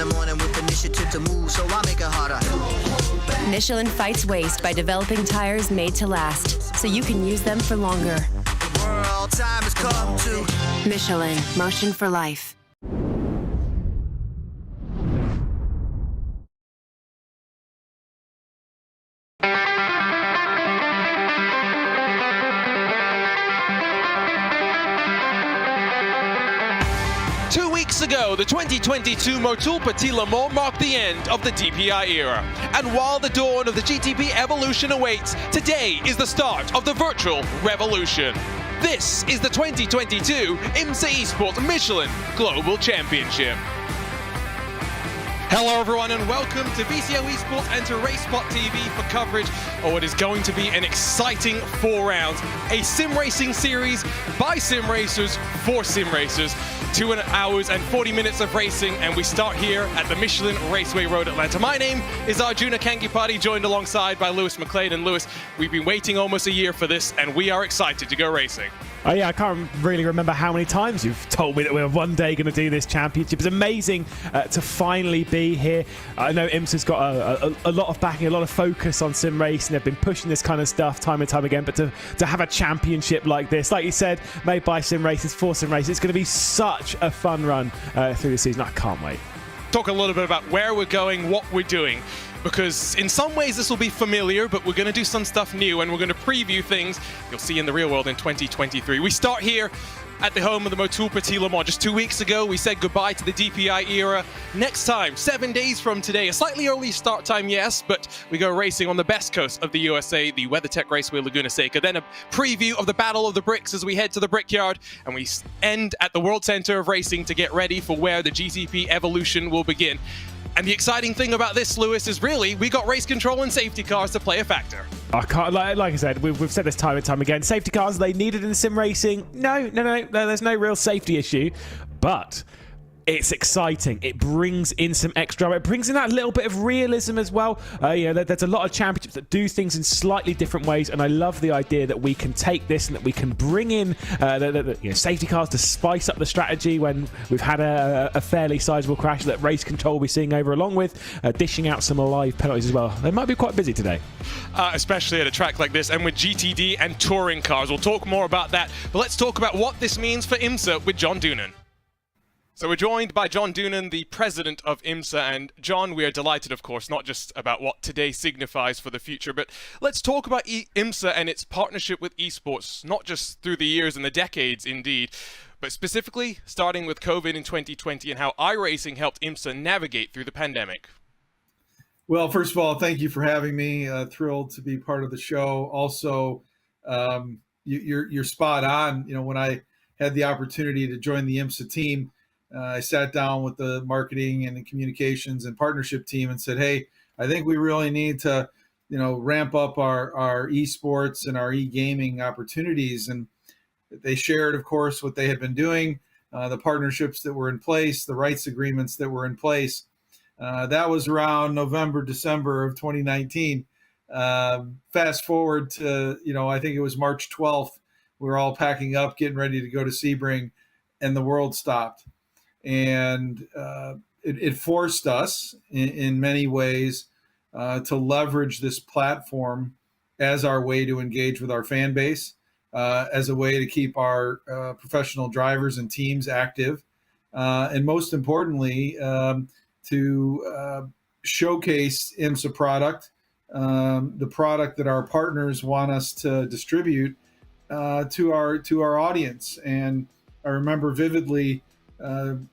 the morning with initiative to move, so I make it harder. Michelin fights waste by developing tires made to last, so you can use them for longer. World time has come to Michelin, motion for life. Ago, the 2022 Motul Petit Le Mans marked the end of the DPI era. And while the dawn of the GTP evolution awaits, today is the start of the virtual revolution. This is the 2022 Imsa Esports Michelin Global Championship. Hello everyone and welcome to VCO Esports and to RaceSpot TV for coverage of what is going to be an exciting 4 rounds. A sim racing series by sim racers for sim racers. 2 hours and 40 minutes of racing, and we start here at the Michelin Raceway Road, Atlanta. My name is Arjuna Kankipati, joined alongside by Lewis McLeod. And Lewis, we've been waiting almost a year for this, and we are excited to go racing. Oh yeah, I can't really remember how many times you've told me that we're one day going to do this championship. It's amazing to finally be here. I know Imsa's got a lot of backing, a lot of focus on sim racing. They've been pushing this kind of stuff time and time again, but to have a championship like this, like you said, made by sim racers for sim racers, it's going to be such a fun run through the season. I can't wait. Talk a little bit about where we're going, what we're doing, because in some ways this will be familiar, but we're going to do some stuff new, and we're going to preview things you'll see in the real world in 2023. We start here at the home of the Motul Petit Le Mans. Just 2 weeks ago, we said goodbye to the DPI era. Next time, 7 days from today, a slightly early start time, yes, but we go racing on the best coast of the USA, the WeatherTech Raceway Laguna Seca. Then a preview of the Battle of the Bricks as we head to the Brickyard, and we end at the World Center of Racing to get ready for where the GTP evolution will begin. And the exciting thing about this, Lewis, is really we got race control and safety cars to play a factor. I can't, like I said, we've said this time and time again. Safety cars, they needed in sim racing. No, there's no real safety issue. But it's exciting. It brings in some extra. It brings in that little bit of realism as well. There's a lot of championships that do things in slightly different ways, and I love the idea that we can take this and that we can bring in safety cars to spice up the strategy when we've had a fairly sizable crash that race control will be seeing over, along with dishing out some live penalties as well. They might be quite busy today. Especially at a track like this, and with GTD and touring cars. We'll talk more about that, but let's talk about what this means for Imsa with John Doonan. So we're joined by John Doonan, the president of Imsa. And John, we are delighted, of course, not just about what today signifies for the future, but let's talk about Imsa and its partnership with esports, not just through the years and the decades, indeed, but specifically starting with COVID in 2020 and how iRacing helped Imsa navigate through the pandemic. Well, first of all, thank you for having me. Thrilled to be part of the show. Also, you're spot on. You know, when I had the opportunity to join the Imsa team, I sat down with the marketing and the communications and partnership team and said, hey, I think we really need to, ramp up our esports and our e-gaming opportunities. And they shared, of course, what they had been doing, the partnerships that were in place, the rights agreements that were in place. That was around November, December of 2019. Fast forward to, I think it was March 12th. We were all packing up, getting ready to go to Sebring, and the world stopped. And it forced us in many ways to leverage this platform as our way to engage with our fan base, as a way to keep our professional drivers and teams active, and most importantly, to showcase IMSA product, the product that our partners want us to distribute to our audience. And I remember vividly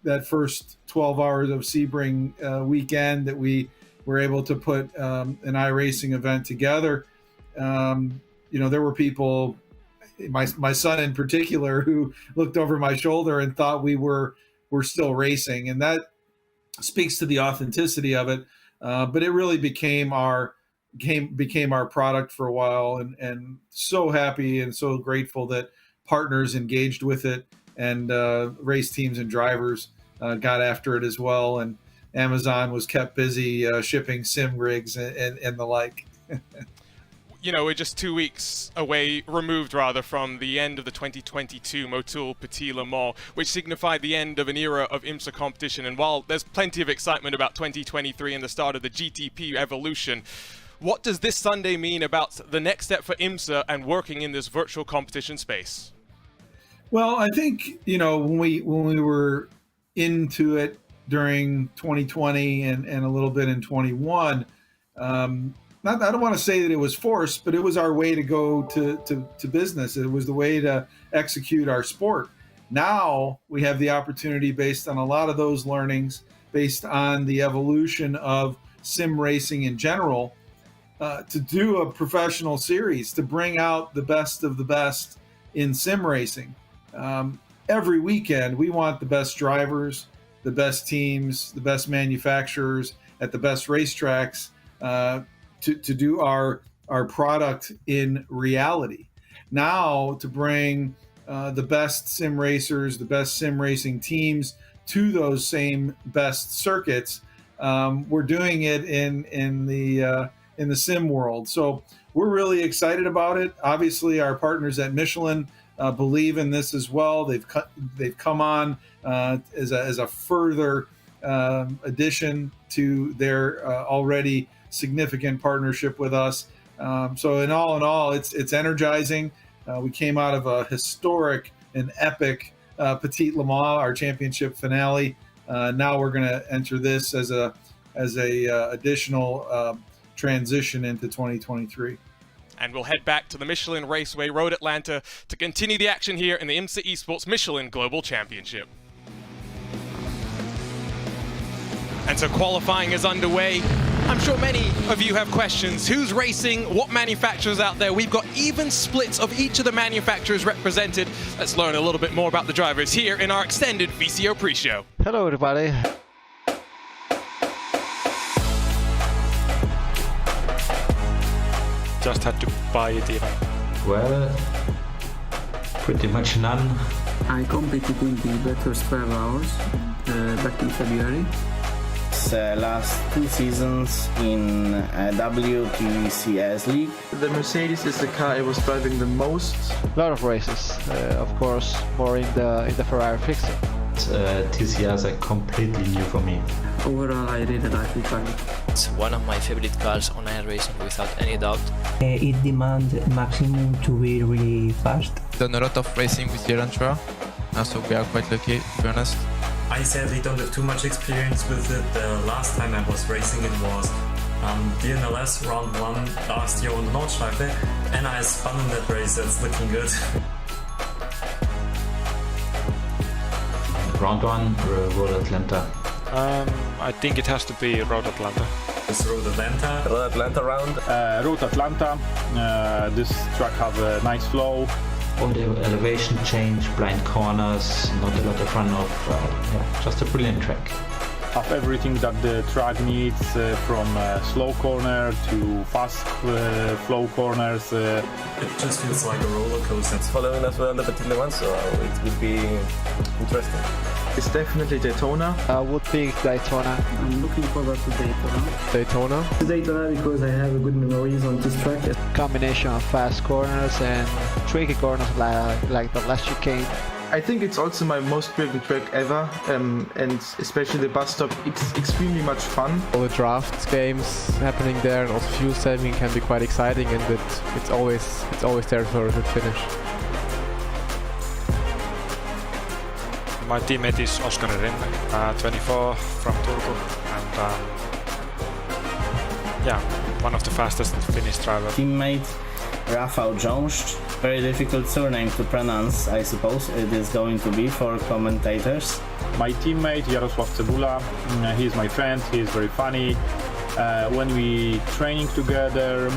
that first 12 hours of Sebring weekend that we were able to put an iRacing event together. There were people, my son in particular, who looked over my shoulder and thought we're still racing, and that speaks to the authenticity of it. But it really became our product for a while, and so happy and so grateful that partners engaged with it, and race teams and drivers got after it as well. And Amazon was kept busy shipping sim rigs and the like. you know, we're just 2 weeks removed from the end of the 2022 Motul Petit Le Mans, which signified the end of an era of Imsa competition. And while there's plenty of excitement about 2023 and the start of the GTP evolution, what does this Sunday mean about the next step for Imsa and working in this virtual competition space? Well, I think, you know, when we were into it during 2020 and a little bit in 21, I don't want to say that it was forced, but it was our way to go to business. It was the way to execute our sport. Now we have the opportunity, based on a lot of those learnings, based on the evolution of sim racing in general, to do a professional series, to bring out the best of the best in sim racing. Every weekend, we want the best drivers, the best teams, the best manufacturers at the best racetracks, to do our product in reality. Now to bring the best sim racers, the best sim racing teams to those same best circuits, we're doing it in the sim world. So we're really excited about it. Obviously, our partners at Michelin believe in this as well. They've come on as a further addition to their already significant partnership with us. So in all, it's energizing. We came out of a historic and epic Petit Le Mans, our championship finale. Now we're going to enter this as a additional transition into 2023. And we'll head back to the Michelin Raceway Road Atlanta to continue the action here in the Imsa Esports Michelin Global Championship. And so qualifying is underway. I'm sure many of you have questions. Who's racing? What manufacturers out there? We've got even splits of each of the manufacturers represented. Let's learn a little bit more about the drivers here in our extended VCO pre-show. Hello everybody. Just had to buy it even. Well, pretty much none. I competed in the Bathurst 12 hours back in February. Last 2 seasons in WTCS League. The Mercedes is the car I was driving the most. A lot of races, of course, more in the Ferrari fixing. TCRs are completely new for me. Overall, I really like the car. It's one of my favorite cars on iRacing, without any doubt. It demands maximum to be really fast. Done a lot of racing with the Elantra, so we are quite lucky, to be honest. I sadly don't have too much experience with it. The last time I was racing it was DNLS round 1 last year on the Nordschleife, and I spun in that race. That's looking good. Round 1, Road Atlanta. I think it has to be Road Atlanta. It's Road Atlanta. Road Atlanta round. Road Atlanta. This track have a nice flow. All the elevation change, blind corners, not a lot of runoff. Just a brilliant track. Have everything that the track needs, from slow corner to fast flow corners. It just feels like a roller coaster. It's following as well the Petit Le Mans, so it will be interesting. It's definitely Daytona. I would pick Daytona. I'm looking forward to Daytona. Daytona? Daytona because I have good memories on this track. Combination of fast corners and tricky corners like the last chicane. I think it's also my most driven track ever, and especially the bus stop, it's extremely much fun. All the draft games happening there and also fuel saving can be quite exciting, and it's always there for a good finish. My teammate is Oscar Rinne, 24 from Turku, and yeah, one of the fastest Finnish drivers. Teammate Rafał Jones. Very difficult surname to pronounce, I suppose it is going to be for commentators. My teammate Jarosław Cebula, he is my friend, he is very funny. When we training together,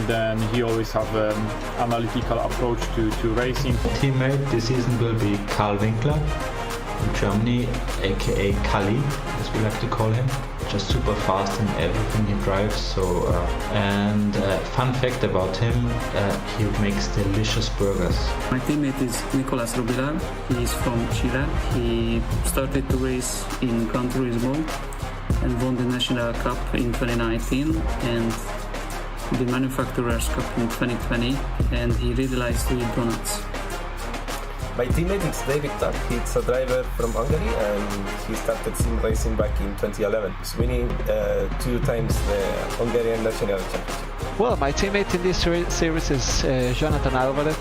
then he always have an analytical approach to racing. Teammate this season will be Karl Winkler from Germany, aka Kali, as we like to call him. Just super fast in everything he drives. So, and fun fact about him, he makes delicious burgers. My teammate is Nicolas Rubilar. He is from Chile. He started to race in Gran Turismo and won the National Cup in 2019. And the Manufacturers Cup in 2020, and he really likes to eat donuts. My teammate is David Tuck. He's a driver from Hungary and he started sim racing back in 2011. He's winning 2 times the Hungarian National Championship. Well, my teammate in this series is Jonathan Alvarez.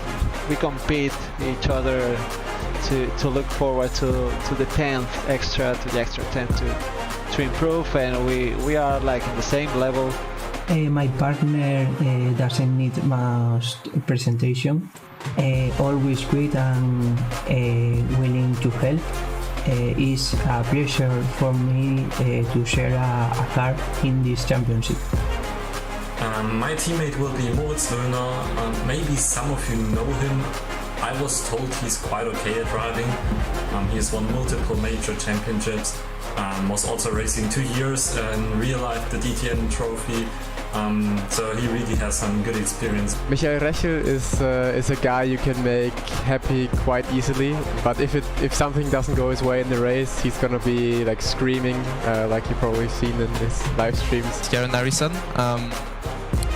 We compete each other to look forward to the 10th extra, to the extra 10 to improve, and we are like in the same level. My partner doesn't need much presentation. Always great and willing to help. It's a pleasure for me to share a car in this championship. My teammate will be Moritz Löhner. Maybe some of you know him. I was told he's quite okay at driving. He has won multiple major championships. Was also racing 2 years in real life, the DTM trophy. So he really has some good experience. Michael Rechel is a guy you can make happy quite easily, but if something doesn't go his way in the race, he's gonna be like screaming, like you've probably seen in his live streams. Jaron Harrison,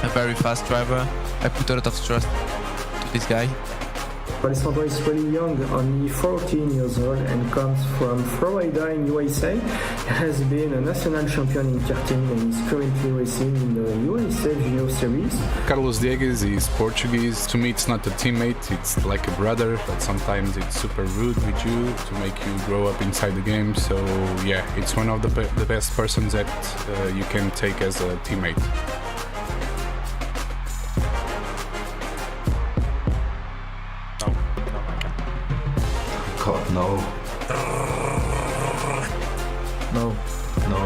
a very fast driver. I put a lot of trust to this guy. Alessandro is really young, only 14 years old, and comes from Florida in USA. He has been a national champion in karting and is currently racing in the USA Junior Series. Carlos Diegues is Portuguese. To me, it's not a teammate, it's like a brother, but sometimes it's super rude with you to make you grow up inside the game. So yeah, it's one of the best persons that you can take as a teammate. God, no. No. No.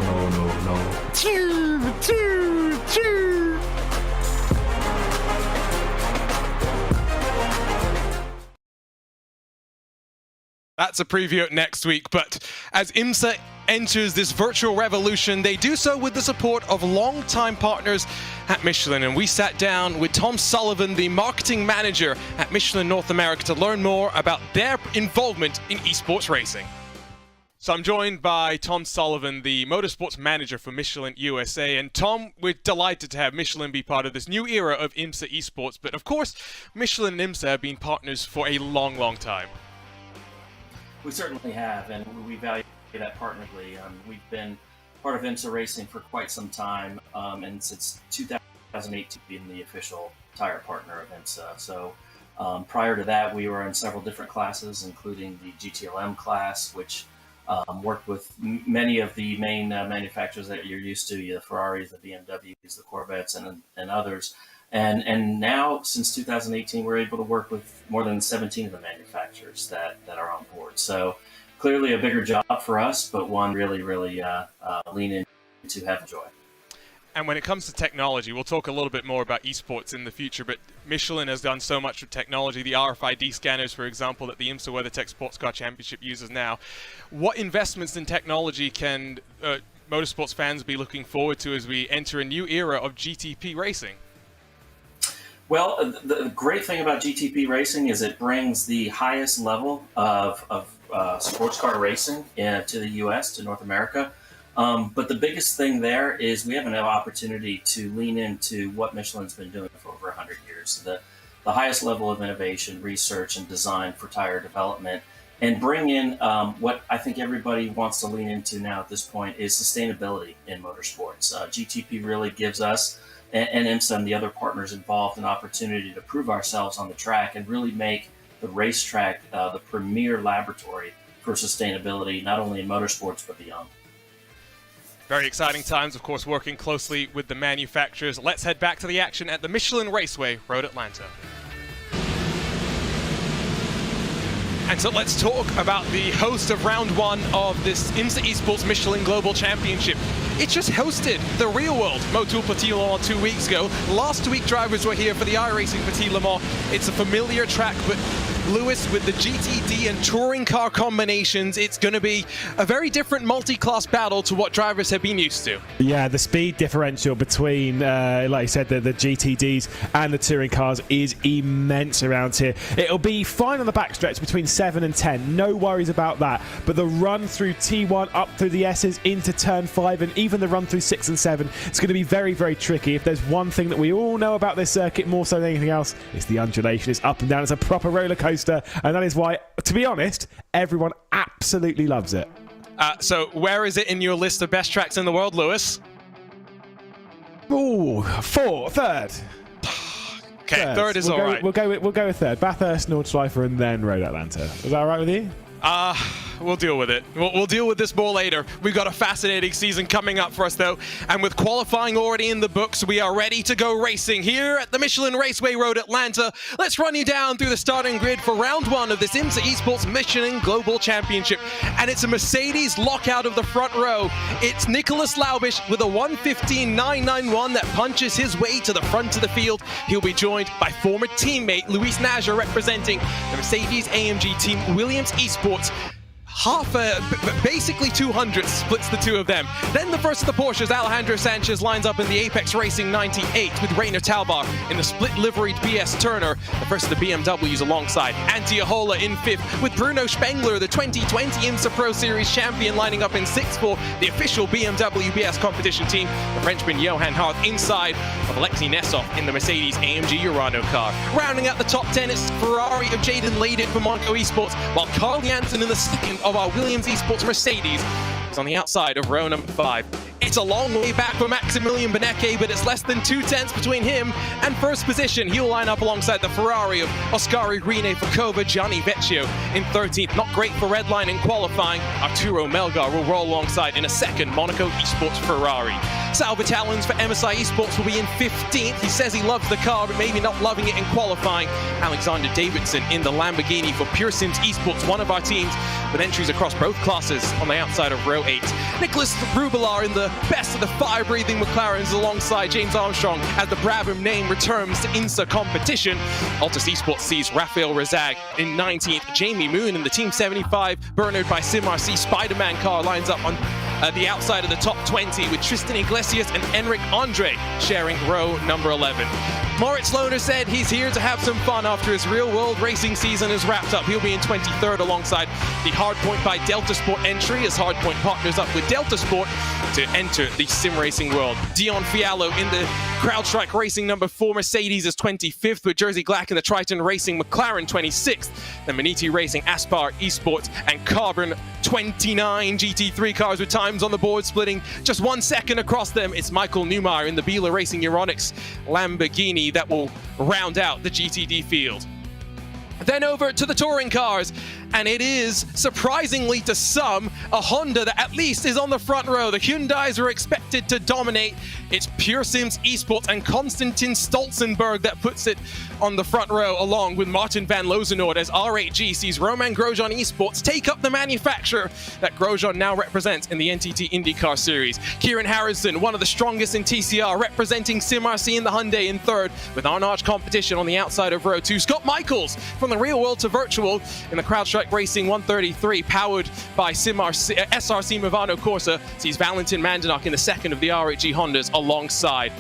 That's a preview at next week, but as Imsa enters this virtual revolution, they do so with the support of long-time partners at Michelin, and we sat down with Tom Sullivan, the marketing manager at Michelin North America, to learn more about their involvement in esports racing. So I'm joined by Tom Sullivan, the motorsports manager for Michelin USA. And Tom, we're delighted to have Michelin be part of this new era of Imsa esports, but of course, Michelin and Imsa have been partners for a long, long time. We certainly have, and we value that partnership. We've been part of Imsa Racing for quite some time, and since 2018 being the official tire partner of Imsa. So prior to that, we were in several different classes, including the GTLM class, which worked with many of the main manufacturers that you're used to, the Ferraris, the BMWs, the Corvettes, and others. And now, since 2018, we're able to work with more than 17 of the manufacturers that are on board. So clearly a bigger job for us, but one really lean in to have joy. And when it comes to technology, we'll talk a little bit more about esports in the future, but Michelin has done so much with technology, the RFID scanners, for example, that the Imsa WeatherTech Sports Car Championship uses now. What investments in technology can motorsports fans be looking forward to as we enter a new era of GTP racing? Well, the great thing about GTP racing is it brings the highest level of sports car racing to the U.S., to North America. But the biggest thing there is we have an opportunity to lean into what Michelin's been doing for over 100 years, the highest level of innovation, research, and design for tire development, and bring in what I think everybody wants to lean into now at this point is sustainability in motorsports. GTP really gives us and Imsa and the other partners involved an opportunity to prove ourselves on the track and really make the racetrack the premier laboratory for sustainability, not only in motorsports, but beyond. Very exciting times, of course, working closely with the manufacturers. Let's head back to the action at the Michelin Raceway, Road Atlanta. And so let's talk about the host of round one of this Imsa Esports Michelin Global Championship. It just hosted the real world Motul Petit Le Mans 2 weeks ago. Last week, drivers were here for the iRacing Petit Le Mans. It's a familiar track, but Lewis, with the GTD and touring car combinations, it's going to be a very different multi-class battle to what drivers have been used to. Yeah, the speed differential between, like you said, the GTDs and the touring cars is immense around here. It'll be fine on the backstretch between 7 and 10, no worries about that. But the run through T1 up through the S's into turn 5 and even the run through 6 and 7, it's going to be very, very tricky. If there's one thing that we all know about this circuit more so than anything else, it's the undulation. It's up and down. It's a proper roller coaster, and that is why, to be honest, everyone absolutely loves it. So where is it in your list of best tracks in the world, Lewis? Ooh, third. Okay, third is all right. We'll go with third. Bathurst, Nordschleife, and then Road Atlanta. Is that all right with you? We'll deal with it. We'll deal with this more later. We've got a fascinating season coming up for us, though. And with qualifying already in the books, we are ready to go racing here at the Michelin Raceway Road Atlanta. Let's run you down through the starting grid for round 1 of this Imsa Esports Michelin Global Championship. And it's a Mercedes lockout of the front row. It's Nicholas Laubisch with a 1:15.991 that punches his way to the front of the field. He'll be joined by former teammate Luis Naja, representing the Mercedes-AMG team Williams Esports. Basically 200 splits the two of them. Then the first of the Porsches, Alejandro Sanchez, lines up in the Apex Racing 98 with Rainer Talbar in the split-liveried BS Turner. The first of the BMWs alongside Antiola in 5th with Bruno Spengler, the 2020 Imsa Pro Series champion, lining up in 6th for the official BMW BS competition team. The Frenchman Johan Hart inside of Alexei Nesov in the Mercedes-AMG Urano car. Rounding out the top 10 is Ferrari of Jaden Layden for Monaco Esports, while Carl Janssen in the second of our Williams Esports Mercedes is on the outside of row number 5. It's a long way back for Maximilian Benecke, but it's less than 2/10 between him and first position. He'll line up alongside the Ferrari of Oscar Irene Fakova, Gianni Vecchio in 13th. Not great for Redline in qualifying. Arturo Melgar will roll alongside in a second Monaco Esports Ferrari. Sal Vitalians for MSI Esports will be in 15th. He says he loves the car, but maybe not loving it in qualifying. Alexander Davidson in the Lamborghini for Pure Sims Esports, one of our teams, with entries across both classes on the outside of row 8. Nicholas Rubelar in the best of the fire-breathing McLarens alongside James Armstrong as the Brabham name returns to IMSA competition. Altus Esports sees Rafael Rezag in 19th. Jamie Moon in the Team 75, Bernard by SimRC Spider-Man car, lines up on the outside of the top 20 with Tristan Iglesias and Enric Andre sharing row number 11. Moritz Lohner said he's here to have some fun after his real-world racing season is wrapped up. He'll be in 23rd alongside the Hardpoint by Delta Sport entry as Hardpoint partners up with Delta Sport to enter the sim racing world. Dion Fiallo in the CrowdStrike Racing number 4 Mercedes is 25th with Jersey Glack in the Triton Racing McLaren 26th. Then Maniti Racing, Aspar Esports and Carbon 29 GT3 cars with times on the board splitting just 1 second across them. It's Michael Neumeier in the Biela Racing Euronics Lamborghini that will round out the GTD field. Then over to the touring cars, and it is, surprisingly to some, a Honda that at least is on the front row. The Hyundais are expected to dominate. It's Pure Sims Esports and Konstantin Stolzenberg that puts it on the front row, along with Martin van Lozenoord, as R8G sees Roman Grosjean Esports take up the manufacturer that Grosjean now represents in the NTT IndyCar Series. Kieran Harrison, one of the strongest in TCR, representing SimRC in the Hyundai in 3rd, with Arnage competition on the outside of row 2. Scott Michaels from the real world to virtual in the CrowdStrike Racing 133, powered by SRC Movano Corsa, sees Valentin Mandanok in the second of the R8G Hondas alongside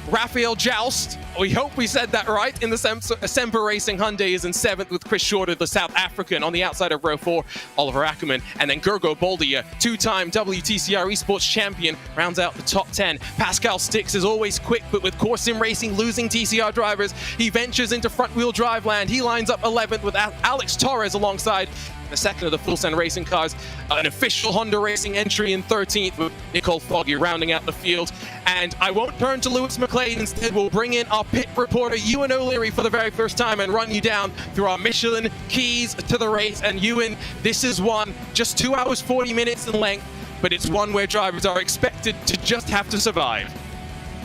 Raphael Joust. We hope we said that right. In the Semper Racing Hyundai is in 7th with Chris Shorter, the South African, on the outside of row 4, Oliver Ackerman, and then Gergo Boldia, 2-time WTCR Esports champion, rounds out the top 10. Pascal Stix is always quick, but with Core Sim Racing losing TCR drivers, he ventures into front-wheel drive land. He lines up 11th with Alex Torres alongside the second of the Full Send Racing cars. An official Honda Racing entry in 13th with Nicole Foggy rounding out the field. And I won't turn to Lewis McLean. Instead, we'll bring in our pit reporter, Ewan O'Leary, for the very first time and run you down through our Michelin keys to the race. And Ewan, this is one just 2 hours, 40 minutes in length, but it's one where drivers are expected to just have to survive.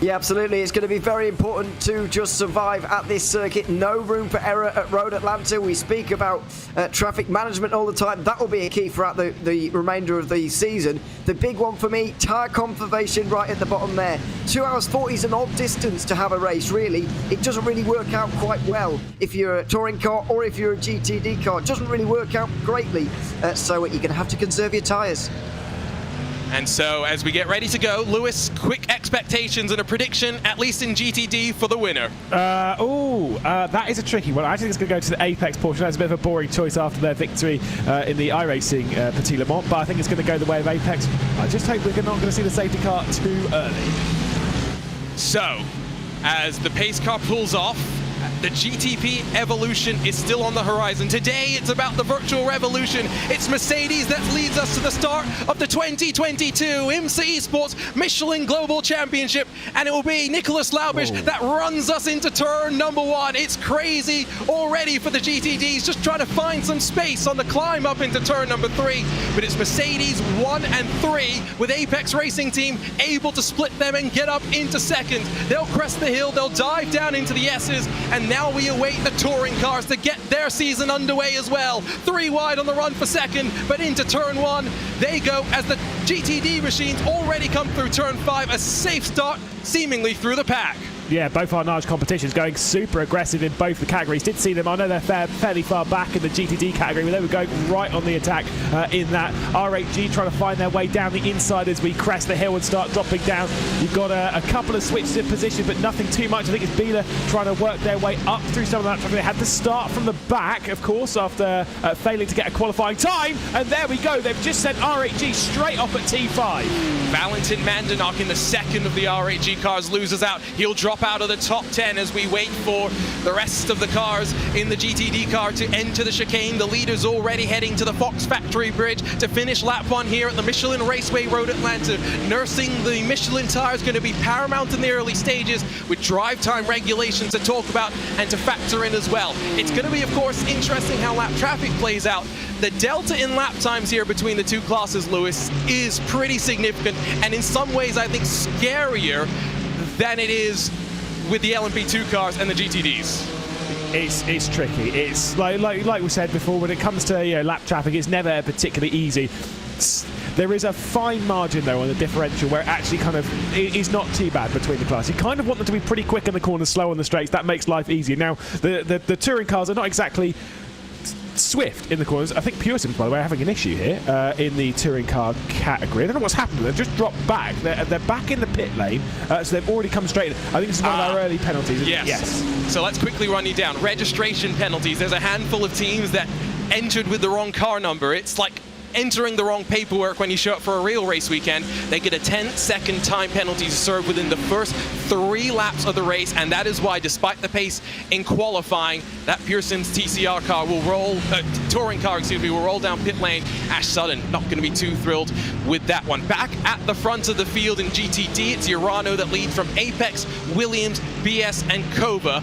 Yeah, absolutely. It's going to be very important to just survive at this circuit. No room for error at Road Atlanta. We speak about traffic management all the time. That will be a key throughout the remainder of the season. The big one for me, tyre conservation right at the bottom there. 2 hours 40 is an odd distance to have a race, really. It doesn't really work out quite well if you're a touring car or if you're a GTD car. It doesn't really work out greatly. So you're going to have to conserve your tyres. And so, as we get ready to go, Lewis, quick expectations and a prediction, at least in GTD, for the winner. That is a tricky one. I think it's going to go to the Apex portion. That's a bit of a boring choice after their victory in the iRacing Petit Le Mans, but I think it's going to go the way of Apex. I just hope we're not going to see the safety car too early. So, as the pace car pulls off, the GTP evolution is still on the horizon. Today, it's about the virtual revolution. It's Mercedes that leads us to the start of the 2022 Imsa Esports Michelin Global Championship, and it will be Nicholas Laubisch that runs us into turn number 1. It's crazy already for the GTDs, just trying to find some space on the climb up into turn number 3, but it's Mercedes 1 and 3 with Apex Racing Team able to split them and get up into second. They'll crest the hill, they'll dive down into the S's, and now we await the touring cars to get their season underway as well. 3 wide on the run for second, but into turn 1 they go as the GTD machines already come through turn 5. A safe start seemingly through the pack. Yeah, both our large competitions going super aggressive in both the categories. Did see them, I know they're fairly far back in the GTD category, but they were going right on the attack in that. R8G trying to find their way down the inside as we crest the hill and start dropping down. You've got a couple of switches in position, but nothing too much. I think it's Bila trying to work their way up through some of that traffic. They had to start from the back, of course, after failing to get a qualifying time, and there we go. They've just sent R8G straight off at T5. Valentin Mandenok in the second of the R8G cars loses out. He'll drop out of the top 10 as we wait for the rest of the cars in the GTD car to enter the chicane. The leader's already heading to the Fox Factory Bridge to finish lap 1 here at the Michelin Raceway Road Atlanta. Nursing the Michelin tire is going to be paramount in the early stages, with drive time regulations to talk about and to factor in as well. It's going to be, of course, interesting how lap traffic plays out. The delta in lap times here between the two classes, Lewis, is pretty significant, and in some ways I think scarier than it is with the LMP2 cars and the GTDs. It's tricky. It's like we said before, when it comes to lap traffic, it's never particularly easy. There is a fine margin though on the differential where it actually kind of is not too bad between the classes. You kind of want them to be pretty quick in the corners, slow on the straights. That makes life easier. Now the touring cars are not exactly swift in the corners. I think Pure Sims, by the way, are having an issue here in the touring car category. I don't know what's happened. They've just dropped back. They're back in the pit lane, so they've already come straight in. I think this is one of our early penalties. Yes. So let's quickly run you down. Registration penalties. There's a handful of teams that entered with the wrong car number. It's like entering the wrong paperwork when you show up for a real race weekend. They get a 10-second time penalty to serve within the first 3 laps of the race, and that is why, despite the pace in qualifying, that Pure Sims TCR car will roll, touring car, will roll down pit lane. Ash Sutton not going to be too thrilled with that one. Back at the front of the field in GTD, it's Urano that leads from Apex, Williams, BS, and Kova.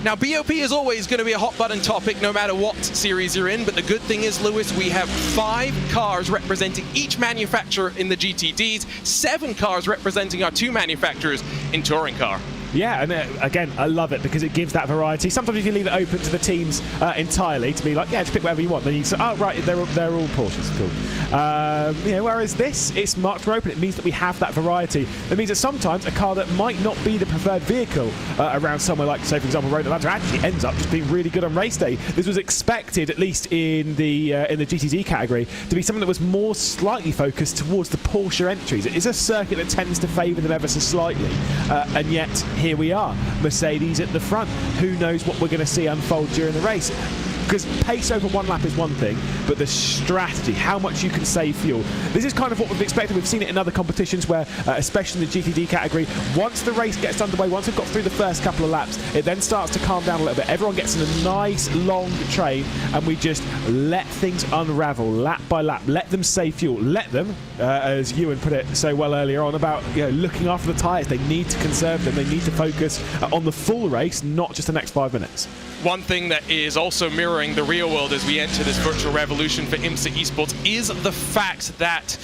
Now, BOP is always going to be a hot button topic no matter what series you're in, but the good thing is, Lewis, we have 5 cars representing each manufacturer in the GTDs, 7 cars representing our 2 manufacturers in touring car. Yeah, and again, I love it because it gives that variety. Sometimes if you leave it open to the teams entirely to be like, yeah, just pick whatever you want, then you say, oh, right, they're all Porsches, cool. Whereas this, it's marked for open. It means that we have that variety. It means that sometimes a car that might not be the preferred vehicle around somewhere like, say, for example, Road Atlanta actually ends up just being really good on race day. This was expected, at least in the GTD category, to be something that was more slightly focused towards the Porsche entries. It is a circuit that tends to favour them ever so slightly, and yet here we are, Mercedes at the front. Who knows what we're going to see unfold during the race? Because pace over 1 lap is one thing, but the strategy, how much you can save fuel. This is kind of what we've expected. We've seen it in other competitions where, especially in the GTD category, once the race gets underway, once we've got through the first couple of laps, it then starts to calm down a little bit. Everyone gets in a nice long train, and we just let things unravel lap by lap. Let them save fuel. Let them, as Ewan put it so well earlier on, about looking after the tyres. They need to conserve them. They need to focus on the full race, not just the next 5 minutes. One thing that is also mirroring the real world as we enter this virtual revolution for Imsa Esports is the fact that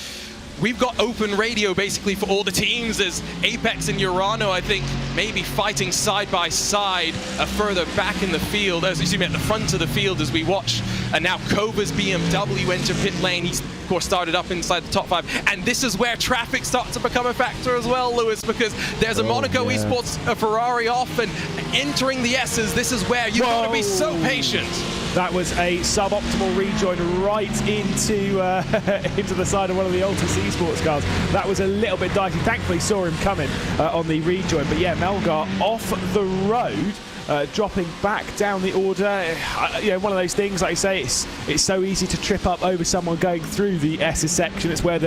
we've got open radio basically for all the teams as Apex and Urano, I think, maybe fighting side by side further back in the field, as you see at the front of the field as we watch. And now Kova's BMW enter pit lane. He's, of course, started up inside the top 5. And this is where traffic starts to become a factor as well, Lewis, because there's a Monaco Esports Ferrari off and entering the S's. This is where you've got to be so patient. That was a suboptimal rejoin right into into the side of one of the Altus Esports cars. That was a little bit dicey. Thankfully saw him coming on the rejoin. But yeah, Melgar off the road. Dropping back down the order. One of those things, like you say, it's so easy to trip up over someone going through the S's section. It's where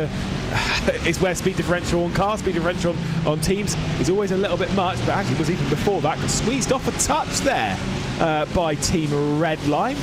speed differential on cars, speed differential on teams is always a little bit much, but actually it was even before that. Got squeezed off a touch there by Team Redline.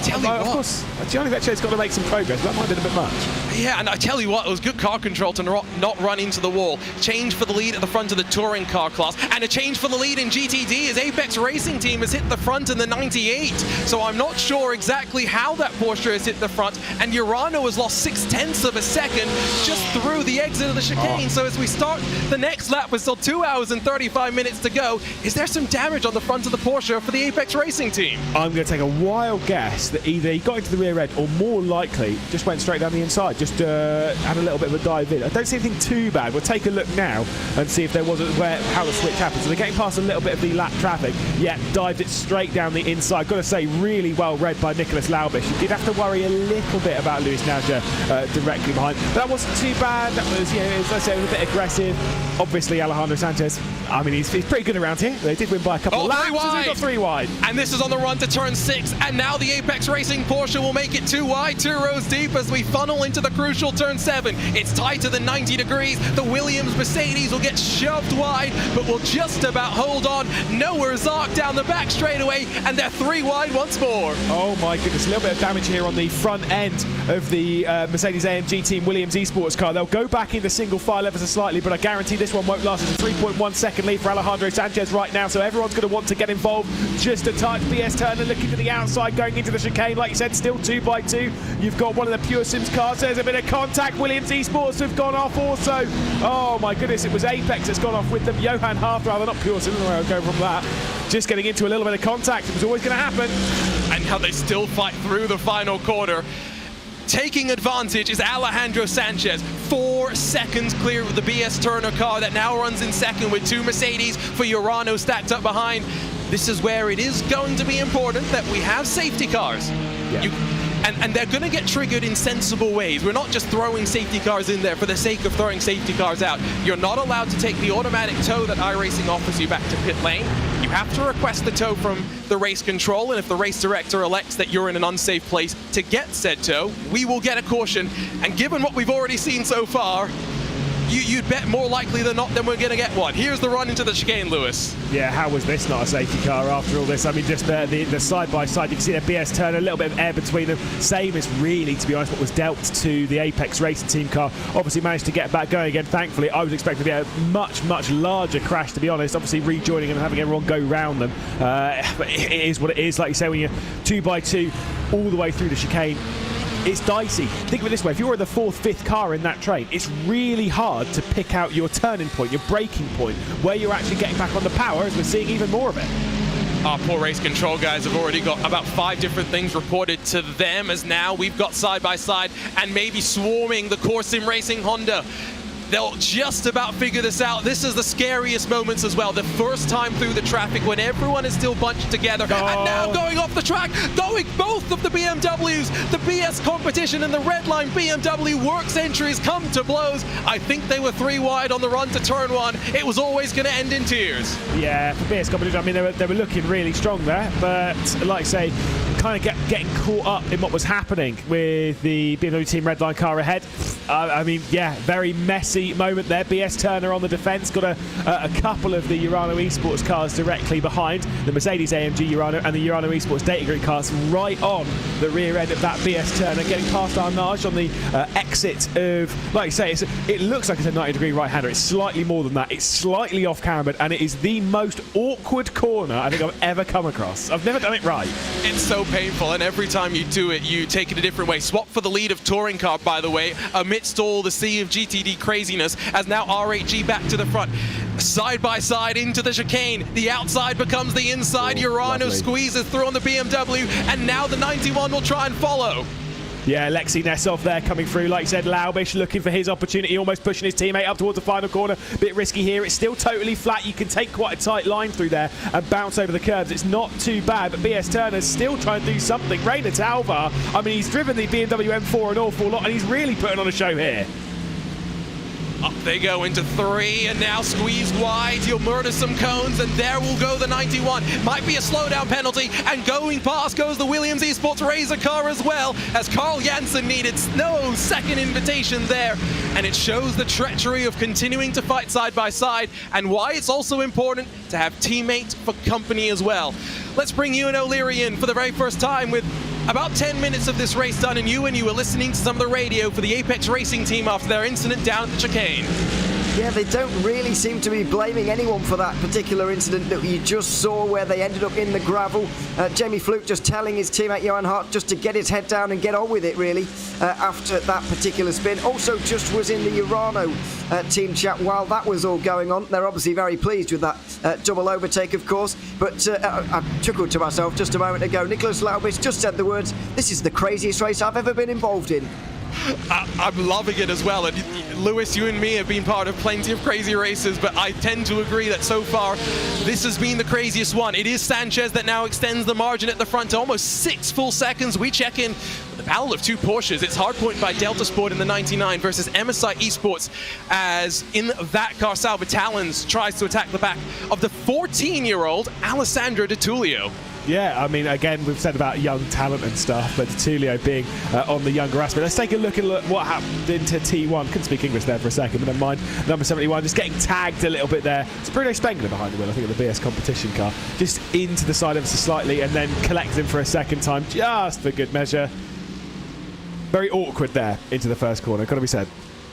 Of course, Gianni Vecchio's got to make some progress. That might have been a bit much. Yeah, and I tell you what, it was good car control to not run into the wall. Change for the lead at the front of the touring car class, and a change for the lead in GTD as Apex Racing Team has hit the front in the 98. So I'm not sure exactly how that Porsche has hit the front, and Urano has lost 0.6 of a second just through the exit of the chicane. So as we start the next lap with still 2 hours and 35 minutes to go, is there some damage on the front of the Porsche for the Apex Racing Team? I'm going to take a wild guess that either he got into the rear end or more likely just went straight down the inside, just had a little bit of a dive in. I don't see anything too bad. We'll take a look now and see if there wasn't how the switch happened. So they're getting past a little bit of the lap traffic. Yeah, dived it straight down the inside. Got to say, really well read by Nicholas Laubish. You did have to worry a little bit about Luis Naja directly behind. But that wasn't too bad. That was, as I say, it was a bit aggressive. Obviously, Alejandro Sanchez, I mean, he's pretty good around here. They did win by a couple of laps. So they got 3 wide. And this is on the run to turn 6. And now the Apex Racing Porsche will make it 2 wide, 2 rows deep as we funnel into the crucial turn 7. It's tighter than 90 degrees. The Williams Mercedes will get shoved wide, but will just about hold on. Noah Zark down the back straightaway, and they're 3 wide once more. Oh my goodness, a little bit of damage here on the front end of the Mercedes-AMG Team Williams Esports car. They'll go back into single file ever so slightly, but I guarantee this one won't last. It's a 3.1 second lead for Alejandro Sanchez right now, so everyone's going to want to get involved just a touch. BS Turner looking to the outside, going into the chicane. Like you said, still 2 by 2. You've got one of the Pure Sims cars. There's a bit of contact. Williams Esports have gone off also. Oh my goodness, it was Apex that's gone off with them. Johan Half, rather, not Pure Sims, where I'll go from that. Just getting into a little bit of contact. It was always going to happen. And now they still fight through the final corner. Taking advantage is Alejandro Sanchez. 4 seconds clear of the BS Turner car that now runs in second with 2 Mercedes for Urano stacked up behind. This is where it is going to be important that we have safety cars. Yeah. And they're going to get triggered in sensible ways. We're not just throwing safety cars in there for the sake of throwing safety cars out. You're not allowed to take the automatic tow that iRacing offers you back to pit lane. You have to request the tow from the race control, and if the race director elects that you're in an unsafe place to get said tow, we will get a caution. And given what we've already seen so far, you'd bet more likely than not that we're going to get one. Here's the run into the chicane, Lewis. Yeah, how was this not a safety car after all this? I mean, just the side-by-side, you can see the BS Turner, a little bit of air between them. Same as really, to be honest, what was dealt to the Apex Racing Team car. Obviously managed to get back going again, thankfully. I was expecting to be a much, much larger crash, to be honest. Obviously rejoining and having everyone go round them. But it is what it is. Like you say, when you're 2 by 2 all the way through the chicane, it's dicey. Think of it this way, if you're in the 4th, 5th car in that train, it's really hard to pick out your turning point, your braking point, where you're actually getting back on the power, as we're seeing even more of it. Our poor race control guys have already got about 5 different things reported to them, as now we've got side-by-side and maybe swarming the Core Sim Racing Honda. They'll just about figure this out. This is the scariest moments as well. The first time through the traffic when everyone is still bunched together. Oh. And now going off the track, going both of the BMWs. The BS competition and the Redline BMW Works entries come to blows. I think they were 3 wide on the run to turn 1. It was always going to end in tears. Yeah, for BS competition, I mean, they were looking really strong there. But like I say, kind of getting caught up in what was happening with the BMW Team Redline car ahead. I mean, yeah, very messy easy moment there. BS Turner on the defence, got a couple of the Urano Esports cars directly behind, the Mercedes AMG Urano and the Urano Esports Data Grid cars right on the rear end of that BS Turner, getting past Arnage on the exit of, like you say, it looks like it's a 90-degree right-hander. It's slightly more than that. It's slightly off-cambered, and it is the most awkward corner I think I've ever come across. I've never done it right. It's so painful, and every time you do it, you take it a different way. Swap for the lead of Touring Car, by the way, amidst all the sea of GTD craziness, as now R8G back to the front. Side by side into the chicane. The outside becomes the inside. Urano squeezes through on the BMW, and now the 91 will try and follow. Yeah, Alexei Nesov there coming through. Like you said, Laubish looking for his opportunity, almost pushing his teammate up towards the final corner. Bit risky here. It's still totally flat. You can take quite a tight line through there and bounce over the curves. It's not too bad, but BS Turner's still trying to do something. Rainer Talvar, I mean, he's driven the BMW M4 an awful lot, and he's really putting on a show here. Up they go into 3, and now squeezed wide. He'll murder some cones, and there will go the 91. Might be a slowdown penalty, and going past goes the Williams Esports Razor car as well, as Carl Janssen needed no second invitation there. And it shows the treachery of continuing to fight side by side, and why it's also important to have teammates for company as well. Let's bring Ewan O'Leary in for the very first time with about 10 minutes of this race done, and you were listening to some of the radio for the Apex Racing team after their incident down at the chicane. Yeah, they don't really seem to be blaming anyone for that particular incident that you just saw where they ended up in the gravel. Jamie Fluke just telling his teammate Johan Hart just to get his head down and get on with it, really, after that particular spin. Also just was in the Urano team chat while that was all going on. They're obviously very pleased with that double overtake, of course, but I chuckled to myself just a moment ago. Nicholas Laubish just said the words, "This is the craziest race I've ever been involved in." I'm loving it as well, and Lewis, you and me have been part of plenty of crazy races, but I tend to agree that so far this has been the craziest one. It is Sanchez that now extends the margin at the front to almost 6 full seconds. We check in with the battle of 2 Porsches. It's hardpoint by Delta Sport in the 99 versus MSI Esports, as in that car Salva Talons tries to attack the back of the 14-year-old Alessandro Di Tullio. Yeah, I mean, again, we've said about young talent and stuff, but Tullio being on the younger aspect. Let's take a look at what happened into T1. Couldn't speak English there for a second, but never mind. Number 71 just getting tagged a little bit there. It's Bruno Spengler behind the wheel, I think, of the BS competition car. Just into the side ever so slightly, and then collects him for a second time, just for good measure. Very awkward there into the first corner, got to be said.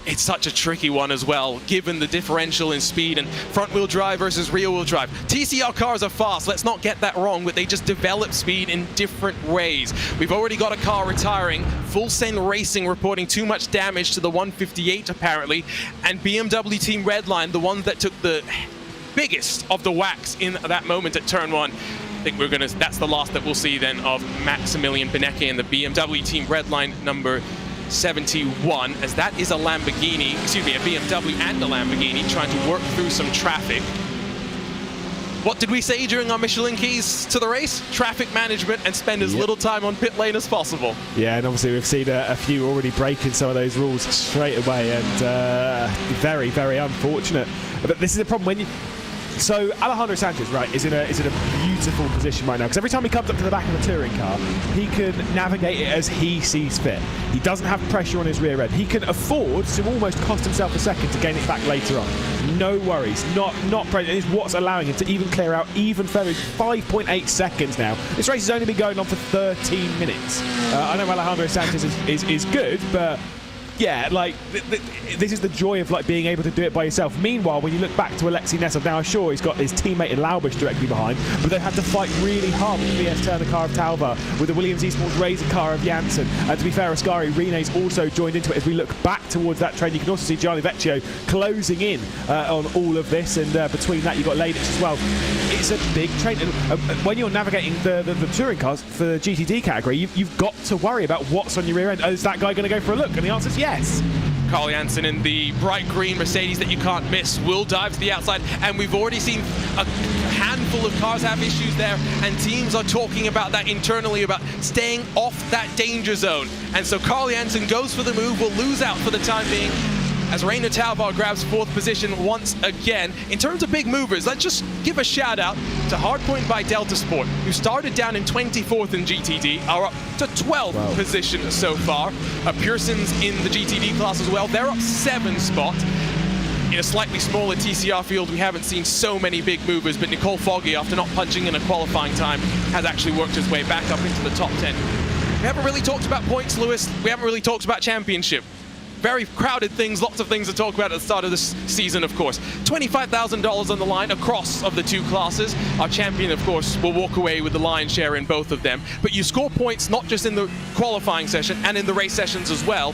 It's such a tricky one as well, given the differential in speed and front-wheel drive versus rear-wheel drive. TCR cars are fast, let's not get that wrong, but they just develop speed in different ways. We've already got a car retiring, Full Send Racing reporting too much damage to the 158 apparently, and BMW Team Redline, the ones that took the biggest of the whacks in that moment at turn 1. I think that's the last that we'll see then of Maximilian Benecke and the BMW Team Redline number 71, as that is a Lamborghini, excuse me, a BMW and a Lamborghini trying to work through some traffic. What did we say during our Michelin keys to the race? Traffic management and spend as little time on pit lane as possible. Yeah, and obviously we've seen a few already breaking some of those rules straight away, and very, very unfortunate. But this is the problem when you... So Alejandro Sanchez, right, is in a beautiful position right now, because every time he comes up to the back of a touring car, he can navigate it as he sees fit. He doesn't have pressure on his rear end. He can afford to almost cost himself a second to gain it back later on. No worries, not pressure. It is what's allowing him to even clear out even further. 5.8 seconds now. This race has only been going on for 13 minutes. I know Alejandro Sanchez is good, but yeah, like this is the joy of like being able to do it by yourself. Meanwhile, when you look back to Alexei Nesov, now sure he's got his teammate in Laubish directly behind, but they have to fight really hard with the BS Turner car of Talvar, with the Williams Esports Razor car of Janssen, and to be fair, Ascari Rene's also joined into it as we look back towards that train. You can also see Gianni Vecchio closing in on all of this, and between that you've got Ladich as well. It's a big train, and when you're navigating the touring cars for the GTD category, you've got to worry about what's on your rear end. Is that guy going to go for a look? And the answer is yes. Carl Janssen in the bright green Mercedes that you can't miss will dive to the outside, and we've already seen a handful of cars have issues there, and teams are talking about that internally, about staying off that danger zone. And so Carl Janssen goes for the move, will lose out for the time being, as Rainer Talvar grabs 4th position once again. In terms of big movers, let's just give a shout out to Hardpoint by Delta Sport, who started down in 24th in GTD, are up to 12th position so far. Pearson's in the GTD class as well. They're up 7 spots. In a slightly smaller TCR field, we haven't seen so many big movers, but Nicole Foggy, after not punching in a qualifying time, has actually worked his way back up into the top 10. We haven't really talked about points, Lewis. We haven't really talked about championship. Very crowded things, lots of things to talk about at the start of this season, of course. $25,000 on the line across of the two classes. Our champion, of course, will walk away with the lion's share in both of them. But you score points not just in the qualifying session and in the race sessions as well.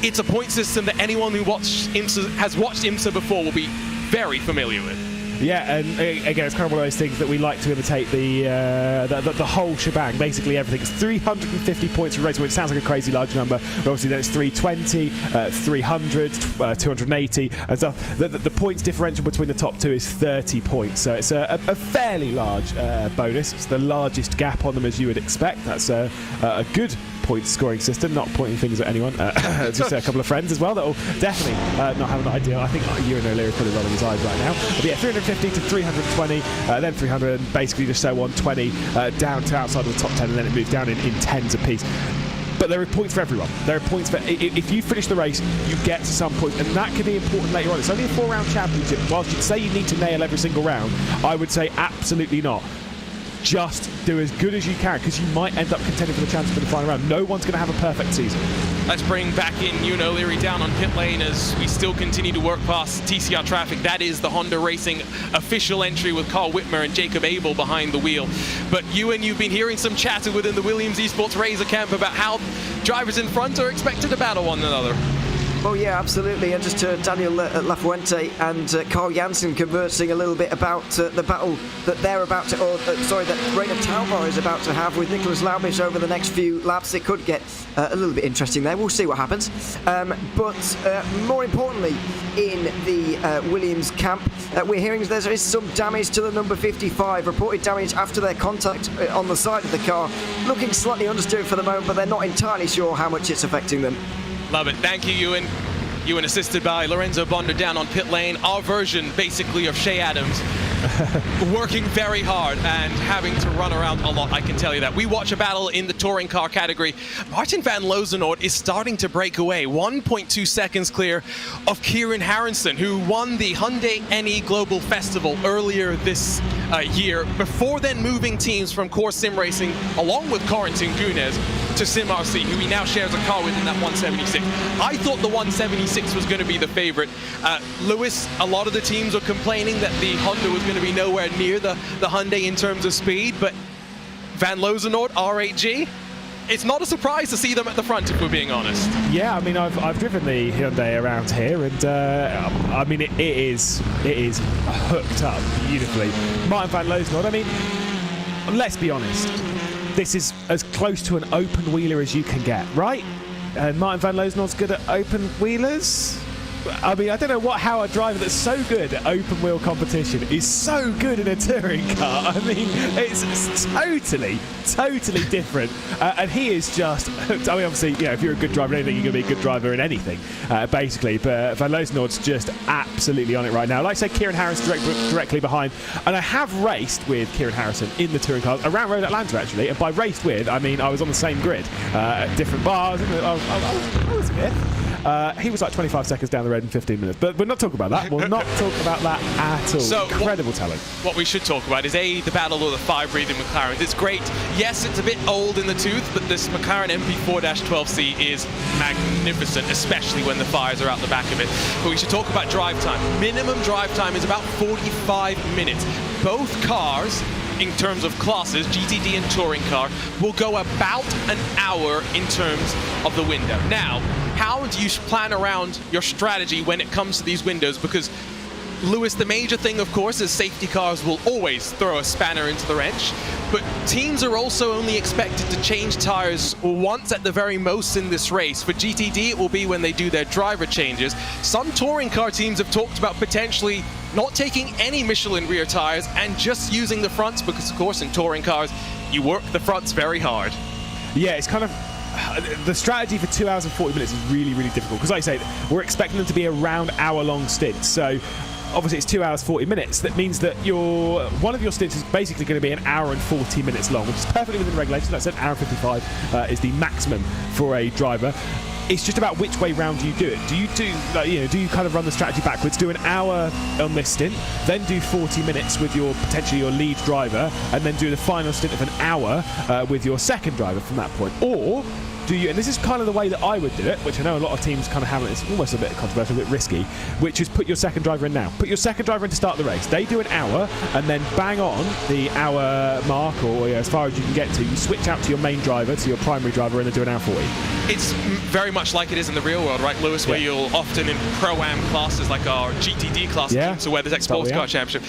It's a point system that anyone who has watched Imsa before will be very familiar with. Yeah, and again, it's kind of one of those things that we like to imitate the whole shebang, basically everything. It's 350 points for race, which sounds like a crazy large number, but obviously then it's 320, 300, 280, and stuff. The points differential between the top two is 30 points, so it's a fairly large bonus. It's the largest gap on them as you would expect. That's a good point scoring system, not pointing things at anyone, just a couple of friends as well that will definitely not have an idea. I think you and O'Leary put a lot in his eyes right now. But yeah, 350 to 320, then 300, and basically just so on 20 down to outside of the top 10, and then it moves down in tens apiece. But there are points for everyone. There are points for... If you finish the race, you get some points, and that can be important later on. It's only a 4-round championship. Whilst you'd say you need to nail every single round, I would say absolutely not. Just do as good as you can, because you might end up contending for the chance for the final round. No one's going to have a perfect season. Let's bring back in Ewan O'Leary down on pit lane as we still continue to work past TCR traffic. That is the Honda Racing official entry with Carl Whitmer and Jacob Abel behind the wheel. But Ewan, you've been hearing some chatter within the Williams Esports Razor camp about how drivers in front are expected to battle one another. Oh yeah, absolutely. I just heard Daniel Lafuente and Carl Janssen conversing a little bit about the battle that they're about to, that Rainer Talvar is about to have with Nicholas Laubisch over the next few laps. It could get a little bit interesting there. We'll see what happens. But more importantly, in the Williams camp, we're hearing there is some damage to the number 55, reported damage after their contact on the side of the car. Looking slightly understeered for the moment, but they're not entirely sure how much it's affecting them. Love it. Thank you, Ewan. Ewan assisted by Lorenzo Bonder down on pit lane. Our version, basically, of Shea Adams. Working very hard and having to run around a lot, I can tell you that. We watch a battle in the touring car category. Martin van Lozenoord is starting to break away. 1.2 seconds clear of Kieran Harrison, who won the Hyundai NE Global Festival earlier this year, before then moving teams from Core Sim Racing, along with Corentin Gunes, to Sim RC, who he now shares a car with in that 176. I thought the 176 was going to be the favorite. Lewis, a lot of the teams are complaining that the Honda was going to be nowhere near the Hyundai in terms of speed, but Van Lozenoord, R8G, it's not a surprise to see them at the front, if we're being honest. Yeah, I mean, I've driven the Hyundai around here, and I mean, it is hooked up beautifully. Martin van Lozenoord, I mean, let's be honest, this is as close to an open wheeler as you can get, right? And Martin van Lozenoord's good at open wheelers. I mean, I don't know how a driver that's so good at open wheel competition is so good in a touring car. I mean, it's totally different. And he is just hooked. I mean, obviously, you know, if you're a good driver in anything, you're going to be a good driver in anything, basically. But Van Lozenoord's just absolutely on it right now. Like I said, Kieran Harrison directly behind. And I have raced with Kieran Harrison in the touring cars around Road Atlanta, actually. And by raced with, I mean I was on the same grid, at different bars. I was fifth. He was like 25 seconds down the road in 15 minutes. But we're not talking about that. We'll not talk about that at all. So incredible talent. What we should talk about is the battle of the 5-breathing McLarens. It's great. Yes, it's a bit old in the tooth, but this McLaren MP4-12C is magnificent, especially when the fires are out the back of it. But we should talk about drive time. Minimum drive time is about 45 minutes. Both cars, in terms of classes, GTD and touring car, will go about an hour in terms of the window. Now, how do you plan around your strategy when it comes to these windows? Because, Lewis, the major thing, of course, is safety cars will always throw a spanner into the wrench, but teams are also only expected to change tires once at the very most in this race. For GTD, it will be when they do their driver changes. Some touring car teams have talked about potentially not taking any Michelin rear tires and just using the fronts, because, of course, in touring cars, you work the fronts very hard. Yeah, it's kind of... The strategy for 2 hours and 40 minutes is really, really difficult, because like I say, we're expecting them to be around hour-long stints. So obviously it's 2 hours 40 minutes. That means that one of your stints is basically going to be an hour and 40 minutes long, which is perfectly within regulations. Like I said, an hour and 55 is the maximum for a driver. it's just about which way round you do it. Do you do, like, you know, do you kind of run the strategy backwards, do an hour on this stint, then do 40 minutes with your potentially your lead driver, and then do the final stint of an hour with your second driver from that point? Or do you, and this is kind of the way that I would do it, which I know a lot of teams kind of have, it's almost a bit controversial, a bit risky, which is put your second driver in now. Put your second driver in to start the race. They do an hour, and then bang on the hour mark, or as far as you can get to, you switch out to your main driver, to your primary driver, and then do an hour 40. It's very much like it is in the real world, right, Lewis, where you'll often in Pro-Am classes, like our GTD class, so where there's Esports Car Championship,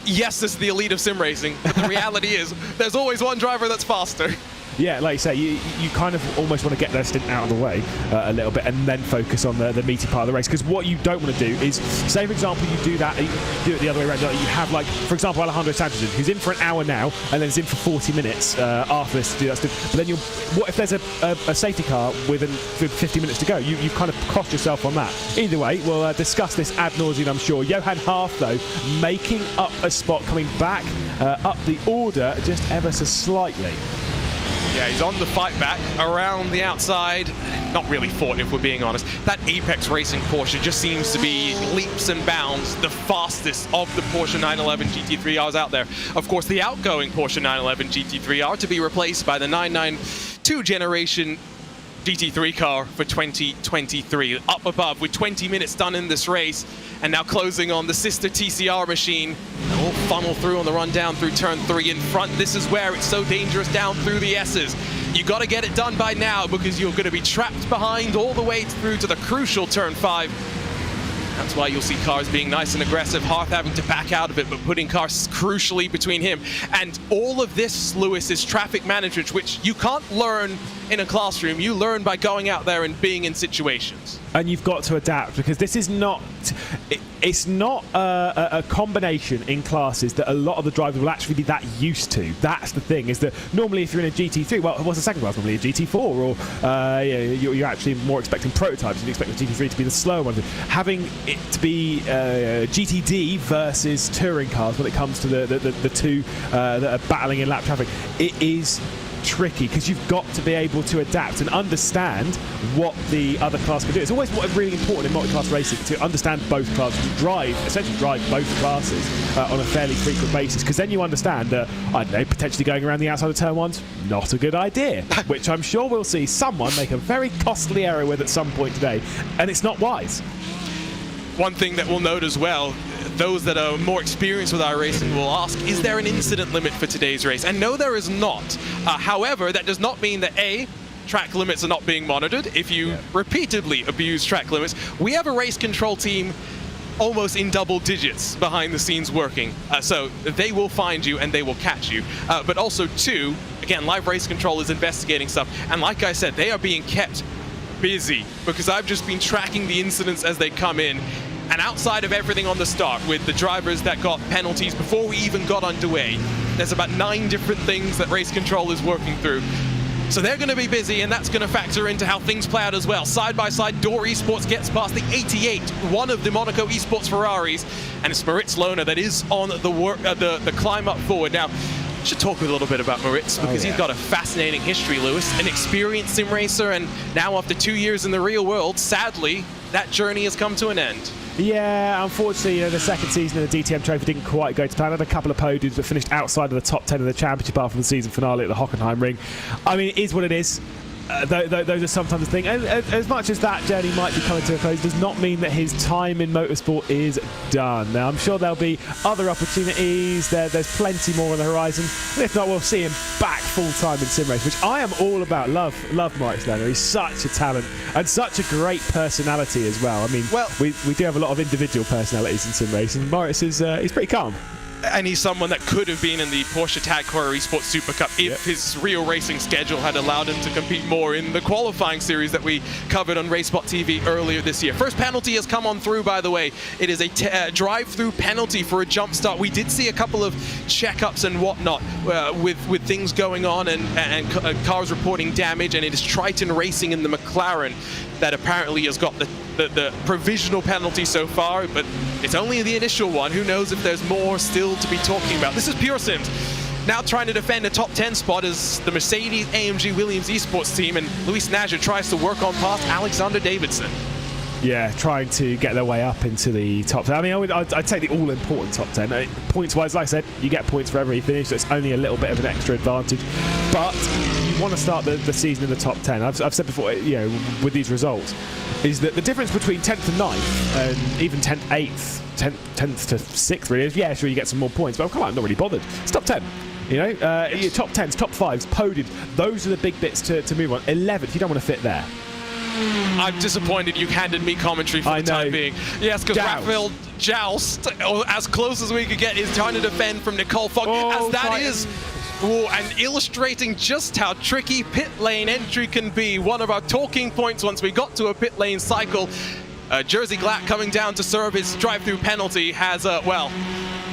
yes, this is the elite of sim racing, but the reality is there's always one driver that's faster. Yeah, like you say, you kind of almost want to get their stint out of the way a little bit and then focus on the meaty part of the race. Because what you don't want to do is, say for example, you do that, you do it the other way around. You have, like, for example, Alejandro Sanchez, who's in for an hour now and then is in for 40 minutes after this to do that stint. But then what if there's a safety car with 50 minutes to go? You kind of cost yourself on that. Either way, we'll discuss this ad nauseum, I'm sure. Johan Half, though, making up a spot, coming back up the order just ever so slightly. Yeah, he's on the fight back around the outside. Not really fought, if we're being honest. That Apex Racing Porsche just seems to be leaps and bounds the fastest of the Porsche 911 GT3Rs out there. Of course, the outgoing Porsche 911 GT3R to be replaced by the 992 generation GT3 car for 2023. Up above with 20 minutes done in this race, and now closing on the sister TCR machine. And we'll funnel through on the run down through turn 3 in front. This is where it's so dangerous down through the S's. You got to get it done by now, because you're going to be trapped behind all the way through to the crucial turn 5. That's why you'll see cars being nice and aggressive, Hearth having to back out of it, but putting cars crucially between him. And all of this, Lewis, is traffic management, which you can't learn in a classroom. You learn by going out there and being in situations. And you've got to adapt, because this is not, it's not a combination in classes that a lot of the drivers will actually be that used to. That's the thing, is that normally if you're in a GT3, well, what's the second class? Normally a GT4, or you're actually more expecting prototypes. You expect the GT3 to be the slower one. Having it to be GTD versus touring cars when it comes to the two that are battling in lap traffic, it is tricky, because you've got to be able to adapt and understand what the other class can do. It's always really important in multi-class racing to understand both classes, to essentially drive both classes on a fairly frequent basis, because then you understand that, I don't know, potentially going around the outside of turn 1's not a good idea, which I'm sure we'll see someone make a very costly error with at some point today, and it's not wise. One thing that we'll note as well, those that are more experienced with iRacing will ask, is there an incident limit for today's race? And no, there is not. However, that does not mean that track limits are not being monitored. If you repeatedly abuse track limits, we have a race control team almost in double digits behind the scenes working. So they will find you and they will catch you. But also, too, again, Live Race Control is investigating stuff. And like I said, they are being kept busy, because I've just been tracking the incidents as they come in. And outside of everything on the start, with the drivers that got penalties before we even got underway, there's about 9 different things that Race Control is working through. So they're going to be busy, and that's going to factor into how things play out as well. Side by side, Door Esports gets past the 88, one of the Monaco Esports Ferraris, and it's Moritz Lohner that is on the climb up forward. Now, I should talk a little bit about Moritz, because he's got a fascinating history, Lewis. An experienced sim racer, and now after 2 years in the real world, sadly, that journey has come to an end. Yeah, unfortunately, the second season of the DTM Trophy didn't quite go to plan. Had a couple of podiums, but finished outside of the top 10 of the championship after the season finale at the Hockenheim Ring. I mean, it is what it is. Those are sometimes the thing. As much as that journey might be coming to a close, does not mean that his time in motorsport is done. Now, I'm sure there'll be other opportunities. There's plenty more on the horizon. And if not, we'll see him back full-time in sim race, which I am all about. Love Moritz Lohner. He's such a talent and such a great personality as well. I mean, we do have a lot of individual personalities in sim race, and Moritz is he's pretty calm. And he's someone that could have been in the Porsche Tag Heuer Esports Super Cup if his real racing schedule had allowed him to compete more in the qualifying series that we covered on RaceSpot TV earlier this year. First penalty has come on through, by the way. It is a drive-through penalty for a jump start. We did see a couple of checkups and whatnot with things going on and cars reporting damage, and it is Triton Racing in the McLaren that apparently has got the provisional penalty so far, but it's only the initial one. Who knows if there's more still to be talking about. This is Pure Sims. Now trying to defend a top 10 spot is the Mercedes-AMG Williams Esports team, and Luis Naja tries to work on past Alexander Davidson. Yeah, trying to get their way up into the top 10. I mean, I'd take the all-important top 10. Points-wise, like I said, you get points for every finish, so it's only a little bit of an extra advantage. But you want to start the season in the top 10. I've said before, with these results, is that the difference between 10th and 9th, and even 10th, 8th, 10th to 6th, really, is, yeah, sure, you get some more points, but I'm not really bothered. It's top 10. Your top 10s, top 5s, podium, those are the big bits to move on. 11th, you don't want to fit there. I'm disappointed you handed me commentary for the time being. Yes, because Raphael Joust, as close as we could get, is trying to defend from Nicole Fogg, as that is... and illustrating just how tricky pit lane entry can be. One of our talking points once we got to a pit lane cycle. Jersey Glatt coming down to serve his drive-through penalty has,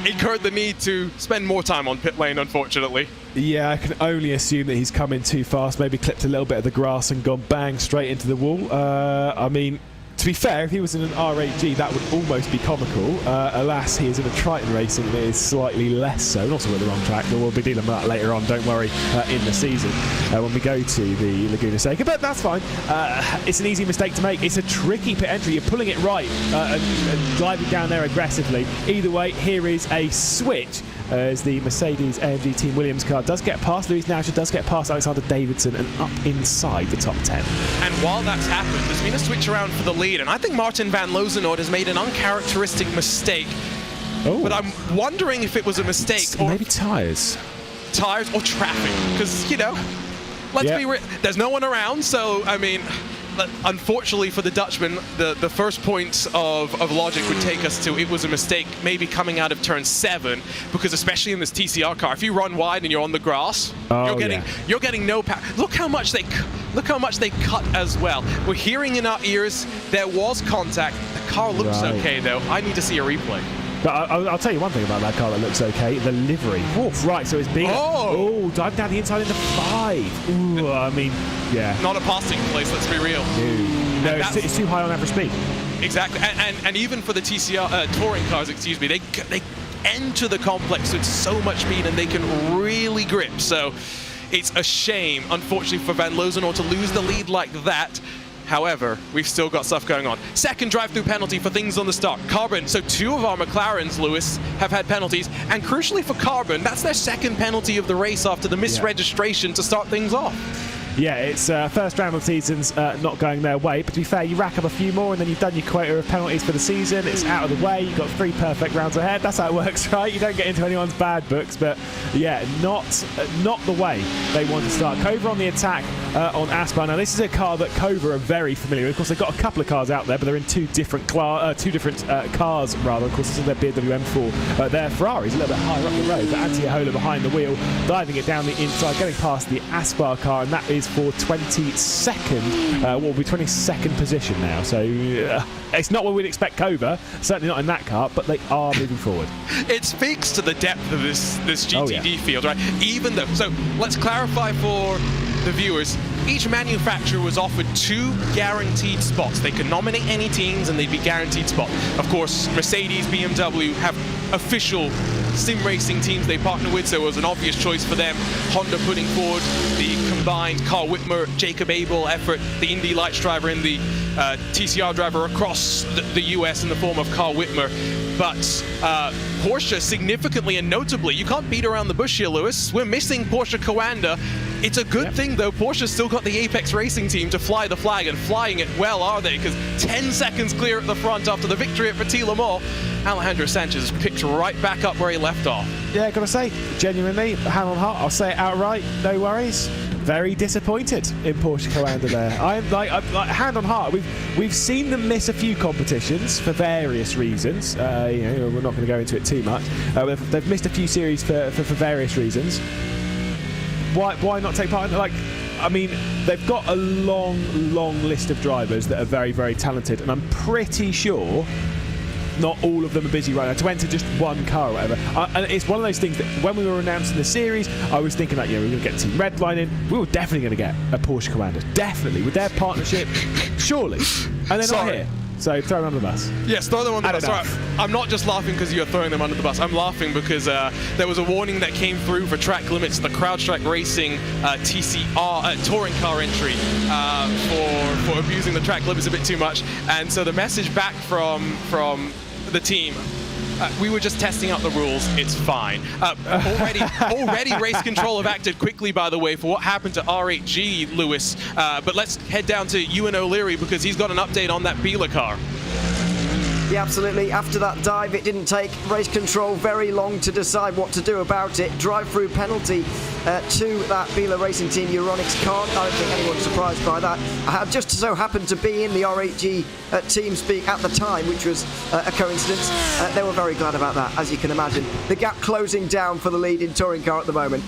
incurred the need to spend more time on pit lane, unfortunately. Yeah, I can only assume that he's come in too fast, maybe clipped a little bit of the grass and gone bang straight into the wall. I mean, to be fair, if he was in an R8G, that would almost be comical. Alas, he is in a Triton Racing that is slightly less so, and also with the wrong track, but we'll be dealing with that later on, don't worry, in the season when we go to the Laguna Seca. But that's fine. It's an easy mistake to make. It's a tricky pit entry. You're pulling it right and driving down there aggressively. Either way, here is a switch as the Mercedes-AMG Team Williams car does get past Luis Naja, does get past Alexander Davidson and up inside the top 10. And while that's happened, there's been a switch around for the lead, and I think Martin van Lozenoord has made an uncharacteristic mistake. Oh. But I'm wondering if it was a mistake or... Maybe tyres. Tyres or traffic, because, let's be real. There's no one around, so, I mean... Unfortunately for the Dutchman, the first point of logic would take us to it was a mistake maybe coming out of turn 7, because especially in this TCR car, if you run wide and you're on the grass, you're getting no power. Look how much they cut as well. We're hearing in our ears there was contact. The car looks okay though. I need to see a replay. But I'll tell you one thing about that car that looks okay. The livery. Oof, right, so it's big. Oh, dive down the inside into 5. Ooh, I mean, yeah. Not a passing place, let's be real. No, it's too high on average speed. Exactly, and even for the TCR touring cars, excuse me, they enter the complex with so much speed and they can really grip. So it's a shame, unfortunately, for Van Lozenoord to lose the lead like that. However, we've still got stuff going on. Second drive-through penalty for things on the start. Carbon, so 2 of our McLarens, Lewis, have had penalties. And crucially for Carbon, that's their second penalty of the race after the misregistration to start things off. Yeah, it's first round of the season's not going their way. But to be fair, you rack up a few more and then you've done your quota of penalties for the season. It's out of the way. You've got 3 perfect rounds ahead. That's how it works, right? You don't get into anyone's bad books. But yeah, not the way they want to start. Cova on the attack on Aspar. Now, this is a car that Cova are very familiar with. Of course, they've got a couple of cars out there, but they're in two different cars. Of course, this is their BMW M4. Their Ferrari's a little bit higher up the road. But Antiola behind the wheel, diving it down the inside, getting past the Aspar car, and that is for 22nd, what will be 22nd position now. So it's not what we'd expect Cova, certainly not in that car, but they are moving forward. It speaks to the depth of this GTD field, right? Even though, so let's clarify for the viewers, each manufacturer was offered 2 guaranteed spots. They could nominate any teams and they'd be guaranteed spots. Of course, Mercedes, BMW have official sim racing teams they partner with, so it was an obvious choice for them. Honda putting forward the combined Carl Whitmer, Jacob Abel effort, the Indy Lights driver and the TCR driver across the US in the form of Carl Whitmer. But Porsche significantly and notably, you can't beat around the bush here, Lewis. We're missing Porsche Coanda. It's a good thing, though. Porsche's still got the Apex Racing team to fly the flag, and flying it well, are they? Because 10 seconds clear at the front after the victory at Petit Le Mans. Alejandro Sanchez has picked right back up where he left off. Yeah, gotta say, genuinely, hand on heart, I'll say it outright, no worries. Very disappointed in Porsche Coanda there. I'm like hand on heart. We've seen them miss a few competitions for various reasons. We're not going to go into it too much. They've missed a few series for various reasons. Why not take part in it? I mean, they've got a long list of drivers that are very, very talented, and I'm pretty sure not all of them are busy right now to enter just one car or whatever. And it's one of those things that when we were announcing the series, I was thinking that, we're going to get Team Redline in. We were definitely going to get a Porsche Coanda. Definitely. With their partnership, surely. And they're not here. So throw them under the bus. Yes, throw them under the bus. Right. I'm not just laughing because you're throwing them under the bus. I'm laughing because there was a warning that came through for track limits, the CrowdStrike Racing TCR touring car entry for abusing the track limits a bit too much. And so the message back from the team, we were just testing out the rules. It's fine. Already Race Control have acted quickly, by the way, for what happened to R8G, Lewis. But let's head down to Ewan O'Leary because he's got an update on that Biela car. Yeah, absolutely. After that dive, it didn't take Race Control very long to decide what to do about it. Drive-through penalty to that Biela Racing Team Euronics car. I don't think anyone's surprised by that. I just so happened to be in the R8G team speak at the time, which was a coincidence. They were very glad about that, as you can imagine. The gap closing down for the lead in touring car at the moment.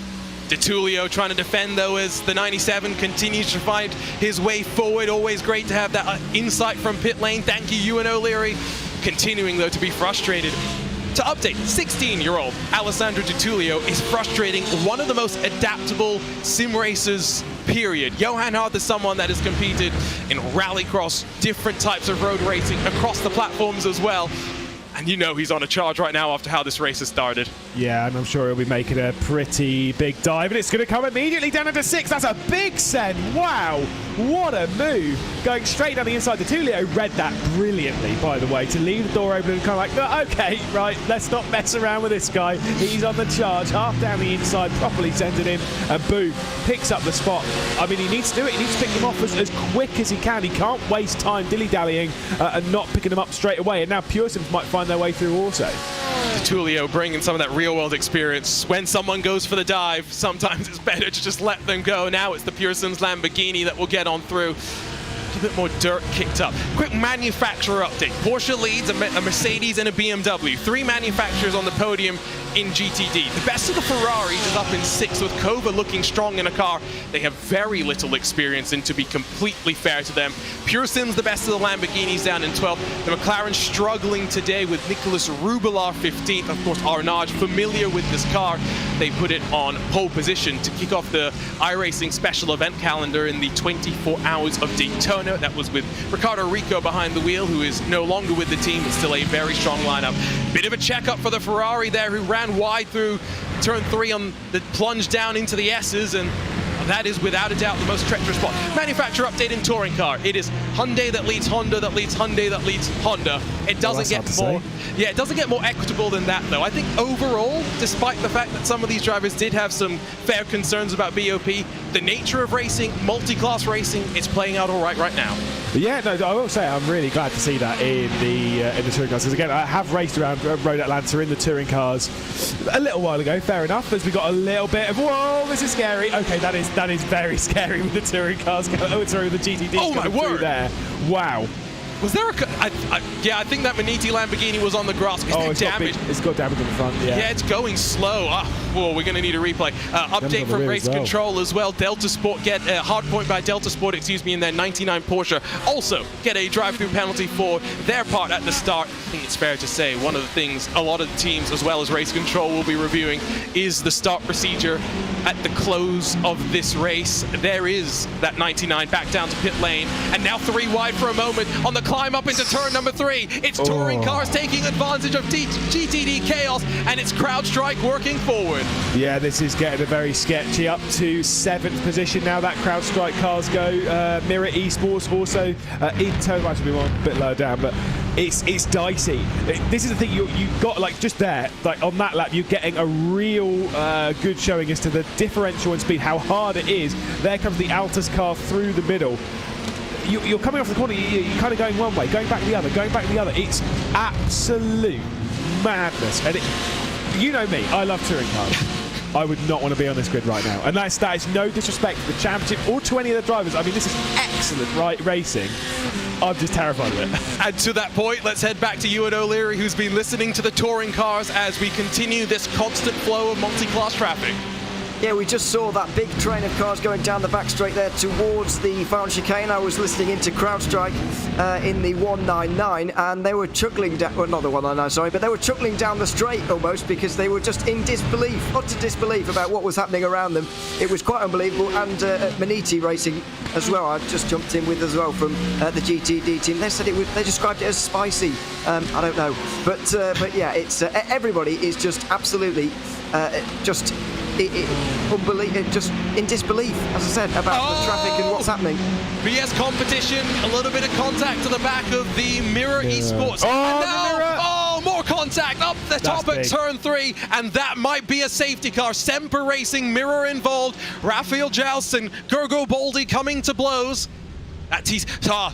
DeTulio trying to defend, though, as the 97 continues to find his way forward. Always great to have that insight from pit lane. Thank you, Ewan O'Leary. Continuing, though, to be frustrated. To update, 16-year-old Alessandro DeTulio is frustrating one of the most adaptable sim racers, period. Johan Hart is someone that has competed in rallycross, different types of road racing, across the platforms as well. And you know he's on a charge right now after how this race has started. Yeah, and I'm sure he'll be making a pretty big dive, and it's going to come immediately down into 6. That's a big send. Wow, what a move. Going straight down the inside. DeTulio read that brilliantly, by the way, to leave the door open and kind of like, oh, okay, right, let's not mess around with this guy. He's on the charge, half down the inside, properly sends it in, and boom, picks up the spot. I mean, he needs to do it. He needs to pick him off as quick as he can. He can't waste time dilly-dallying and not picking him up straight away. And now Pure Sims might find their way through also. DeTulio bringing some of that real-world experience. When someone goes for the dive, sometimes it's better to just let them go. Now it's the Pure Sims Lamborghini that will get on through. A bit more dirt kicked up. Quick manufacturer update. Porsche leads, a Mercedes and a BMW. 3 manufacturers on the podium in GTD. The best of the Ferraris is up in 6th, with Kova looking strong in a car they have very little experience in, to be completely fair to them. Pure Sims the best of the Lamborghinis down in 12th. The McLaren struggling today with Nicolas Rubelar 15th. Of course, Arnaud familiar with this car. They put it on pole position to kick off the iRacing special event calendar in the 24 Hours of Daytona. That was with Ricardo Rico behind the wheel, who is no longer with the team, but still a very strong lineup. Bit of a checkup for the Ferrari there, who ran wide through turn 3 on the plunge down into the S's, and that is without a doubt the most treacherous spot. Manufacturer update in touring car. It is Hyundai that leads Honda, that leads Hyundai, that leads Honda. It doesn't get more. Yeah, it doesn't get more equitable than that, though. I think overall, despite the fact that some of these drivers did have some fair concerns about BOP, the nature of racing, multi-class racing, it's playing out all right now. Yeah, no, I will say I'm really glad to see that in the touring cars, because again, I have raced around Road Atlanta in the touring cars a little while ago. Fair enough, as we got a little bit of whoa, this is scary. Okay, that is very scary with the touring cars. Oh, sorry, with the GTD. Oh my word! There, wow. Was there yeah, I think that Maniti Lamborghini was on the grass. Is there damage? It's got damage on the front, yeah. Yeah, it's going slow. Whoa, we're going to need a replay. Update from Race Control as well. Delta Sport get a hard point by Delta Sport, in their 99 Porsche. Also get a drive-through penalty for their part at the start. I think it's fair to say one of the things a lot of the teams, as well as Race Control, will be reviewing is the start procedure at the close of this race. There is that 99 back down to pit lane, and now 3 wide for a moment on the climb up into turn number 3. It's touring cars taking advantage of GTD chaos, and it's CrowdStrike working forward. Yeah, this is getting a very sketchy. Up to 7th position now. That CrowdStrike cars go. Mirror Esports also in turn. Might be one a bit lower down, but it's dicey. This is the thing you got, like, just there, like on that lap, you're getting a real good showing as to the differential in speed, how hard it is. There comes the Altus car through the middle. You're coming off the corner, you're kind of going one way, going back the other, going back the other. It's absolute madness. And you know me, I love touring cars. I would not want to be on this grid right now. And that is no disrespect to the championship or to any of the drivers. I mean, this is excellent racing. I'm just terrified of it. And to that point, let's head back to Ewan O'Leary, who's been listening to the touring cars as we continue this constant flow of multi-class traffic. Yeah, we just saw that big train of cars going down the back straight there towards the final chicane. I was listening into CrowdStrike in the 199, and they were chuckling down, well, not the 199, sorry, but they were chuckling down the straight almost because they were just in disbelief, utter disbelief about what was happening around them. It was quite unbelievable. And Maniti Racing as well, I just jumped in with as well from the GTD team. They said they described it as spicy. I don't know, but yeah, it's everybody is just absolutely just in disbelief, as I said, about the traffic and what's happening. BS competition, a little bit of contact to the back of the Mirror Esports. More contact up the top at turn 3, and that might be a safety car. Semper Racing, Mirror involved, Raphael Joustin, Gergo Baldi coming to blows.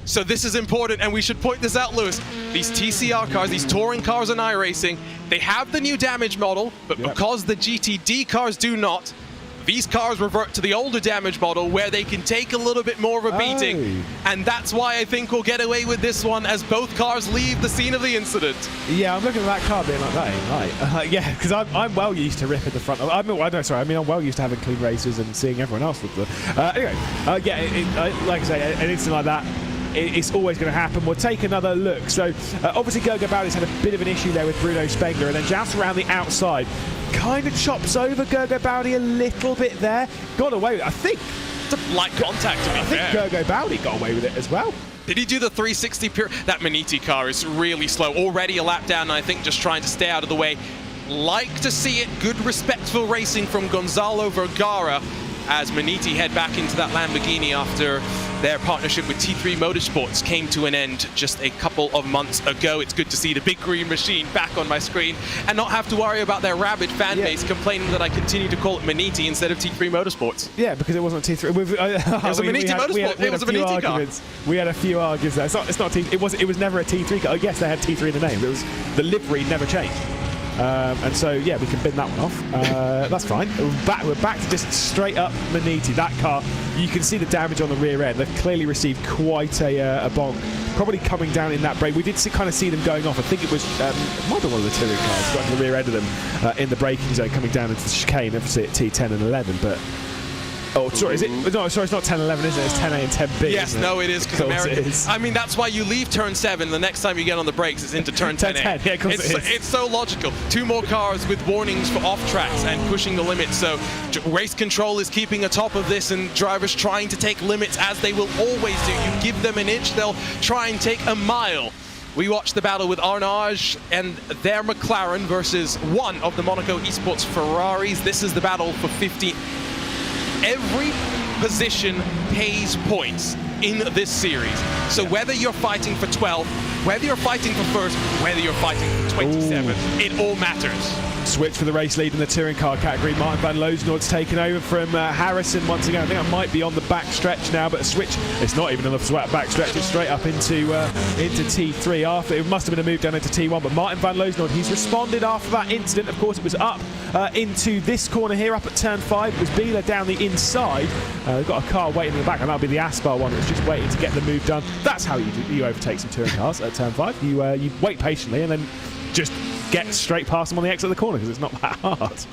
So this is important, and we should point this out, Lewis. These TCR cars, these touring cars in iRacing, they have the new damage model, but because the GTD cars do not, these cars revert to the older damage model where they can take a little bit more of a beating. And that's why I think we'll get away with this one as both cars leave the scene of the incident. Yeah, I'm looking at that car being like, that ain't right. Yeah, because I'm well used to ripping the front. I'm well used to having clean races and seeing everyone else with the... Anyway, like I say, an incident like that, it's always going to happen. We'll take another look. So, obviously, Gergo Baldi's had a bit of an issue there with Bruno Spengler, and then Joust around the outside kind of chops over Gergo Baldi a little bit there. Got away with it, I think. It's a light contact, to be fair. I think Gergo Baldi got away with it as well. Did he do the 360 period? That Maniti car is really slow. Already a lap down, and I think just trying to stay out of the way. Like to see it. Good, respectful racing from Gonzalo Vergara as Maniti head back into that Lamborghini after their partnership with T3 Motorsports came to an end just a couple of months ago. It's good to see the big green machine back on my screen and not have to worry about their rabid fan base complaining that I continue to call it Maniti instead of T3 Motorsports. Yeah, because it wasn't T3. It was a Maniti Motorsport. It was a Maniti car. We had a few arguments there. It's not T. It was never a T3 car. Yes, they had T3 in the name. It was the livery never changed. And so, yeah, we can bin that one off. That's fine. We're back to just straight up Maniti. That car, you can see the damage on the rear end. They've clearly received quite a bonk. Probably coming down in that break. We did kind of see them going off. I think it was might be one of the touring cars got in the rear end of them in the braking zone coming down into the chicane, obviously at T10 and 11. But oh, sorry, is it? No, sorry, it's not 10, 11, is it? It's 10A and 10B. Yes, no, it is, because America. I mean, that's why you leave turn 7. The next time you get on the brakes, it's into turn 10A. 10, yeah, it's so logical. 2 more cars with warnings for off tracks and pushing the limits. So race control is keeping atop of this, and drivers trying to take limits as they will always do. You give them an inch, they'll try and take a mile. We watched the battle with Arnage and their McLaren versus one of the Monaco Esports Ferraris. This is the battle for 15. Every position pays points in this series. So whether you're fighting for 12, whether you're fighting for first, whether you're fighting for 27, it all matters. Switch for the race lead in the touring car category. Martin van Loosnoord's taken over from Harrison once again. I think I might be on the back stretch now, but a switch. It's not even on the back stretch. It's straight up into T3 after. It must have been a move down into T1, but Martin van Loosnoord, he's responded after that incident. Of course, it was up into this corner here, up at turn 5. It was Bieler down the inside. They've got a car waiting in the back, and that'll be the Aspar one that's just waiting to get the move done. That's how you overtake some touring cars at turn 5. You wait patiently and then just get straight past them on the exit of the corner because it's not that hard.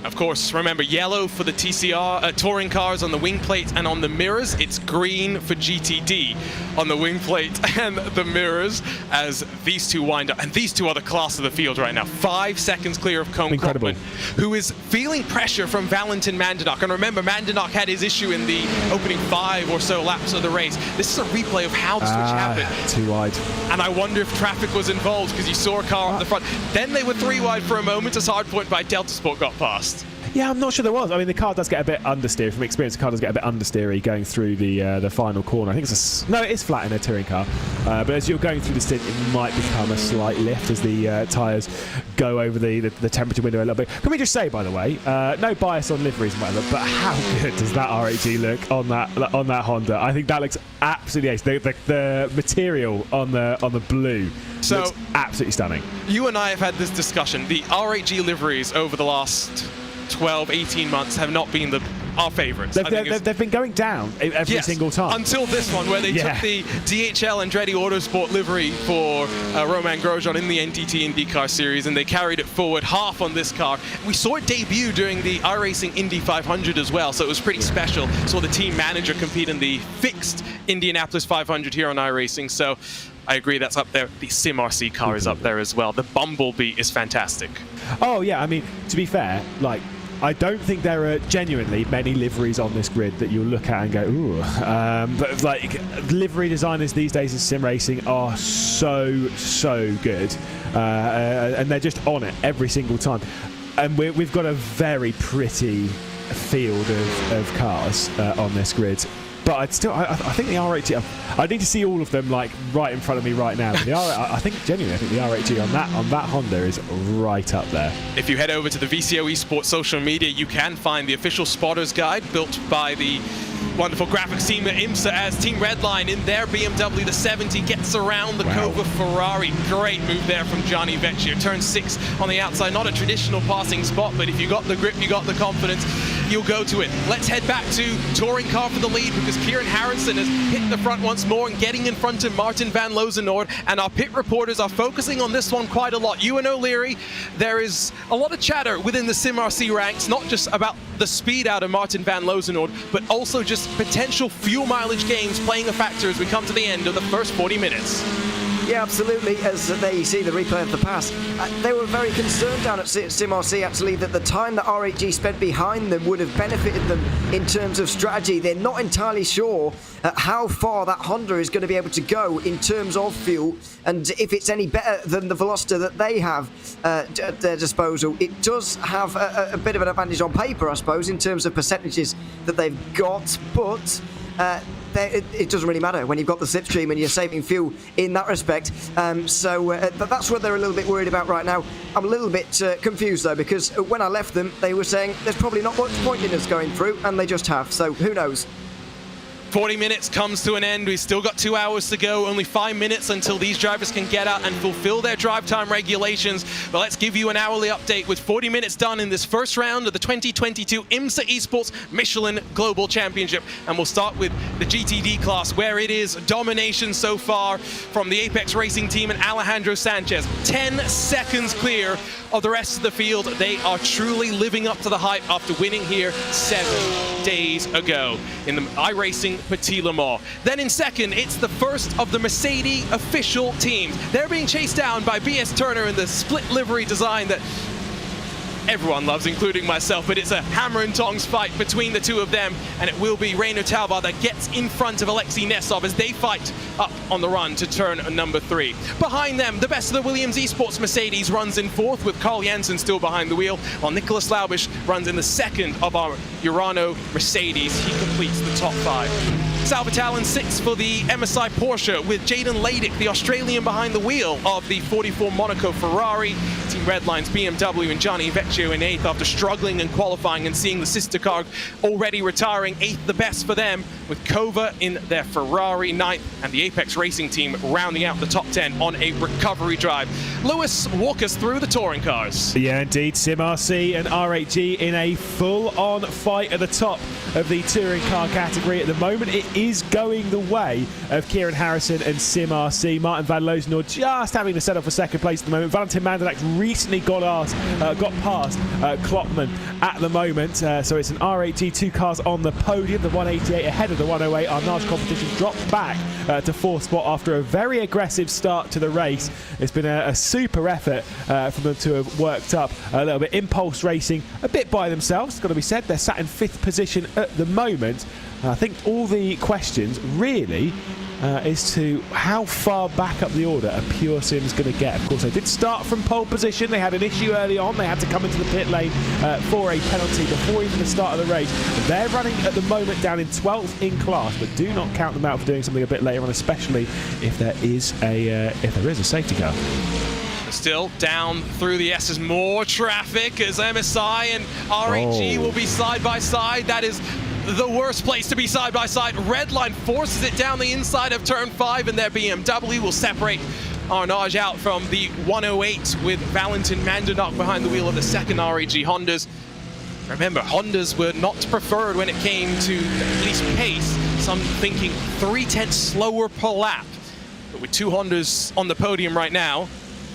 Of course, remember, yellow for the TCR touring cars on the wing plate and on the mirrors. It's green for GTD on the wing plate and the mirrors as these two wind up. And these two are the class of the field right now. 5 seconds clear of Cone Cropman, who is feeling pressure from Valentin Mandenok. And remember, Mandenok had his issue in the opening 5 or so laps of the race. This is a replay of how the switch happened. Too wide. And I wonder if traffic was involved because you saw a car up the front. Then they were 3 wide for a moment as Hardpoint by Delta Sport got past. Yeah, I'm not sure there was. I mean, the car does get a bit understeery. From experience, the car does get a bit understeery going through the final corner. I think no, it is flat in a touring car. But as you're going through the stint, it might become a slight lift as the tyres go over the temperature window a little bit. Can we just say, by the way, no bias on liveries and whatever, but how good does that RHG look on that Honda? I think that looks absolutely ace. The material on the blue looks absolutely stunning. You and I have had this discussion. The RHG liveries over the last 12, 18 months have not been the our favourites. They've been going down every single time. Until this one, where they took the DHL Andretti Autosport livery for Romain Grosjean in the NTT IndyCar Series, and they carried it forward half on this car. We saw it debut during the iRacing Indy 500 as well, so it was pretty special. Saw the team manager compete in the fixed Indianapolis 500 here on iRacing, so I agree that's up there. The SimRC car is up there as well. The Bumblebee is fantastic. Oh yeah, I mean, to be fair, like, I don't think there are genuinely many liveries on this grid that you'll look at and go, ooh. But like, livery designers these days in sim racing are so good, and they're just on it every single time. And we've got a very pretty field of cars on this grid. But I think the R8G, I need to see all of them like right in front of me right now. But I think the R8G on that Honda is right up there. If you head over to the VCO Esports social media, you can find the official spotters guide built by the wonderful graphics team at Imsa, as Team Redline in their BMW, the 70, gets around the Cova Ferrari. Great move there from Gianni Vecchio. Turn 6 on the outside, not a traditional passing spot, but if you got the grip, you got the confidence, you'll go to it. Let's head back to touring car for the lead, because Kieran Harrison has hit the front once more and getting in front of Martin van Lozenoord, and our pit reporters are focusing on this one quite a lot. Ewan O'Leary, there is a lot of chatter within the SimRC ranks, not just about the speed out of Martin van Lozenoord, but also just potential fuel mileage gains playing a factor as we come to the end of the first 40 minutes. Yeah, absolutely. As there you see the replay of the pass, they were very concerned down at SimRC actually that the time that R8G spent behind them would have benefited them in terms of strategy. They're not entirely sure how far that Honda is going to be able to go in terms of fuel, and if it's any better than the Veloster that they have at their disposal. It does have a bit of an advantage on paper, I suppose, in terms of percentages that they've got, but it doesn't really matter when you've got the slipstream and you're saving fuel in that respect. But that's what they're a little bit worried about right now. I'm a little bit confused though, because when I left them, they were saying there's probably not much point in us going through, and they just have. So who knows? 40 minutes comes to an end. We've still got 2 hours to go, only 5 minutes until these drivers can get out and fulfill their drive time regulations. But let's give you an hourly update with 40 minutes done in this first round of the 2022 Imsa Esports Michelin Global Championship. And we'll start with the GTD class, where it is domination so far from the Apex Racing team and Alejandro Sanchez. 10 seconds clear of the rest of the field. They are truly living up to the hype after winning here 7 days ago in the iRacing Petit Le Mans. Then in second, it's the first of the Mercedes official teams. They're being chased down by BS Turner in the split livery design that everyone loves, including myself, but it's a hammer and tongs fight between the two of them, and it will be Reino Talbot that gets in front of Alexei Nesov as they fight up on the run to turn number 3. Behind them, the best of the Williams Esports Mercedes runs in 4th, with Carl Janssen still behind the wheel, while Nicolas Laubisch runs in the 2nd of our Urano Mercedes. He completes the top 5. Salvatale in 6th for the MSI Porsche, with Jaden Ladick, the Australian, behind the wheel of the 44 Monaco Ferrari. Team Redline's BMW and Gianni Vecchio in 8th after struggling in qualifying and seeing the sister car already retiring. 8th the best for them, with Kova in their Ferrari 9th, and the Apex Racing team rounding out the top 10 on a recovery drive. Lewis, walk us through the touring cars. Yeah, indeed. SimRC and R8G in a full-on fight at the top of the touring car category at the moment. It is going the way of Kieran Harrison and SimRC. Martin van Lozenoord just having to settle for 2nd place at the moment. Valentin Mandelac recently got past Klopman at the moment. So it's an R8G, 2 cars on the podium. The 188 ahead of the 108. Our Nage competition dropped back to 4th spot after a very aggressive start to the race. It's been a super effort for them to have worked up a little bit. Impulse Racing a bit by themselves, it's got to be said. They're sat in 5th position at the moment. I think all the questions really is to how far back up the order a Pure Sim's going to get. Of course, they did start from pole position. They had an issue early on. They had to come into the pit lane for a penalty before even the start of the race. They're running at the moment down in 12th in class, but do not count them out for doing something a bit later on, especially if there is a safety car. Still down through the S's, more traffic as MSI and R8G will be side by side. That is the worst place to be side by side. Redline forces it down the inside of turn 5, and their BMW will separate Arnage out from the 108 with Valentin Mandernach behind the wheel of the 2nd R8G Hondas. Remember, Hondas were not preferred when it came to at least pace. Some thinking 0.3 slower per lap. But with 2 Hondas on the podium right now,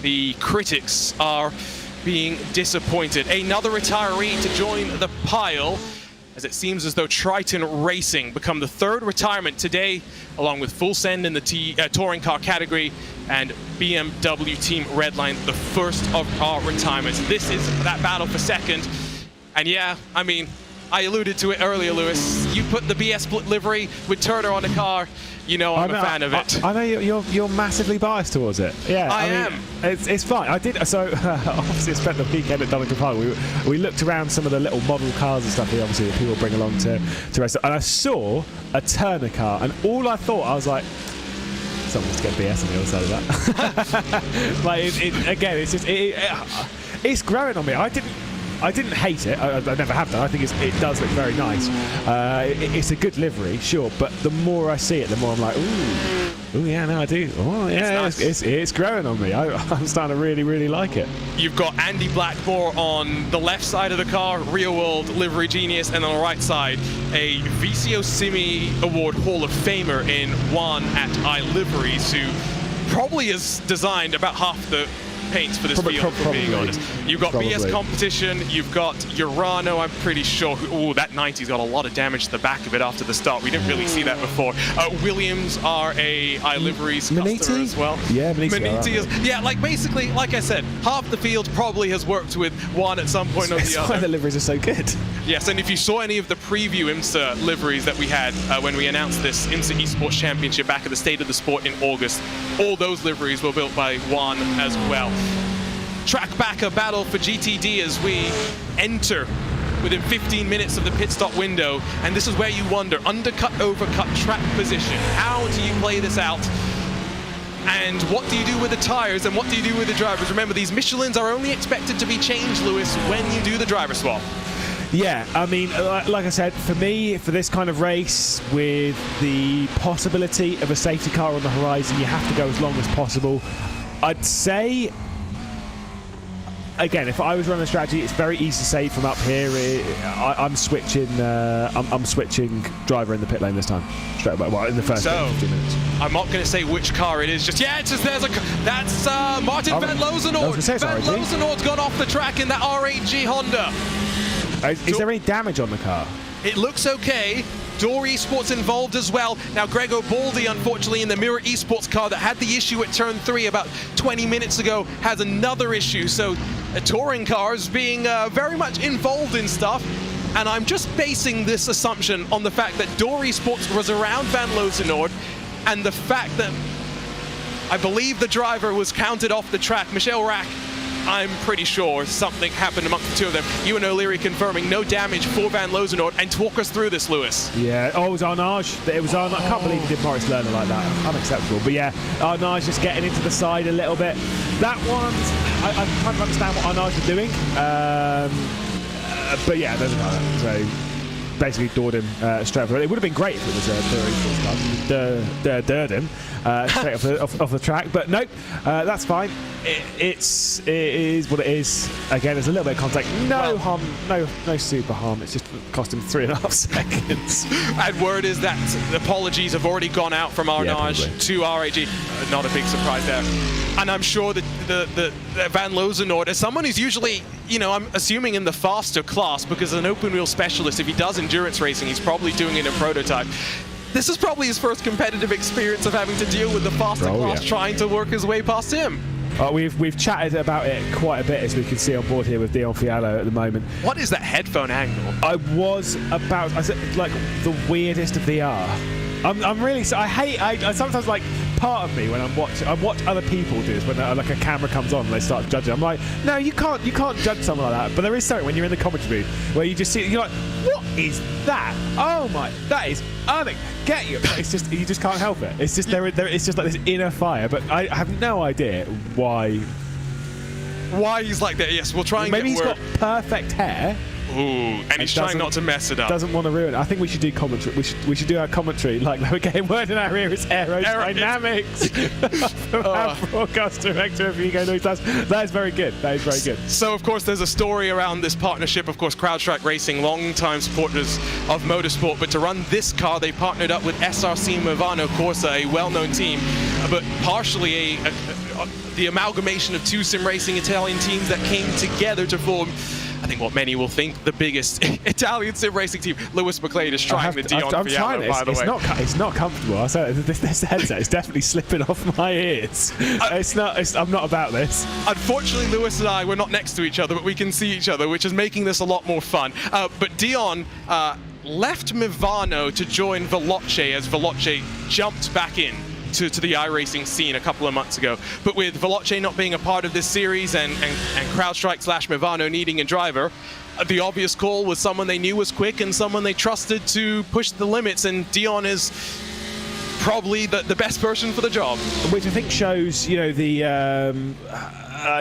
the critics are being disappointed. Another retiree to join the pile, as it seems as though Triton Racing become the 3rd retirement today, along with Full Send in the touring car category and BMW Team Redline, the first of our retirements. This is that battle for 2nd. And yeah, I mean, I alluded to it earlier, Lewis. You put the BS split livery with Turner on the car, you know I'm a fan of it. I know you're massively biased towards it. Yeah, I am. It's fine. I did. So obviously, I spent the weekend at Donington Park. We looked around some of the little model cars and stuff here, obviously, that people bring along to race. And I saw a Turner car, and all I thought, I was like, someone's get BS on the other side of that. Like again, it's just it's growing on me. I didn't hate it. I never have done. I think it does look very nice. It's a good livery, sure, but the more I see it, the more I'm like, ooh, yeah, no, I do. Oh, yeah, it's growing on me. I'm starting to really, really like it. You've got Andy Blackmore on the left side of the car, real world livery genius, and on the right side, a VCO Simi Award Hall of Famer in Juan at iLiveries, who probably has designed about half the paints for this field, for being honest. You've got BS Competition, you've got Urano, I'm pretty sure. Oh, that 90's got a lot of damage to the back of it after the start. We didn't really see that before. Williams are a iLiveries customer as well. Yeah, Maniti is. Yeah, like basically, like I said, half the field probably has worked with one at some point or the other. That's why the liveries are so good. Yes, and if you saw any of the preview IMSA liveries that we had when we announced this IMSA Esports Championship back at the State of the Sport in August, all those liveries were built by Juan as well. Track back a battle for GTD as we enter within 15 minutes of the pit stop window, and this is where you wonder, undercut, overcut, track position. How do you play this out? And what do you do with the tires, and what do you do with the drivers? Remember, these Michelins are only expected to be changed, Lewis, when you do the driver swap. Yeah, I mean, like I said, for me, for this kind of race, with the possibility of a safety car on the horizon, you have to go as long as possible. I'd say, again, if I was running a strategy, it's very easy to say from up here. I'm switching. I'm switching driver in the pit lane this time, straight away. Well, in the first 15 minutes. I'm not going to say which car it is. Just it's just that's Martin Van Lozenord. Van Lozenord's gone off the track in that R8G Honda. Is there any damage on the car? It looks okay. Door Esports involved as well. Now, Gregor Baldi, unfortunately, in the Mirror Esports car that had the issue at turn 3 about 20 minutes ago, has another issue. So, a touring car is being very much involved in stuff. And I'm just basing this assumption on the fact that Door Esports was around Van Lozenord, and the fact that I believe the driver was counted off the track, Michel Rack. I'm pretty sure something happened amongst the two of them. Ewan O'Leary confirming no damage for Van Lozenord. And talk us through this, Lewis. Yeah, it was Arnage. It was Arnage. I can't believe he did Morris Lerner like that. Unacceptable. But yeah, Arnage just getting into the side a little bit. That one, I kind of understand what Arnage was doing. But yeah, there's another. So basically doored him straight off. It would have been great if it was a Durden straight off the track, but nope, that's fine. It is what it is. Again, there's a little bit of contact. No harm, no super harm. It's just cost him 3.5 seconds. And word is that apologies have already gone out from Arnage to RAG. Not a big surprise there. And I'm sure that the Van Lozenord, as someone who's usually, I'm assuming in the faster class, because as an open wheel specialist, if he does endurance racing, he's probably doing it in a prototype. This is probably his first competitive experience of having to deal with the faster class, trying to work his way past him. We've chatted about it quite a bit, as we can see on board here with Dion Fiallo at the moment. What is that headphone angle? I said, like, the weirdest VR. I'm really. I sometimes, like, part of me when I watch other people do this, when like a camera comes on and they start judging. I'm like, no, you can't judge someone like that. But there is something when you're in the commentary booth where you just see, you're like, what is that? Oh my, that is get you. It's just, you just can't help it. It's just it's just like this inner fire. But I have no idea why he's like that. Yes, we'll try and maybe he's got perfect hair. Ooh, and he's trying not to mess it up. Doesn't want to ruin it. I think we should do commentary. We should do our commentary like we're getting word in our ear is aerodynamics from our broadcast director, Hugo Luis. That is very good. That is very good. So, of course, there's a story around this partnership. Of course, CrowdStrike Racing, long-time supporters of motorsport, but to run this car, they partnered up with SRC Movano Corsa, a well-known team, but partially the amalgamation of two sim racing Italian teams that came together to form, I think, what many will think the biggest Italian sim racing team. Lewis McLean is trying the Dion Fiat, by the way. It's not comfortable. I said this headset is definitely slipping off my ears. I'm not about this. Unfortunately, Lewis and I, we're not next to each other, but we can see each other, which is making this a lot more fun. But Dion left Movano to join Veloce as Veloce jumped back in to the iRacing scene a couple of months ago. But with Veloce not being a part of this series and CrowdStrike / Movano needing a driver, the obvious call was someone they knew was quick and someone they trusted to push the limits, and Dion is probably the best person for the job. Which I think shows, the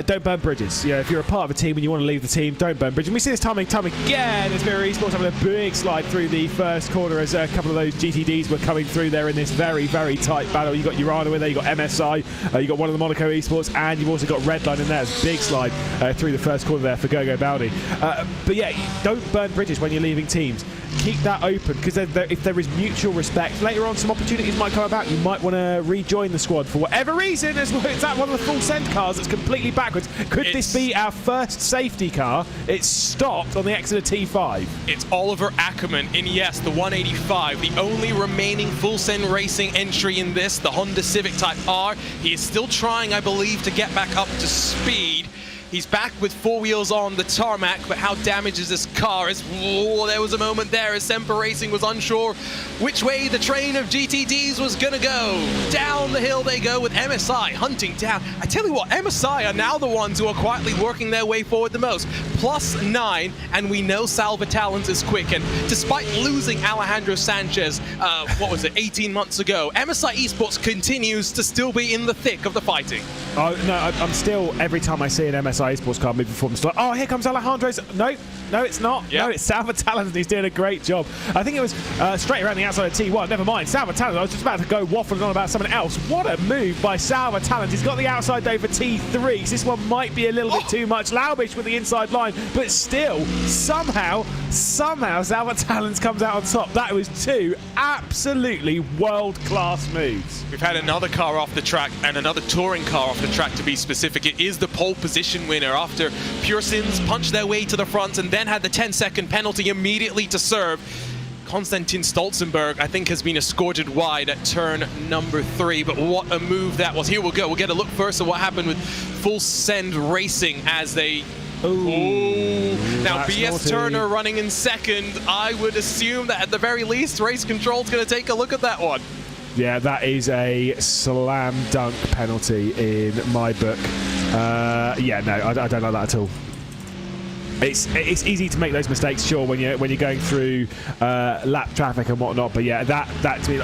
don't burn bridges. If you're a part of a team and you want to leave the team, don't burn bridges. And we see this time again as Mirror Esports having a big slide through the first corner as a couple of those GTDs were coming through there in this very, very tight battle. You've got Urano in there, you've got MSI, you've got one of the Monaco Esports, and you've also got Redline in there. It's a big slide through the first corner there for Gogo Baldi. But yeah, don't burn bridges when you're leaving teams. Keep that open, because if there is mutual respect, later on some opportunities might come about. You might want to rejoin the squad for whatever reason. Is that one of the full send cars that's completely backwards? Could this be our first safety car? It's stopped on the exit of T5. It's Oliver Ackerman in, yes, the 185, the only remaining full send racing entry in this, the Honda Civic Type R. He is still trying, I believe, to get back up to speed. He's back with four wheels on the tarmac, but how damaged is this car? There was a moment there as Semper Racing was unsure which way the train of GTDs was going to go. Down the hill they go with MSI hunting down. I tell you what, MSI are now the ones who are quietly working their way forward the most. +9, and we know Salva Talent is quick. And despite losing Alejandro Sanchez, 18 months ago, MSI Esports continues to still be in the thick of the fighting. Oh, no, I'm still, every time I see an MSI Esports car moving forward, like, oh, here comes Alejandro's. No, it's not. Yep. No, it's Salva Talent. He's doing a great job. I think it was straight around the outside of T1. Never mind. Salva Talent. I was just about to go waffling on about someone else. What a move by Salva Talent. He's got the outside over T3. So this one might be a little bit too much. Laubish with the inside line, but still, somehow Salva Talent comes out on top. That was two absolutely world-class moves. We've had another car off the track and another touring car off the track, to be specific. It is the pole position winner after Pure Sins punched their way to the front and then had the 10-second penalty immediately to serve. Konstantin Stolzenberg, I think, has been escorted wide at turn number 3, but what a move that was. Here we'll go. We'll get a look first at what happened with Full Send Racing as they... Now BS naughty. Turner running in second. I would assume that at the very least, Race Control's going to take a look at that one. Yeah, that is a slam dunk penalty in my book. Yeah, no, I don't like that at all. It's easy to make those mistakes, sure, when you're going through lap traffic and whatnot. But yeah, that to me,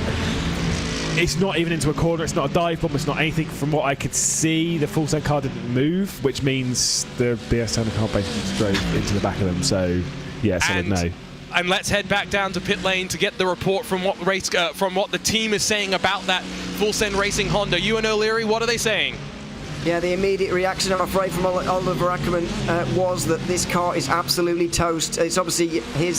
it's not even into a corner. It's not a dive bomb. It's not anything. From what I could see, the full send car didn't move, which means the BS Turner car basically drove into the back of them. So yeah, solid no. And let's head back down to pit lane to get the report from what the team is saying about that Full Send Racing Honda. Ewan O'Leary, what are they saying? Yeah, the immediate reaction, I'm afraid, from Oliver Ackerman was that this car is absolutely toast. It's obviously his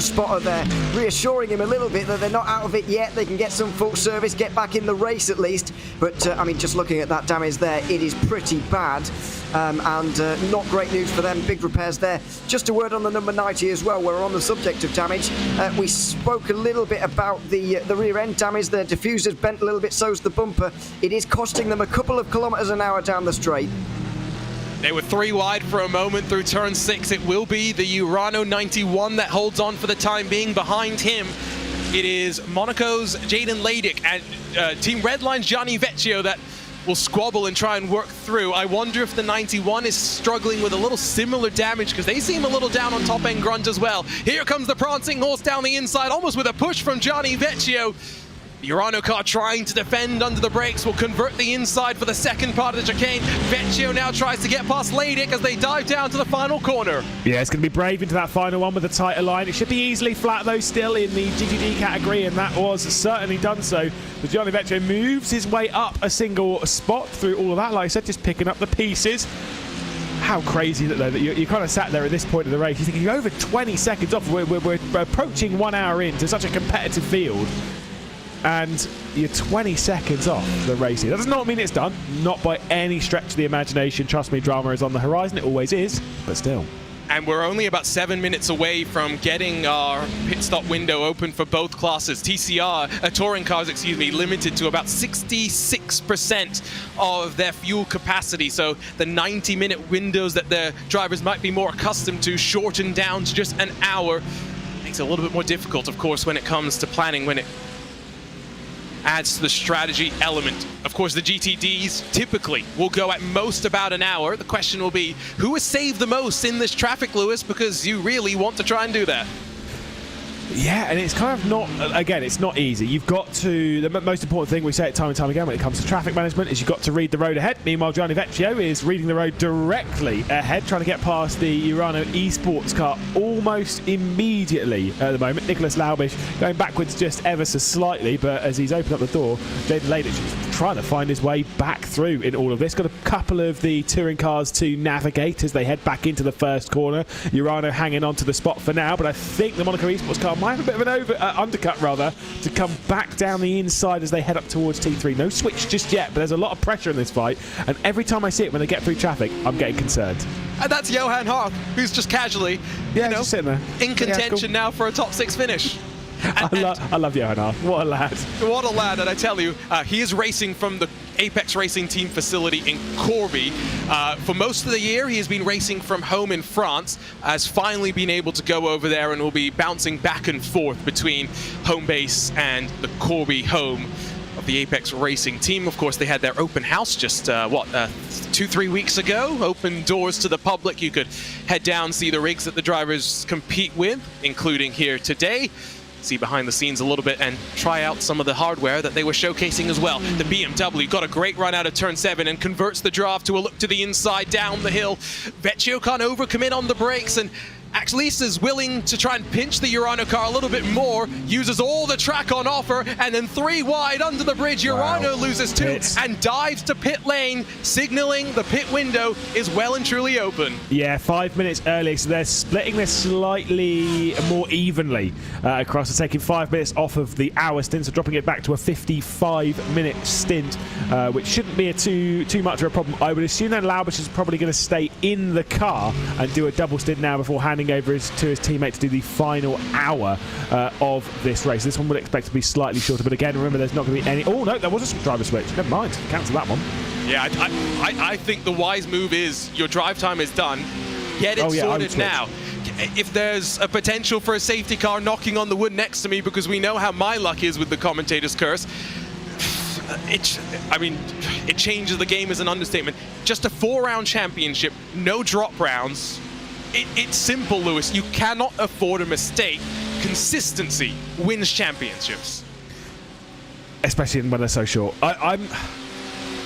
spotter there reassuring him a little bit that they're not out of it yet. They can get some full service, get back in the race at least. But, I mean, just looking at that damage there, it is pretty bad. And not great news for them. Big repairs there. Just a word on the number 90 as well. We're on the subject of damage. We spoke a little bit about the rear end damage. The diffuser's bent a little bit, so's the bumper. It is costing them a couple of kilometres an hour down the straight. They were 3 wide for a moment through turn 6. It will be the Urano 91 that holds on for the time being. Behind him, it is Monaco's Jaden Ladick and Team Redline's Gianni Vecchio that will squabble and try and work through. I wonder if the 91 is struggling with a little similar damage, because they seem a little down on top end grunt as well. Here comes the prancing horse down the inside, almost with a push from Gianni Vecchio. Urano car trying to defend under the brakes will convert the inside for the second part of the chicane. Vecchio now tries to get past Ladic as they dive down to the final corner. Yeah, it's going to be brave into that final one with a tighter line. It should be easily flat, though, still in the GTD category, and that was certainly done so. But Gianni Vecchio moves his way up a single spot through all of that. Like I said, just picking up the pieces. How crazy that, though, that you kind of sat there at this point of the race. You're thinking, you're over 20 seconds off. We're approaching 1 hour into such a competitive field. And you're 20 seconds off the racing. That does not mean it's done. Not by any stretch of the imagination. Trust me, drama is on the horizon. It always is, but still. And we're only about 7 minutes away from getting our pit stop window open for both classes. touring cars, limited to about 66% of their fuel capacity. So the 90-minute windows that the drivers might be more accustomed to shortened down to just an hour. Makes it a little bit more difficult, of course, when it comes to planning, when it adds to the strategy element. Of course, the GTDs typically will go at most about an hour. The question will be, who has saved the most in this traffic, Lewis? Because you really want to try and do that. Yeah, and it's kind of not, again, it's not easy. You've got to, the most important thing, we say it time and time again when it comes to traffic management, is you've got to read the road ahead. Meanwhile, Gianni Vecchio is reading the road directly ahead, trying to get past the Urano Esports car almost immediately at the moment. Nicholas Laubish going backwards just ever so slightly, but as he's opened up the door, Jaden Ladic is trying to find his way back through in all of this. Got a couple of the touring cars to navigate as they head back into the first corner. Urano hanging on to the spot for now, but I think the Monaco Esports car might have a bit of an undercut to come back down the inside as they head up towards T3. No switch just yet, but there's a lot of pressure in this fight, and every time I see it when they get through traffic, I'm getting concerned. And that's Johan Harth, who's just casually, just sitting there in contention now for a top 6 finish. I love Johan Harth. What a lad. What a lad, and I tell you, he is racing from the Apex Racing team facility in Corby. For most of the year, he has been racing from home in France, has finally been able to go over there and will be bouncing back and forth between home base and the Corby home of the Apex Racing team. Of course, they had their open house just, 2-3 weeks ago. Open doors to the public. You could head down, see the rigs that the drivers compete with, including here today. See behind the scenes a little bit and try out some of the hardware that they were showcasing as well. The BMW got a great run out of turn 7 and converts the draft to a look to the inside down the hill. Vecchio can't overcommit on the brakes, and actually is willing to try and pinch the Urano car a little bit more, uses all the track on offer, and then 3 wide under the bridge. Urano loses 2 and dives to pit lane, signaling the pit window is well and truly open. Yeah, 5 minutes early, so they're splitting this slightly more evenly across. They're taking 5 minutes off of the hour stint, so dropping it back to a 55-minute stint, which shouldn't be too much of a problem. I would assume that Laubish is probably going to stay in the car and do a double stint now before handing over to his teammate to do the final hour of this race. This one would expect to be slightly shorter, but again, remember, there's not going to be any... Oh, no, there was a driver switch. Never mind. Cancel that one. Yeah, I think the wise move is your drive time is done. Get it sorted now. If there's a potential for a safety car knocking on the wood next to me, because we know how my luck is with the commentator's curse, it changes the game is an understatement. Just a 4-round championship, no drop rounds. It's simple, Lewis. You cannot afford a mistake. Consistency wins championships. Especially when they're so short.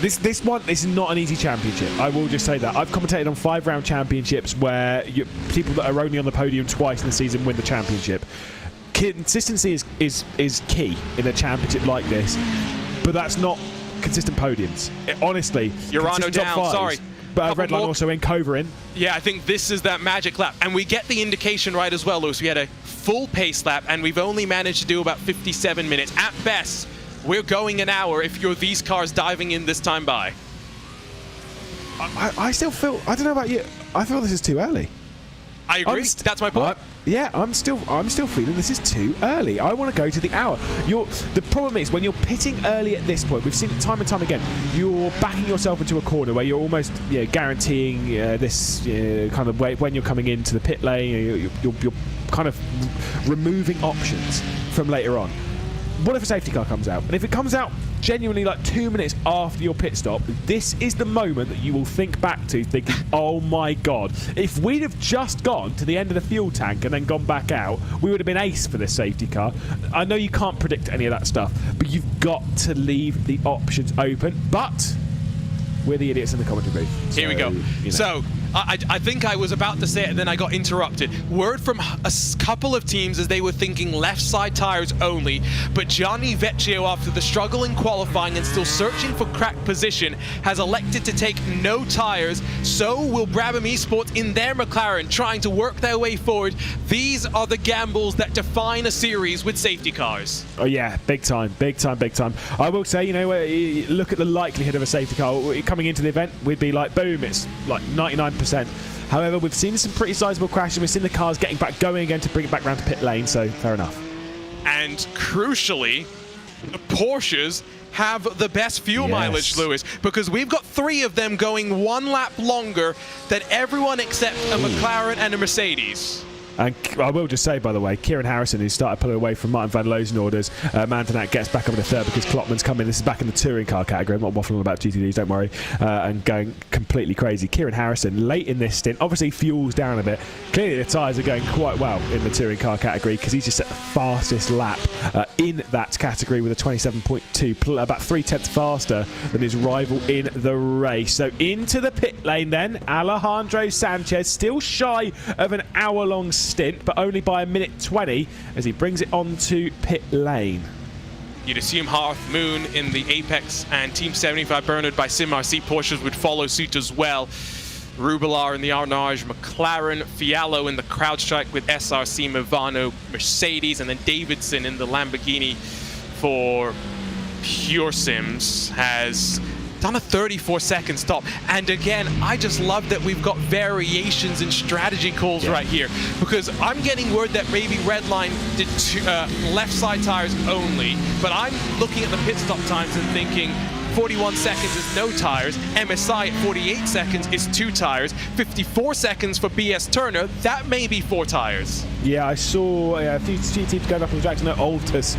This one is not an easy championship. I will just say that. I've commentated on 5-round championships where people that are only on the podium twice in the season win the championship. Consistency is key in a championship like this, but that's not consistent podiums. Honestly, Urano down, sorry. But Redline also in, Cover in. Yeah, I think this is that magic lap. And we get the indication right as well, Lewis. We had a full pace lap, and we've only managed to do about 57 minutes. At best, we're going an hour if you're these cars diving in this time by. I still feel... I don't know about you. I feel this is too early. I agree. That's my point. Yeah, I'm still feeling this is too early. I want to go to the hour. The problem is when you're pitting early at this point, we've seen it time and time again, you're backing yourself into a corner where you're almost guaranteeing this kind of way when you're coming into the pit lane. You're kind of removing options from later on. What if a safety car comes out? And if it comes out genuinely like 2 minutes after your pit stop, this is the moment that you will think back to thinking, oh my God, if we'd have just gone to the end of the fuel tank and then gone back out, we would have been ace for this safety car. I know you can't predict any of that stuff, but you've got to leave the options open. But we're the idiots in the commentary booth. Here we go. So I think I was about to say it and then I got interrupted. Word from a couple of teams as they were thinking left side tires only, but Gianni Vecchio, after the struggle in qualifying and still searching for cracked position, has elected to take no tires. So will Brabham Esports in their McLaren, trying to work their way forward. These are the gambles that define a series with safety cars. Oh yeah, big time, big time, big time. I will say, look at the likelihood of a safety car coming into the event, we'd be like, boom, it's like 99%. However, we've seen some pretty sizable crashes. We've seen the cars getting back going again to bring it back round to pit lane, so fair enough. And crucially, the Porsches have the best fuel mileage, Lewis, because we've got 3 of them going 1 lap longer than everyone except a McLaren and a Mercedes. And I will just say, by the way, Kieran Harrison, who started pulling away from Martin van Loozenorders, Mantenac gets back up into 3rd because Klopman's come in. This is back in the touring car category. I'm not waffling about GTDs, don't worry. And going completely crazy. Kieran Harrison, late in this stint, obviously fuels down a bit. Clearly the tyres are going quite well in the touring car category because he's just set the fastest lap in that category with a 27.2, about 3/10 faster than his rival in the race. So into the pit lane then, Alejandro Sanchez, still shy of an hour-long stint, but only by 1:20 as he brings it onto pit lane. You'd assume Hearth Moon in the Apex and Team 75 Bernard by Sim RC Porsches would follow suit as well. Rubilar in the Arnage McLaren, Fiallo in the CrowdStrike with SRC Movano Mercedes, and then Davidson in the Lamborghini for Pure Sims has done a 34-second stop. And again, I just love that we've got variations in strategy calls right here, because I'm getting word that maybe Redline did left side tires only, but I'm looking at the pit stop times and thinking 41 seconds is no tires, MSI at 48 seconds is 2 tires, 54 seconds for BS Turner, that may be 4 tires. Yeah, I saw a few teams going up on the tracks. I know Altus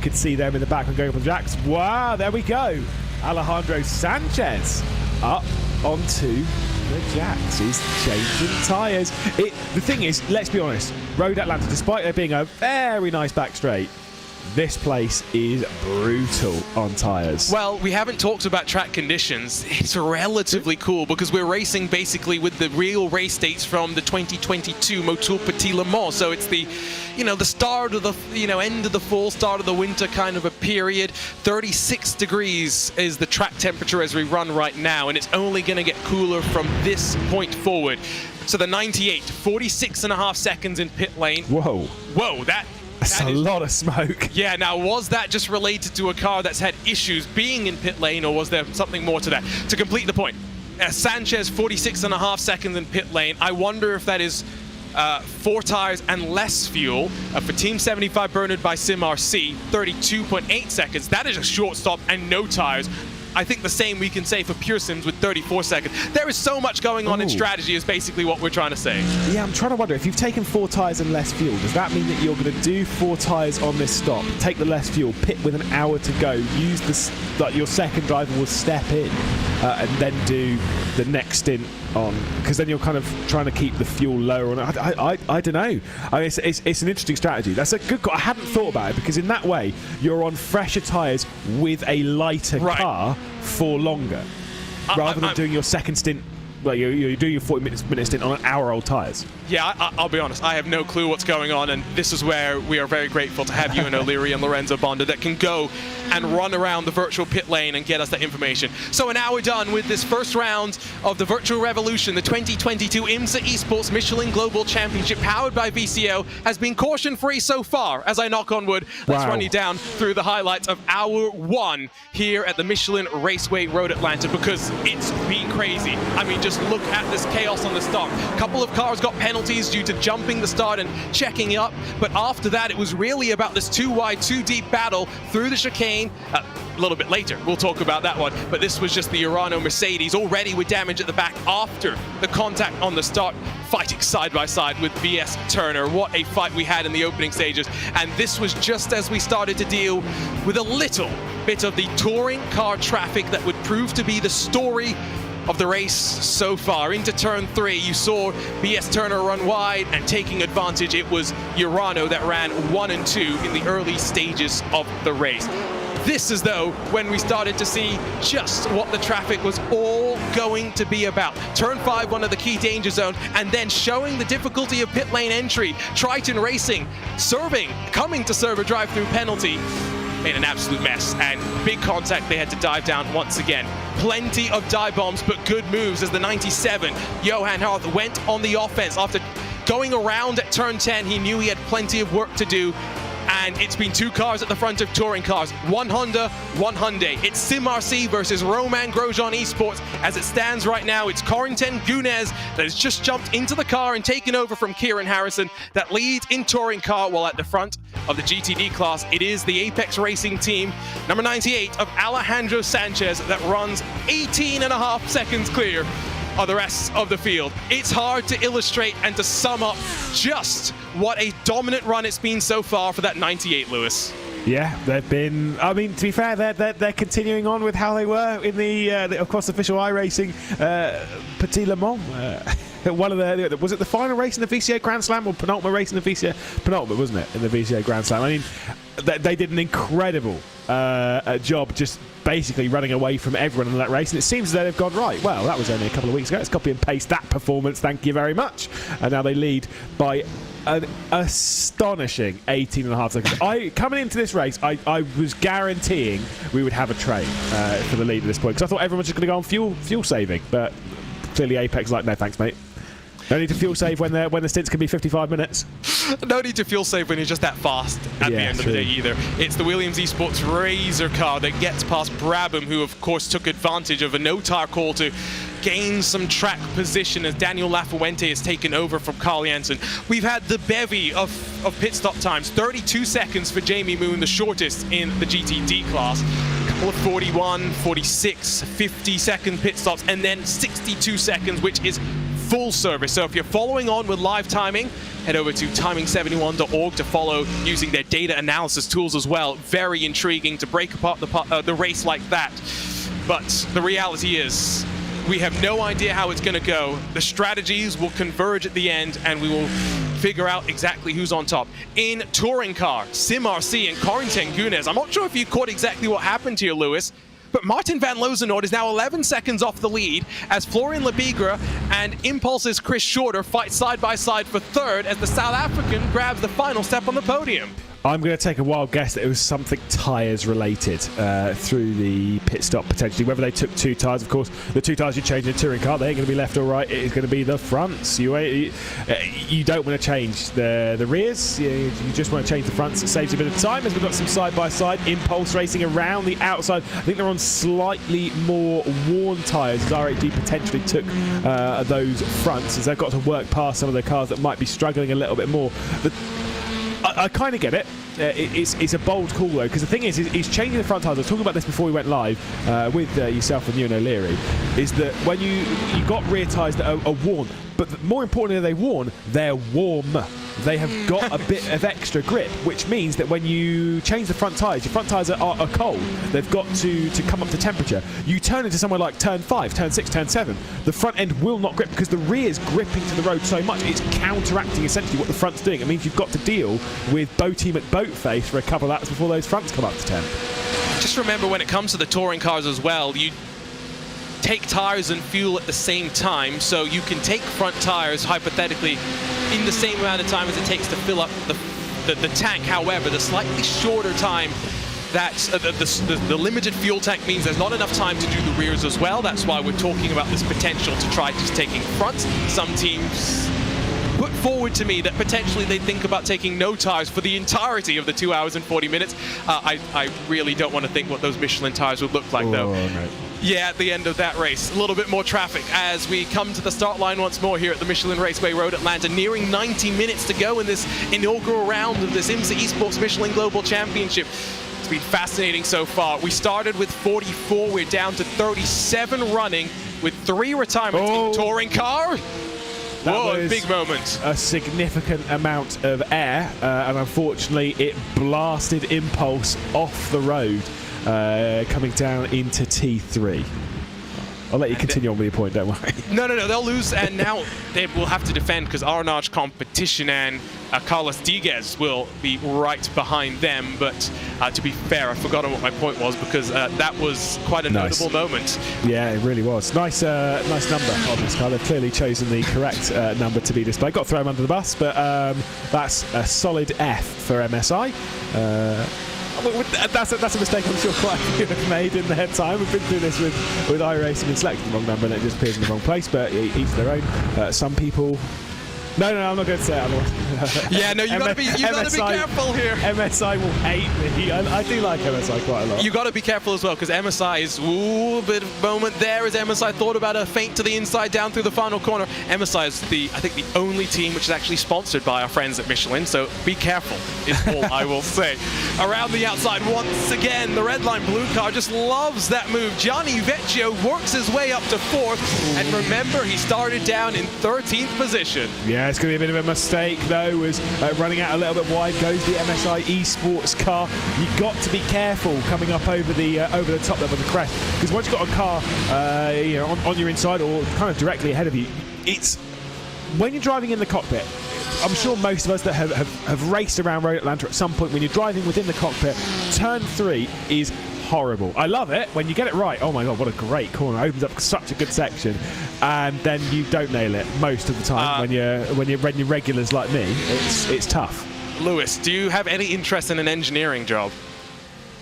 could see them in the back and going up on the tracks. Wow, there we go. Alejandro Sanchez up onto the jacks. He's changing tyres. The thing is, let's be honest, Road Atlanta, despite there being a very nice back straight, this place is brutal on tyres. Well, we haven't talked about track conditions. It's relatively cool because we're racing basically with the real race dates from the 2022 Motul Petit Le Mans. So it's the, the start of the, end of the fall, start of the winter kind of a period. 36 degrees is the track temperature as we run right now, and it's only going to get cooler from this point forward. So the 98, 46.5 seconds in pit lane. Whoa. Whoa, That's a lot of smoke. Yeah, now was that just related to a car that's had issues being in pit lane, or was there something more to that? To complete the point, Sanchez 46.5 seconds in pit lane. I wonder if that is 4 tires and less fuel. For Team 75 Bernard by Sim RC, 32.8 seconds. That is a short stop and no tires. I think the same we can say for Pure Sims with 34 seconds. There is so much going on in strategy is basically what we're trying to say. Yeah, I'm trying to wonder, if you've taken 4 tyres and less fuel, does that mean that you're going to do 4 tyres on this stop, take the less fuel, pit with an hour to go, use this, like your second driver will step in and then do the next stint on, because then you're kind of trying to keep the fuel lower. I don't know. I mean, it's an interesting strategy. That's a good call. I hadn't thought about it, because in that way you're on fresher tyres with a lighter car for longer, rather than doing your second stint. Well, you're doing your 40-minute stint on an hour-old tyres. Yeah, I'll be honest, I have no clue what's going on, and this is where we are very grateful to have you and O'Leary and Lorenzo Bonda that can go and run around the virtual pit lane and get us that information. So now we're done with this first round of the Virtual Revolution. The 2022 Imsa Esports Michelin Global Championship, powered by VCO, has been caution-free so far. As I knock on wood, let's run you down through the highlights of hour 1 here at the Michelin Raceway Road Atlanta, because it's been crazy. I mean, just look at this chaos on the start. A couple of cars got penalties due to jumping the start and checking up, but after that it was really about this 2 wide, 2 deep battle through the chicane. A little bit later we'll talk about that one, but this was just the Urano Mercedes already with damage at the back after the contact on the start. fighting side by side with VS Turner. What a fight we had in the opening stages. And this was just as we started to deal with a little bit of the touring car traffic that would prove to be the story of the race so far. Into turn 3, you saw VS Turner run wide and taking advantage. It was Urano that ran 1 and 2 in the early stages of the race. This is, though, when we started to see just what the traffic was all going to be about. Turn 5, one of the key danger zones, and then showing the difficulty of pit lane entry. Triton Racing coming to serve a drive-through penalty. Made an absolute mess, and big contact they had to dive down once again. Plenty of dive bombs, but good moves as the 97, Johan Harth, went on the offense. After going around at turn 10, he knew he had plenty of work to do. And it's been 2 cars at the front of touring cars. 1 Honda, 1 Hyundai. It's SimRC versus Roman Grosjean Esports. As it stands right now, it's Corentin Gunez that has just jumped into the car and taken over from Kieran Harrison that leads in touring car, while at the front of the GTD class, it is the Apex Racing team, number 98 of Alejandro Sanchez, that runs 18.5 seconds clear of the rest of the field. It's hard to illustrate and to sum up just what a dominant run it's been so far for that 98, Lewis. Yeah, they've been. I mean, to be fair, they're continuing on with how they were in the of course, official iRacing Petit Le Mans. One of the, was it the final race in the VCA Grand Slam, or penultimate race in the VCA? Penultimate, wasn't it, in the VCA Grand Slam? I mean, they did an incredible job just basically running away from everyone in that race, and it seems as though they've gone, right, well, that was only a couple of weeks ago, let's copy and paste that performance, thank you very much. And now they lead by an astonishing 18.5 seconds. Coming into this race, I was guaranteeing we would have a trade for the lead at this point, because I thought everyone was just going to go on fuel saving, but clearly Apex like, no thanks, mate. No need to fuel save when the stints can be 55 minutes. No need to fuel save when you're just that fast at the end of the day either. It's the Williams Esports Razor car that gets past Brabham, who of course took advantage of a no-tire call to gain some track position as Daniel Lafuente has taken over from Carl Janssen. We've had the bevy of pit stop times. 32 seconds for Jamie Moon, the shortest in the GTD class. A couple of 41, 46, 50-second pit stops, and then 62 seconds, which is full service. So if you're following on with live timing, head over to timing71.org to follow using their data analysis tools as well. Very intriguing to break apart the race like that. But the reality is, we have no idea how it's going to go. The strategies will converge at the end, and we will figure out exactly who's on top. In touring car, SimRC and Corentin Gunez. I'm not sure if you caught exactly what happened here, Lewis, but Martin van Lozenoord is now 11 seconds off the lead as Florian Lebigre and Impulse's Chris Shorter fight side by side for third as the South African grabs the final step on the podium. I'm going to take a wild guess that it was something tyres related through the pit stop potentially. Whether they took 2 tyres, of course, the 2 tyres you change in a touring car, they ain't going to be left or right. It's going to be the fronts. You don't want to change the rears. You just want to change the fronts. It saves you a bit of time as we've got some side-by-side. Impulse racing around the outside. I think they're on slightly more worn tyres as R8D potentially took those fronts as they've got to work past some of the cars that might be struggling a little bit more. I kind of get it. It's a bold call though, because the thing is he's changing the front tyres. I was talking about this before we went live with yourself and Ewan O'Leary, is that when you got rear tyres that are worn, but more importantly than they're worn, they're warm. They have got a bit of extra grip, which means that when you change the front tyres, your front tyres are cold. They've got to come up to temperature. You turn into somewhere like turn 5, turn 6, turn 7. The front end will not grip because the rear's gripping to the road so much. It's counteracting essentially what the front's doing. It means you've got to deal with Bo Team at boat face for a couple of laps before those fronts come up to temp. Just remember, when it comes to the touring cars as well, you take tires and fuel at the same time, so you can take front tires hypothetically in the same amount of time as it takes to fill up the tank. However, the slightly shorter time, that the limited fuel tank means there's not enough time to do the rears as well. That's why we're talking about this potential to try just taking fronts. Some teams put forward to me that potentially they think about taking no tires for the entirety of the 2 hours and 40 minutes. I really don't want to think what those Michelin tires would look like, though. No. Yeah, at the end of that race, a little bit more traffic as we come to the start line once more here at the Michelin Raceway Road Atlanta, nearing 90 minutes to go in this inaugural round of this Imsa Esports Michelin Global Championship. It's been fascinating so far. We started with 44, we're down to 37 running with 3 retirements in touring car. Whoa, was big moment. A significant amount of air, and unfortunately it blasted Impulse off the road, coming down into T3. I'll let you continue on with your point, don't worry. No, they'll lose, and now they will have to defend because Arnage Competition and Carlos Diguez will be right behind them. But to be fair, I've forgotten what my point was because that was quite a notable moment. Yeah, it really was. Nice number on this car. They've clearly chosen the correct number to be displayed. Got to throw him under the bus, but that's a solid F for MSI. That's a mistake I'm sure quite a few have made in their time. We've been through this with iRacing and selecting the wrong number and it just appears in the wrong place, but each their own. Some people... No, I'm not going to say it otherwise. Yeah, no, you got to be careful here. MSI will hate me. I do like MSI quite a lot. You got to be careful as well because MSI is a bit of a moment there as MSI thought about a feint to the inside down through the final corner. MSI is I think the only team which is actually sponsored by our friends at Michelin, so be careful is all I will say. Around the outside once again, the red line blue car just loves that move. Gianni Vecchio works his way up to 4th, and remember he started down in 13th position. Yeah, it's going to be a bit of a mistake though, as running out a little bit wide goes the MSI Esports car. You've got to be careful coming up over the top level of the crest, because once you've got a car on your inside or kind of directly ahead of you, it's when you're driving in the cockpit. I'm sure most of us that have raced around Road Atlanta at some point, when you're driving within the cockpit, turn 3 is horrible. I love it when you get it right. Oh my god, what a great corner! It opens up such a good section, and then you don't nail it most of the time when you're regulars like me. It's tough. Lewis, do you have any interest in an engineering job?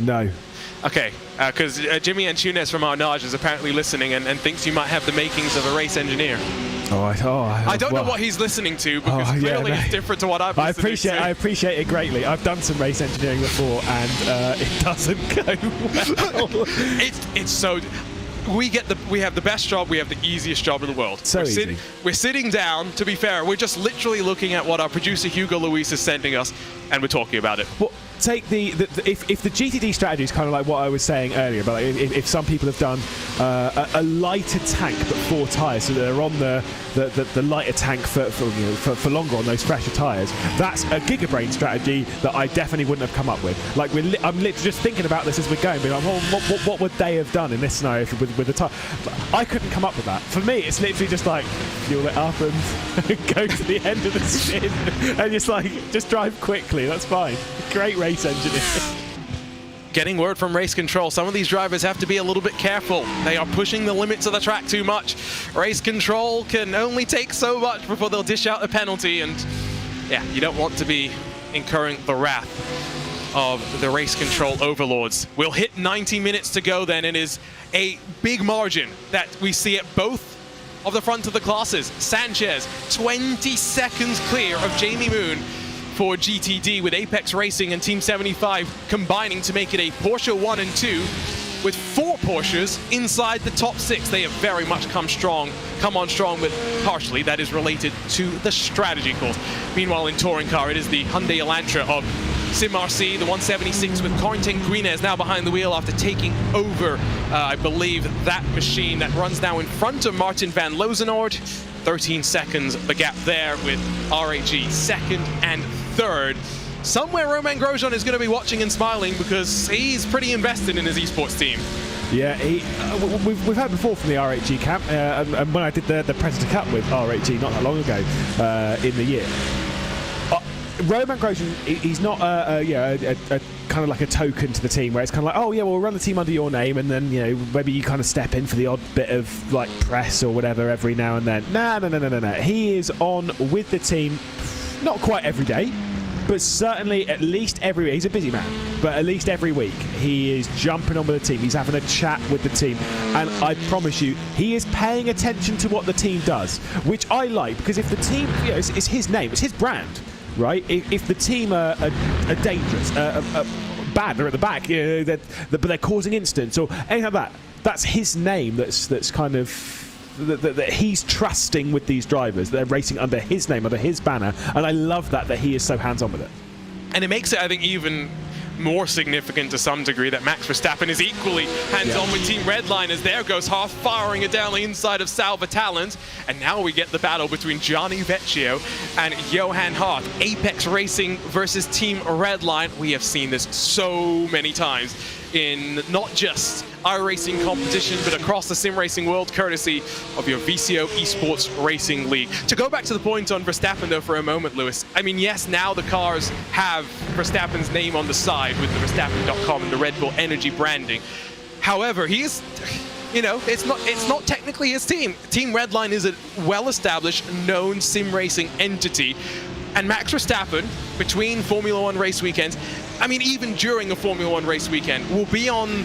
No. Okay, because Jimmy Antunes from Arnage is apparently listening and thinks you might have the makings of a race engineer. I don't know what he's listening to because clearly it's different to what I've listening to. I appreciate it greatly. I've done some race engineering before and it doesn't go well. It's so... We have the best job, we have the easiest job in the world. We're sitting down, to be fair, we're just literally looking at what our producer Hugo Luis is sending us and we're talking about it. Well, take if the GTD strategy is kind of like what I was saying earlier, but like if some people have done a lighter tank but 4 tyres, so they're on the lighter tank for longer on those fresher tyres, that's a gigabrain strategy that I definitely wouldn't have come up with. Like I'm literally just thinking about this as we're going, being like, what would they have done in this scenario with the tyre? I couldn't come up with that. For me, it's literally just like fuel it up and go to the end of the spin and just drive quickly. That's fine. Great race engineer. Getting word from race control, some of these drivers have to be a little bit careful. They are pushing the limits of the track too much. Race control can only take so much before they'll dish out a penalty, and yeah, you don't want to be incurring the wrath of the race control overlords. We'll hit 90 minutes to go then. It is a big margin that we see at both of the front of the classes. Sanchez, 20 seconds clear of Jamie Moon for GTD, with Apex Racing and Team 75 combining to make it a Porsche 1 and 2 with 4 Porsches inside the top 6. They have very much come on strong, but partially that is related to the strategy course. Meanwhile, in touring car, it is the Hyundai Elantra of Sim RC, the 176 with Corentin Guinez now behind the wheel after taking over, I believe, that machine that runs now in front of Martin van Lozenoord. 13 seconds the gap there with RAG 2nd and 3rd. Somewhere Romain Grosjean is going to be watching and smiling because he's pretty invested in his esports team. Yeah, we've heard before from the RAG camp, and when I did the Predator Cup with RAG not that long ago in the year, Romain Grosjean, he's not a kind of like a token to the team where it's kind of like, oh yeah, well, we'll run the team under your name, and then maybe you kind of step in for the odd bit of like press or whatever every now and then. No. He is on with the team, not quite every day, but certainly at least every week. He's a busy man, but at least every week he is jumping on with the team. He's having a chat with the team, and I promise you, he is paying attention to what the team does, which I like, because if the team, it's his name, it's his brand. Right? If the team are dangerous, bad, they're at the back, but they're causing incidents or anything like that, that's his name. That's kind of that he's trusting with these drivers. They're racing under his name, under his banner, and I love that he is so hands-on with it. And it makes it, I think, even more significant to some degree that Max Verstappen is equally hands-on with Team Redline, as there goes Haas firing it down the inside of Salva Talent. And now we get the battle between Gianni Vecchio and Johan Hart. Apex Racing versus Team Redline. We have seen this so many times in not just iRacing competition, but across the sim racing world, courtesy of your VCO Esports Racing League. To go back to the point on Verstappen, though, for a moment, Lewis, I mean, yes, now the cars have Verstappen's name on the side with the Verstappen.com and the Red Bull Energy branding. However, he's, you know, it's not technically his team. Team Redline is a well-established, known sim racing entity. And Max Verstappen, between Formula One race weekends, I mean, even during a Formula One race weekend, will be on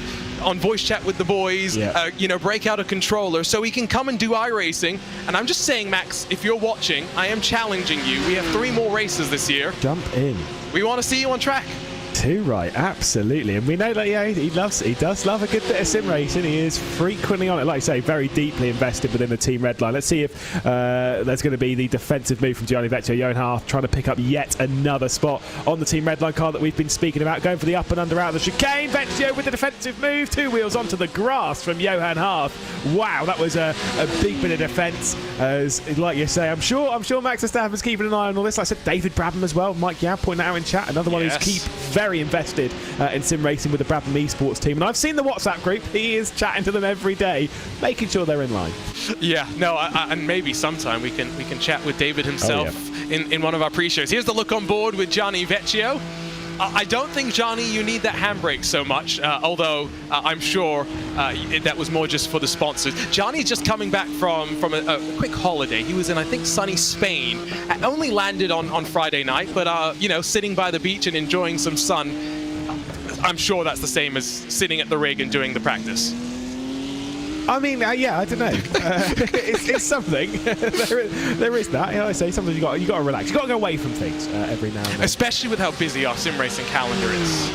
voice chat with the boys, you know, break out a controller so he can come and do iRacing. And I'm just saying, Max, if you're watching, I am challenging you. We have 3 more races this year. Jump in. We want to see you on track. Too right, absolutely. And we know that he does love a good bit of sim racing. He is frequently on it, like I say, very deeply invested within the Team Redline. Let's see if there's going to be the defensive move from Gianni Vecchio. Johan Hart trying to pick up yet another spot on the Team Redline car that we've been speaking about, going for the up and under out of the chicane. Vecchio with the defensive move, 2 wheels onto the grass from Johan Hart. Wow, that was a big bit of defence. As like you say, I'm sure Max Verstappen's keeping an eye on all this. Like I said, David Brabham as well. Mike Yao pointing that out in chat. Another one who's very invested in sim racing with the Brabham Esports team. And I've seen the WhatsApp group. He is chatting to them every day, making sure they're in line. Yeah, no, and maybe sometime we can chat with David himself in one of our pre-shows. Here's the look on board with Gianni Vecchio. I don't think, Johnny, you need that handbrake so much, although I'm sure that was more just for the sponsors. Johnny's just coming back from a quick holiday. He was in, I think, sunny Spain. Only landed on Friday night, but, you know, sitting by the beach and enjoying some sun. I'm sure that's the same as sitting at the rig and doing the practice. I mean, yeah, I don't know. It's something. there is that. You know, I say sometimes you got to relax. You got to go away from things every now and then. Especially with how busy our sim racing calendar is.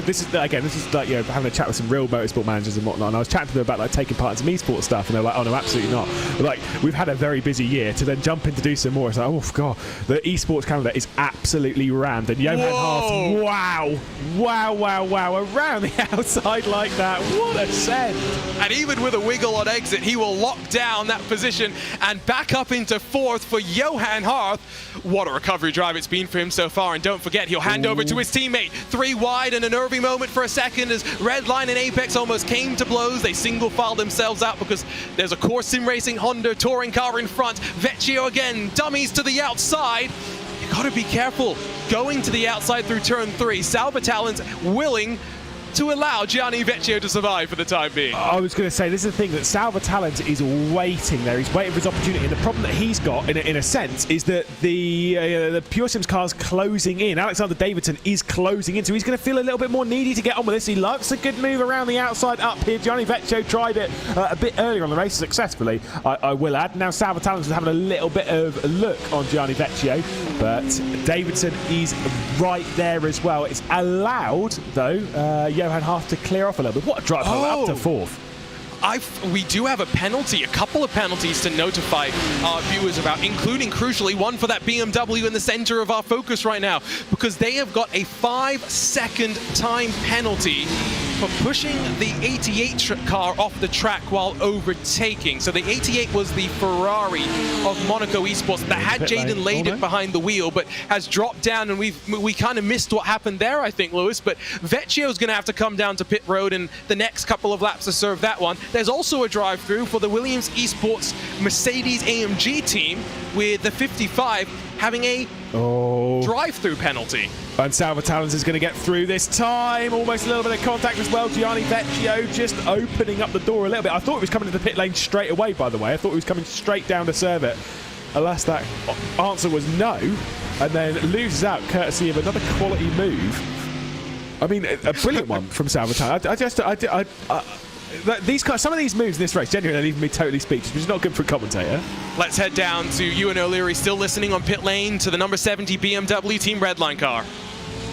This is like, you know, having a chat with some real motorsport managers and whatnot, and I was chatting to them about like taking part in some esports stuff, and they're like, oh no, absolutely not. But, like, we've had a very busy year to then jump in to do some more. It's like, oh god, the esports calendar is absolutely rammed. And Johan Hart, wow, around the outside like that, what a send! And even with a wiggle on exit, he will lock down that position and back up into 4th for Johan Hart. What a recovery drive it's been for him so far, and don't forget, he'll hand over to his teammate. 3 wide, and a nervy moment for a second as Redline and Apex almost came to blows. They single filed themselves out because there's a core sim racing Honda touring car in front. Vecchio again, dummies to the outside. You gotta be careful going to the outside through turn 3. Salva Talent willing to allow Gianni Vecchio to survive for the time being. I was going to say, this is the thing, that Salva Talent is waiting there. He's waiting for his opportunity. And the problem that he's got, in a sense, is that the Pure Sims car's closing in. Alexander Davidson is closing in, so he's going to feel a little bit more needy to get on with this. He likes a good move around the outside up here. Gianni Vecchio tried it a bit earlier on the race successfully, I will add. Now Salva Talent is having a little bit of a look on Gianni Vecchio, but Davidson is right there as well. It's allowed, though, Johan Hart to clear off a little bit. What a drive up to 4th. We do have a couple of penalties to notify our viewers about, including, crucially, one for that BMW in the center of our focus right now, because they have got a 5-second time penalty for pushing the 88 car off the track while overtaking. So the 88 was the Ferrari of Monaco Esports that had Jaden Layden behind the wheel, but has dropped down, and we kind of missed what happened there, I think, Lewis. But Vecchio's going to have to come down to pit road in the next couple of laps to serve that one. There's also a drive-through for the Williams Esports Mercedes AMG team, with the 55 having a drive-through penalty. And Salva Talent is going to get through this time. Almost a little bit of contact as well. Gianni Vecchio just opening up the door a little bit. I thought he was coming to the pit lane straight away, by the way. I thought he was coming straight down to serve it. Alas, that answer was no. And then loses out courtesy of another quality move. I mean, a brilliant one from Salva Talent. Some of these moves in this race genuinely leaving me totally speechless, which is not good for a commentator. Let's head down to Ewan O'Leary, still listening on pit lane, to the number 70 BMW Team Redline car.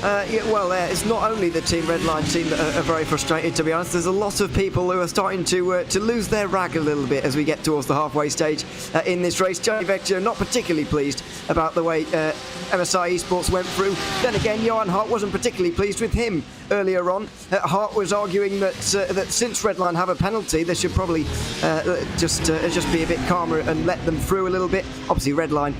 It's not only the Team Redline team that are very frustrated, to be honest. There's a lot of people who are starting to lose their rag a little bit as we get towards the halfway stage in this race. Gianni Vecchio not particularly pleased about the way MSI Esports went through. Then again, Johan Hart wasn't particularly pleased with him earlier on. Hart was arguing that since Redline have a penalty, they should probably just be a bit calmer and let them through a little bit. Obviously, Redline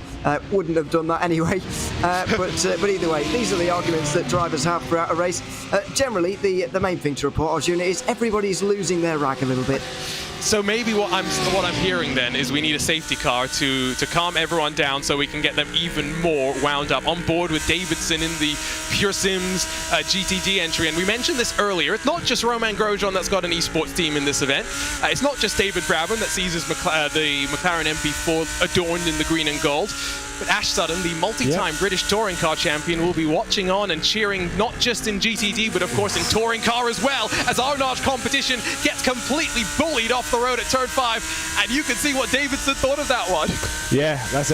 wouldn't have done that anyway. But either way, these are the arguments that drivers have throughout a race. Generally, the main thing to report, Arjuna, is everybody's losing their rag a little bit. So maybe what I'm hearing then is we need a safety car to calm everyone down so we can get them even more wound up. On board with Davidson in the Pure Sims GTD entry, and we mentioned this earlier. It's not just Romain Grosjean that's got an esports team in this event. It's not just David Brabham that sees the McLaren MP4 adorned in the green and gold. But Ash Sutton, the multi-time British touring car champion, will be watching on and cheering not just in GTD, but of course in touring car as well, as Arnage competition gets completely bullied off the road at turn 5. And you can see what Davidson thought of that one. Yeah, that's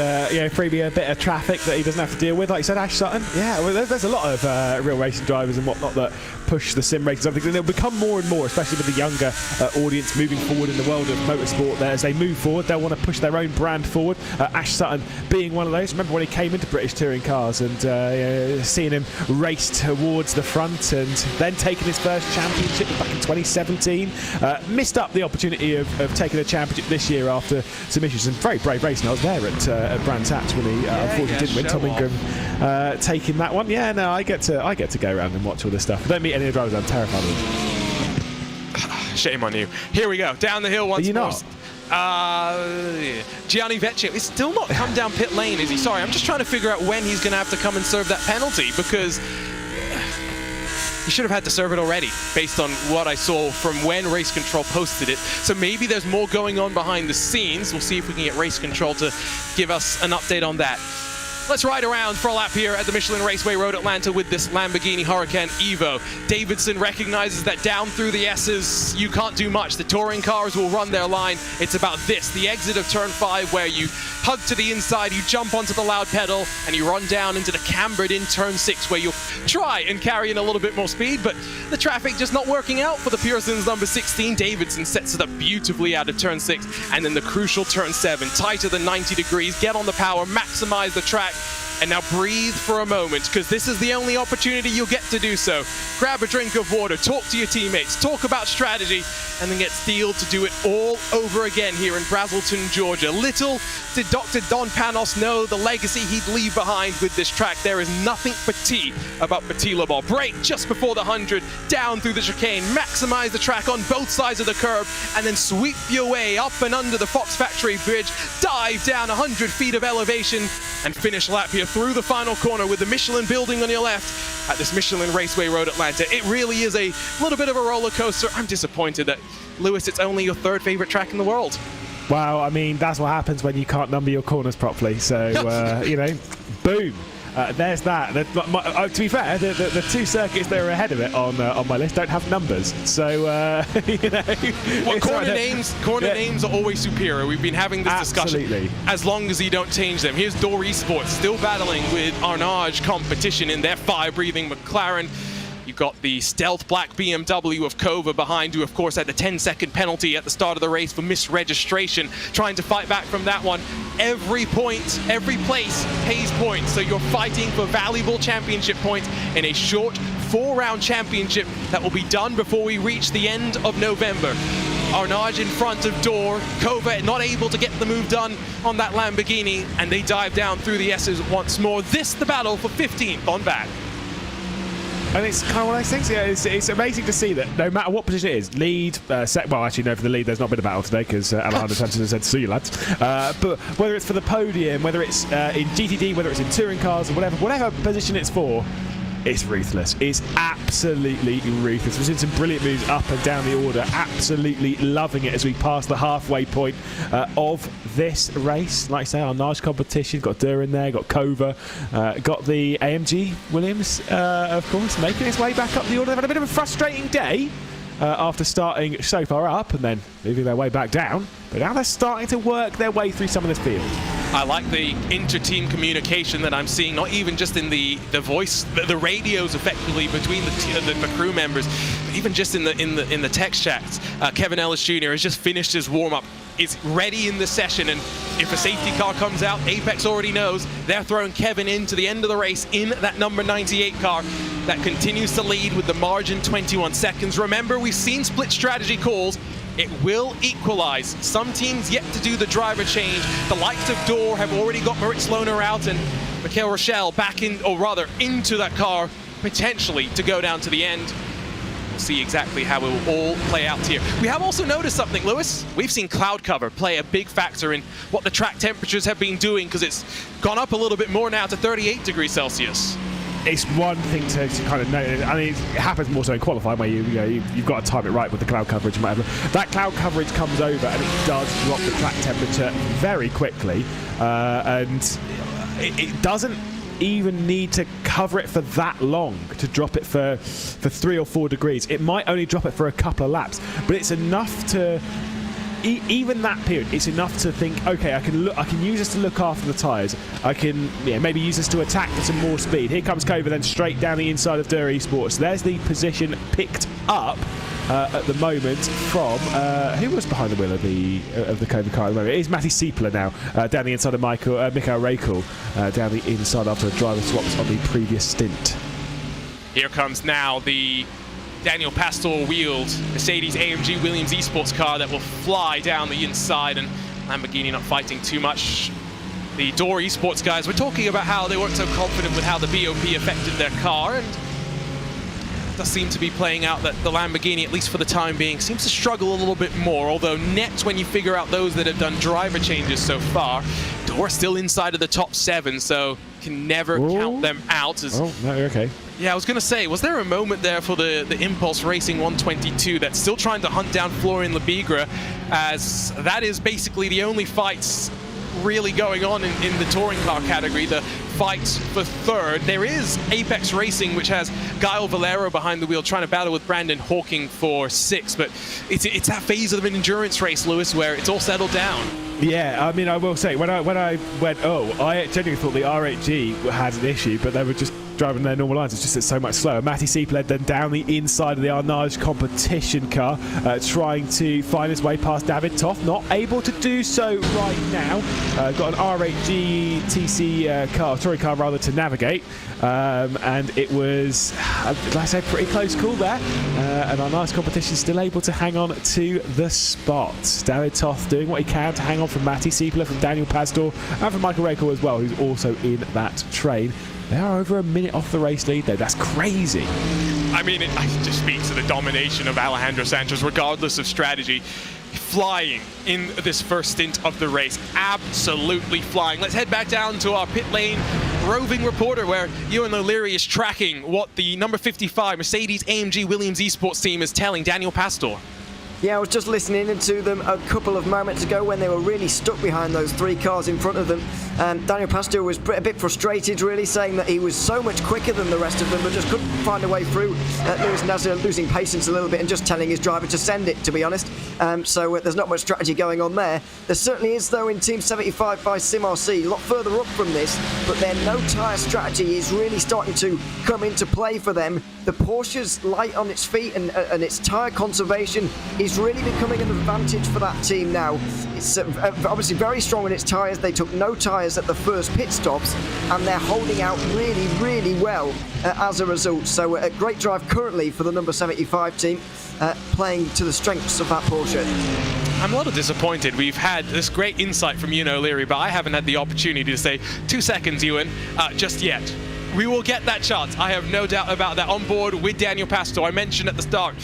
freebie a bit of traffic that he doesn't have to deal with. Like you said, Ash Sutton. Yeah, well, there's a lot of real racing drivers and whatnot that push the sim racing. And it'll become more and more, especially with the younger audience moving forward in the world of motorsport. As they move forward, they'll want to push their own brand forward. Ash Sutton being one of those. Remember when he came into British touring cars and seeing him race towards the front and then taking his first championship back in 2017. Missed up the opportunity of taking a championship this year after some issues. And very brave racing. I was there at Brands Hatch when he unfortunately didn't win. Tom Ingram taking that one. Yeah, no, I get to go around and watch all this stuff. I don't meet any of the drivers. I'm terrified of them. Shame on you. Here we go. Down the hill once more. Not? Gianni Vecchio is still not come down pit lane, is he? Sorry, I'm just trying to figure out when he's going to have to come and serve that penalty, because he should have had to serve it already, based on what I saw from when Race Control posted it. So maybe there's more going on behind the scenes. We'll see if we can get Race Control to give us an update on that. Let's ride around for a lap here at the Michelin Raceway Road Atlanta with this Lamborghini Huracan Evo. Davidson recognizes that down through the S's, you can't do much. The touring cars will run their line. It's about this, the exit of turn 5, where you hug to the inside, you jump onto the loud pedal, and you run down into the cambered in turn 6, where you'll try and carry in a little bit more speed, but the traffic just not working out for the Pearsons number 16. Davidson sets it up beautifully out of turn 6, and then the crucial turn 7, tighter than 90 degrees, get on the power, maximize the track, and now breathe for a moment, because this is the only opportunity you'll get to do so. Grab a drink of water, talk to your teammates, talk about strategy, and then get steeled to do it all over again here in Brazelton, Georgia. Little did Dr. Don Panos know the legacy he'd leave behind with this track. There is nothing petit about Petit Le Mans. Brake just before the 100, down through the chicane, maximize the track on both sides of the curb, and then sweep your way up and under the Fox Factory Bridge, dive down 100 feet of elevation, and finish lap here through the final corner with the Michelin building on your left at this Michelin Raceway Road Atlanta. It really is a little bit of a roller coaster. I'm disappointed that, Lewis, it's only your 3rd favorite track in the world. Well, I mean, that's what happens when you can't number your corners properly. So, boom. There's that. To be fair, the 2 circuits that are ahead of it on my list don't have numbers. So, Well, corner names are always superior. We've been having this discussion. As long as you don't change them. Here's Door Esports still battling with Arnage competition in their fire-breathing McLaren. You've got the stealth black BMW of Kova behind you, of course, at the 10-second penalty at the start of the race for misregistration, trying to fight back from that one. Every point, every place pays points, so you're fighting for valuable championship points in a short 4-round championship that will be done before we reach the end of November. Arnage in front of Door, Kova not able to get the move done on that Lamborghini, and they dive down through the S's once more. This the battle for 15th on back. And it's kind of one of those things. Yeah, it's amazing to see that no matter what position it is, lead, well, actually, no, for the lead, there's not been a battle today because Alejandro Sanchez has said, see you, lads. But whether it's for the podium, whether it's in GTD, whether it's in touring cars, or whatever position it's for, it's ruthless. It's absolutely ruthless. We've seen some brilliant moves up and down the order. Absolutely loving it as we pass the halfway point of this race. Like I say, our Arnage competition. Got Durr in there, got Kova, got the AMG Williams, of course, making its way back up the order. They've had a bit of a frustrating day after starting so far up and then moving their way back down. But now they're starting to work their way through some of this field. I like the inter-team communication that I'm seeing, not even just in the voice, the radios effectively between the crew members, but even just in the text chats. Kevin Ellis Jr. has just finished his warm-up, is ready in the session, and if a safety car comes out, Apex already knows they're throwing Kevin into the end of the race in that number 98 car that continues to lead with the margin 21 seconds. Remember, we've seen split strategy calls. It will equalize. Some teams yet to do the driver change. The likes of Dor have already got Moritz Lohner out and Mikhail Rochelle back in, or rather into that car, potentially to go down to the end. We'll see exactly how it will all play out here. We have also noticed something, Lewis. We've seen cloud cover play a big factor in what the track temperatures have been doing, because it's gone up a little bit more now to 38 degrees Celsius. It's one thing to kind of know. I mean, it happens more so in qualifying where you've got to time it right with the cloud coverage and whatever. That cloud coverage comes over and it does drop the track temperature very quickly, and it doesn't even need to cover it for that long to drop it for 3 or 4 degrees. It might only drop it for a couple of laps, but it's enough to. Even that period, it's enough to think, okay, I can use this to look after the tyres. I can maybe use this to attack for some more speed. Here comes Kova then straight down the inside of Dur Esports. There's the position picked up at the moment from who was behind the wheel of the Kova car at the moment? It is Matty Siepler now down the inside of Mikhail Rekel down the inside after a driver swaps on the previous stint. Here comes now the Daniel Pastor wheeled Mercedes AMG Williams Esports car that will fly down the inside, and Lamborghini not fighting too much. The Dor Esports guys were talking about how they weren't so confident with how the BOP affected their car, and it does seem to be playing out that the Lamborghini, at least for the time being, seems to struggle a little bit more, although net, when you figure out those that have done driver changes so far, Dor still inside of the top 7, so can never count them out. Oh, no, okay. Yeah, I was going to say, was there a moment there for the Impulse Racing 122 that's still trying to hunt down Florian Lebigra, as that is basically the only fights really going on in the touring car category, the fight for third. There is Apex Racing, which has Gael Valero behind the wheel trying to battle with Brandon Hawking for 6, but it's that phase of an endurance race, Lewis, where it's all settled down. Yeah, I mean, I will say, when I went, I genuinely thought the RHG had an issue, but they were just driving their normal lines. It's just it's so much slower. Matty Siep led then down the inside of the Arnage competition car, trying to find his way past David Toth. Not able to do so right now. Got an RHG TC car, touring car rather, to navigate. And it was, like I say, pretty close call there. And Arnage competition still able to hang on to the spot. David Toth doing what he can to hang on from Matty Siepler, from Daniel Pastor, and from Michael Rekel as well, who's also in that train. They are over a minute off the race lead, though. That's crazy. I mean, it just speaks to the domination of Alejandro Sanchez, regardless of strategy. Flying in this first stint of the race. Absolutely flying. Let's head back down to our pit lane roving reporter, where Ewan O'Leary is tracking what the number 55 Mercedes AMG Williams Esports team is telling Daniel Pastor. Yeah, I was just listening to them a couple of moments ago when they were really stuck behind those 3 cars in front of them. Daniel Pastor was a bit frustrated, really, saying that he was so much quicker than the rest of them, but just couldn't find a way through. Lewis Nazar losing patience a little bit and just telling his driver to send it, to be honest. So there's not much strategy going on there. There certainly is, though, in Team 75 by SimRC, a lot further up from this, but their no-tyre strategy is really starting to come into play for them. The Porsche's light on its feet and its tyre conservation is really becoming an advantage for that team now. It's obviously very strong in its tyres. They took no tyres at the first pit stops, and they're holding out really, really well as a result. So a great drive currently for the number 75 team, playing to the strengths of that Porsche. I'm a little disappointed. We've had this great insight from Ewan O'Leary, but I haven't had the opportunity to say 2 seconds, Ewan, just yet. We will get that chance. I have no doubt about that. On board with Daniel Pastor. I mentioned at the start,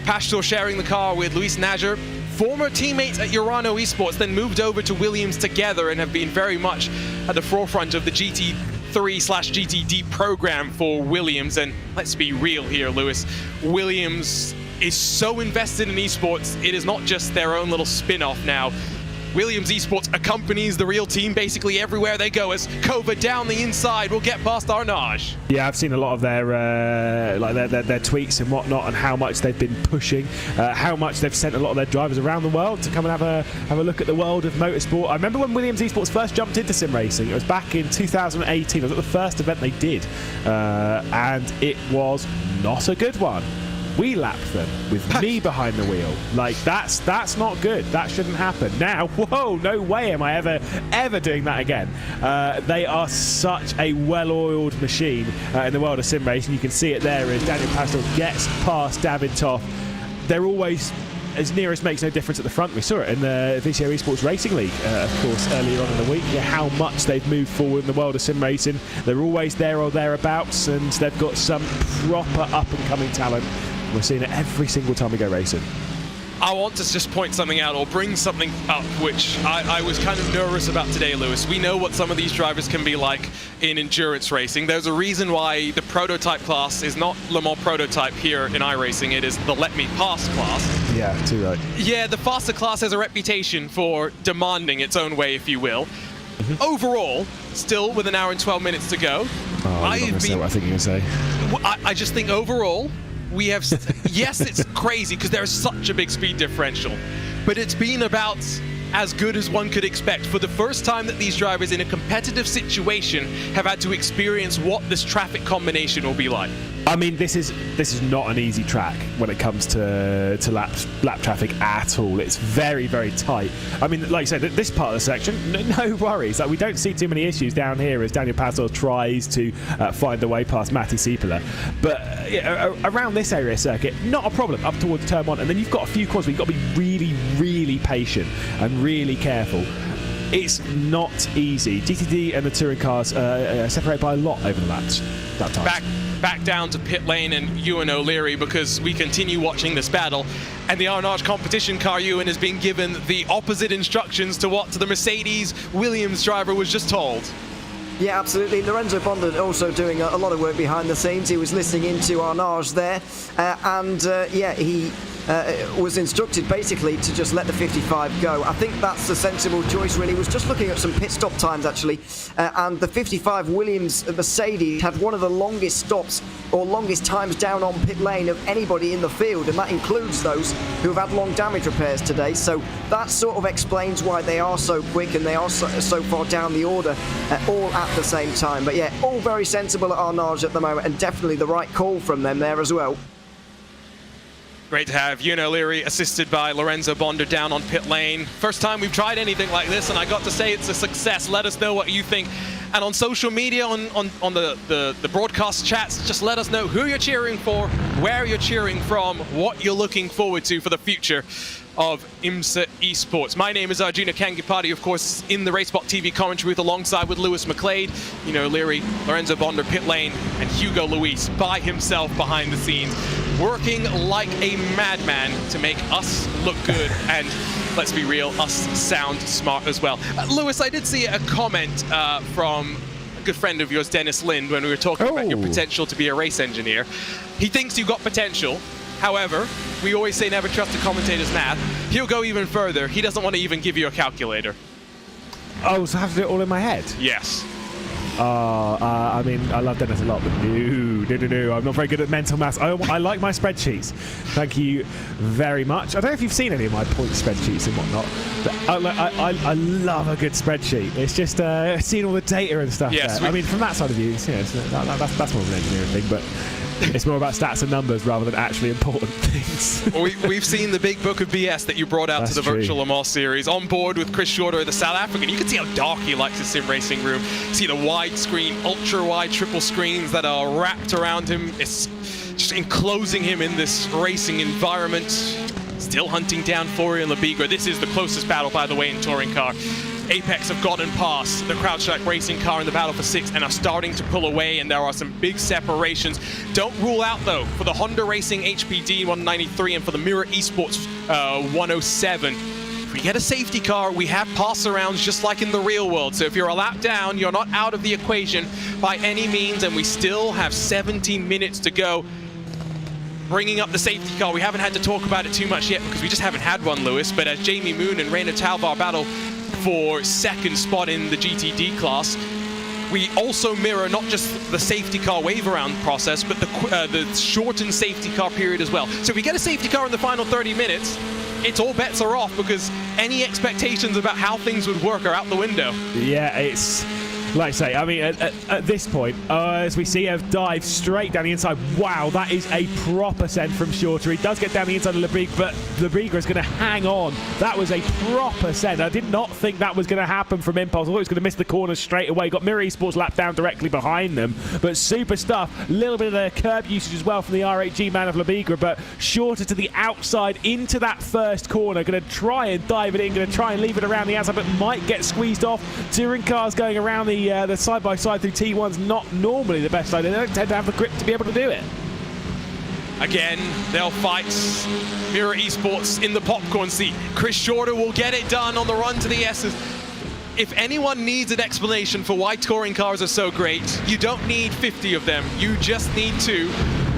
Pastor sharing the car with Luis Nazar, former teammates at Urano Esports, then moved over to Williams together and have been very much at the forefront of the GT3/GTD program for Williams. And let's be real here, Lewis. Williams is so invested in esports, it is not just their own little spin-off now. Williams Esports accompanies the real team basically everywhere they go as Kova down the inside will get past Arnage. Yeah, I've seen a lot of their their tweets and whatnot, and how much they've been pushing, how much they've sent a lot of their drivers around the world to come and have a look at the world of motorsport. I remember when Williams Esports first jumped into sim racing. It was back in 2018. It was at the first event they did, and it was not a good one. We lapped them with me behind the wheel. Like, that's not good. That shouldn't happen. Now, whoa, no way am I ever doing that again. They are such a well-oiled machine in the world of sim racing. You can see it there as Daniel Pastor gets past David. They're always, as near as makes no difference at the front. We saw it in the VCO Esports Racing League, of course, earlier on in the week. Yeah, how much they've moved forward in the world of sim racing. They're always there or thereabouts, and they've got some proper up-and-coming talent. We're seeing it every single time we go racing. I want to just point something out or bring something up which I was kind of nervous about today, Lewis. We know what some of these drivers can be like in endurance racing. There's a reason why the prototype class is not Le Mans prototype here in iRacing. It is the Let Me Pass class. Yeah, too right. Yeah, the faster class has a reputation for demanding its own way, if you will. Overall, still with an hour and 12 minutes to go. Oh, I think you're going to say. I just think overall, we have, yes, it's crazy because there's such a big speed differential, but it's been about as good as one could expect for the first time that these drivers in a competitive situation have had to experience what this traffic combination will be like. I mean, this is not an easy track when it comes to lap traffic at all. It's very, very tight. I mean, like I said, this part of the section, no worries. Like, we don't see too many issues down here as Daniel Pastor tries to find the way past Matti Siepeler. But around this area circuit, not a problem up towards turn 1. And then you've got a few corners where you've got to be really, really patient and really careful. It's not easy. GTD and the touring cars separate by a lot over the laps that time. Back down to pit lane and Ewan O'Leary because we continue watching this battle, and the Arnage competition car Ewan has been given the opposite instructions to what the Mercedes Williams driver was just told. Yeah, absolutely. Lorenzo Bonda also doing a lot of work behind the scenes. He was listening into Arnage there, yeah, he was instructed basically to just let the 55 go. I think that's the sensible choice, really. Was just looking at some pit stop times, actually, and the 55 Williams Mercedes had one of the longest stops or longest times down on pit lane of anybody in the field, and that includes those who have had long damage repairs today. So that sort of explains why they are so quick and they are so far down the order, all at the same time. But yeah, all very sensible at Arnage at the moment, and definitely the right call from them there as well. Great to have Ewan O'Leary assisted by Lorenzo Bonda down on pit lane. First time we've tried anything like this, and I got to say it's a success. Let us know what you think. And on social media, on the broadcast chats, just let us know who you're cheering for, where you're cheering from, what you're looking forward to for the future of Imsa Esports. My name is Arjuna Kangipati, of course, in the RaceBot TV commentary booth alongside with Lewis McLeod, Leary, Lorenzo Bonda, pit lane, and Hugo Luis by himself behind the scenes, working like a madman to make us look good and, let's be real, us sound smart as well. Lewis, I did see a comment from a good friend of yours, Dennis Lind, when we were talking about your potential to be a race engineer. He thinks you've got potential. However, we always say never trust a commentator's math. He'll go even further. He doesn't want to even give you a calculator. Oh, so I have to do it all in my head? Yes. I mean, I love Dennis a lot, but no. I'm not very good at mental maths. I like my spreadsheets. Thank you very much. I don't know if you've seen any of my point spreadsheets and whatnot, but I love a good spreadsheet. It's just seeing all the data and stuff there. I mean, from that side of view, that's more of an engineering thing, but it's more about stats and numbers rather than actually important things. We've seen the big book of BS that you brought out to the Virtual Le Mans series. On board with Chris Shorter, the South African. You can see how dark he likes his sim racing room. See the widescreen, ultra-wide triple screens that are wrapped around him. It's just enclosing him in this racing environment. Still hunting down Florian Labigra. This is the closest battle, by the way, in touring car. Apex have gotten past the CrowdStrike racing car in the battle for 6 and are starting to pull away, and there are some big separations. Don't rule out, though, for the Honda Racing HPD 193 and for the Mirror Esports 107. If we get a safety car, we have pass-arounds just like in the real world. So if you're a lap down, you're not out of the equation by any means, and we still have 17 minutes to go. bringing up the safety car. We haven't had to talk about it too much yet because we just haven't had one, Lewis, but as Jamie Moon and Reina Talvar battle for second spot in the GTD class, we also mirror not just the safety car wave around process, but the shortened safety car period as well. So if we get a safety car in the final 30 minutes, it's all bets are off because any expectations about how things would work are out the window. Yeah, it's like I say, I mean, at this point, as we see Ev dive straight down the inside, wow, that is a proper send from Shorter. He does get down the inside of Lebriga, but Lebriga is going to hang on. That was a proper send. I did not think that was going to happen from Impulse. I thought he was going to miss the corner straight away. Got Mirror Esports lap down directly behind them, but super stuff. A little bit of the curb usage as well from the R8G man of Lebriga, but Shorter to the outside into that first corner. Going to try and dive it in, going to try and leave it around the outside, but might get squeezed off. Touring cars going around the side-by-side through T1's not normally the best idea. They don't tend to have the grip to be able to do it. Again, they'll fight Mirror Esports in the popcorn seat. Chris Shorter will get it done on the run to the S's. If anyone needs an explanation for why touring cars are so great, you don't need 50 of them. You just need 2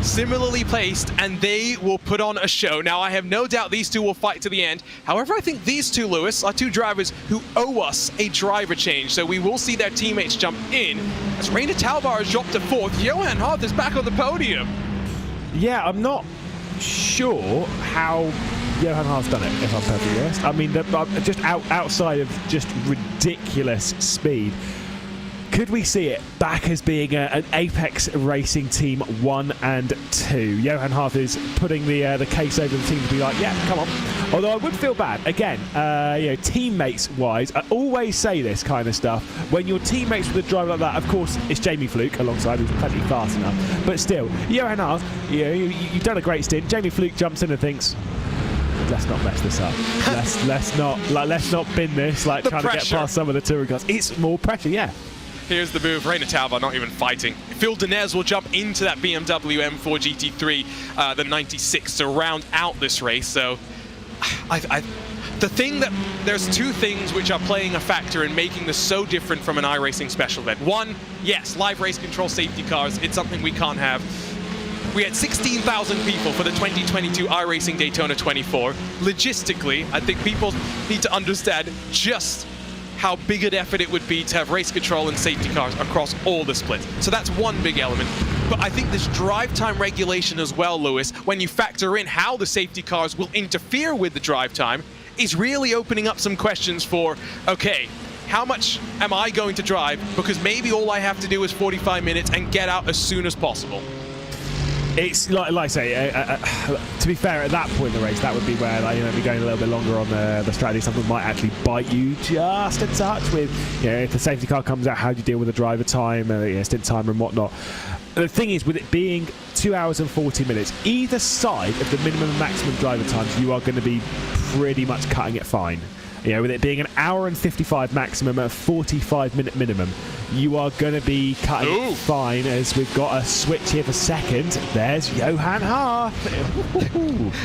similarly placed, and they will put on a show. Now, I have no doubt these 2 will fight to the end. However, I think these 2, Lewis, are 2 drivers who owe us a driver change. So we will see their teammates jump in. As Reina Talvar has dropped to 4th, Johan Harth is back on the podium. Yeah, I'm not sure how Johan Harth's done it, if I'm perfectly honest. I mean, just outside of just ridiculous speed. Could we see it back as being an Apex Racing Team 1 and 2? Johan Harth is putting the case over the team to be like, yeah, come on. Although I would feel bad. Again, teammates-wise, I always say this kind of stuff. When your teammates with a driver like that, of course, it's Jamie Fluke alongside, who's plenty fast enough. But still, Johan Harth, you've done a great stint. Jamie Fluke jumps in and thinks, let's not mess this up. let's not bin this, like trying to get past some of the touring cars. It's more pressure, yeah. Here's the move. Reina Talvar not even fighting. Phil Denez will jump into that BMW M4 GT3, the 96, to round out this race. So, there's 2 things which are playing a factor in making this so different from an iRacing special event. One, yes, live race control safety cars. It's something we can't have. We had 16,000 people for the 2022 iRacing Daytona 24. Logistically, I think people need to understand just how big an effort it would be to have race control and safety cars across all the splits. So that's one big element. But I think this drive time regulation as well, Lewis, when you factor in how the safety cars will interfere with the drive time, is really opening up some questions for, okay, how much am I going to drive? Because maybe all I have to do is 45 minutes and get out as soon as possible. It's like I say, to be fair, at that point in the race, that would be where be going a little bit longer on the strategy. Something might actually bite you just a touch with, if the safety car comes out, how do you deal with the driver time, stint timer and whatnot. The thing is, with it being 2 hours and 40 minutes, either side of the minimum and maximum driver times, you are going to be pretty much cutting it fine. With it being an hour and 55 maximum at a 45-minute minimum, you are going to be cutting it fine, as we've got a switch here for second. There's Johan Harth.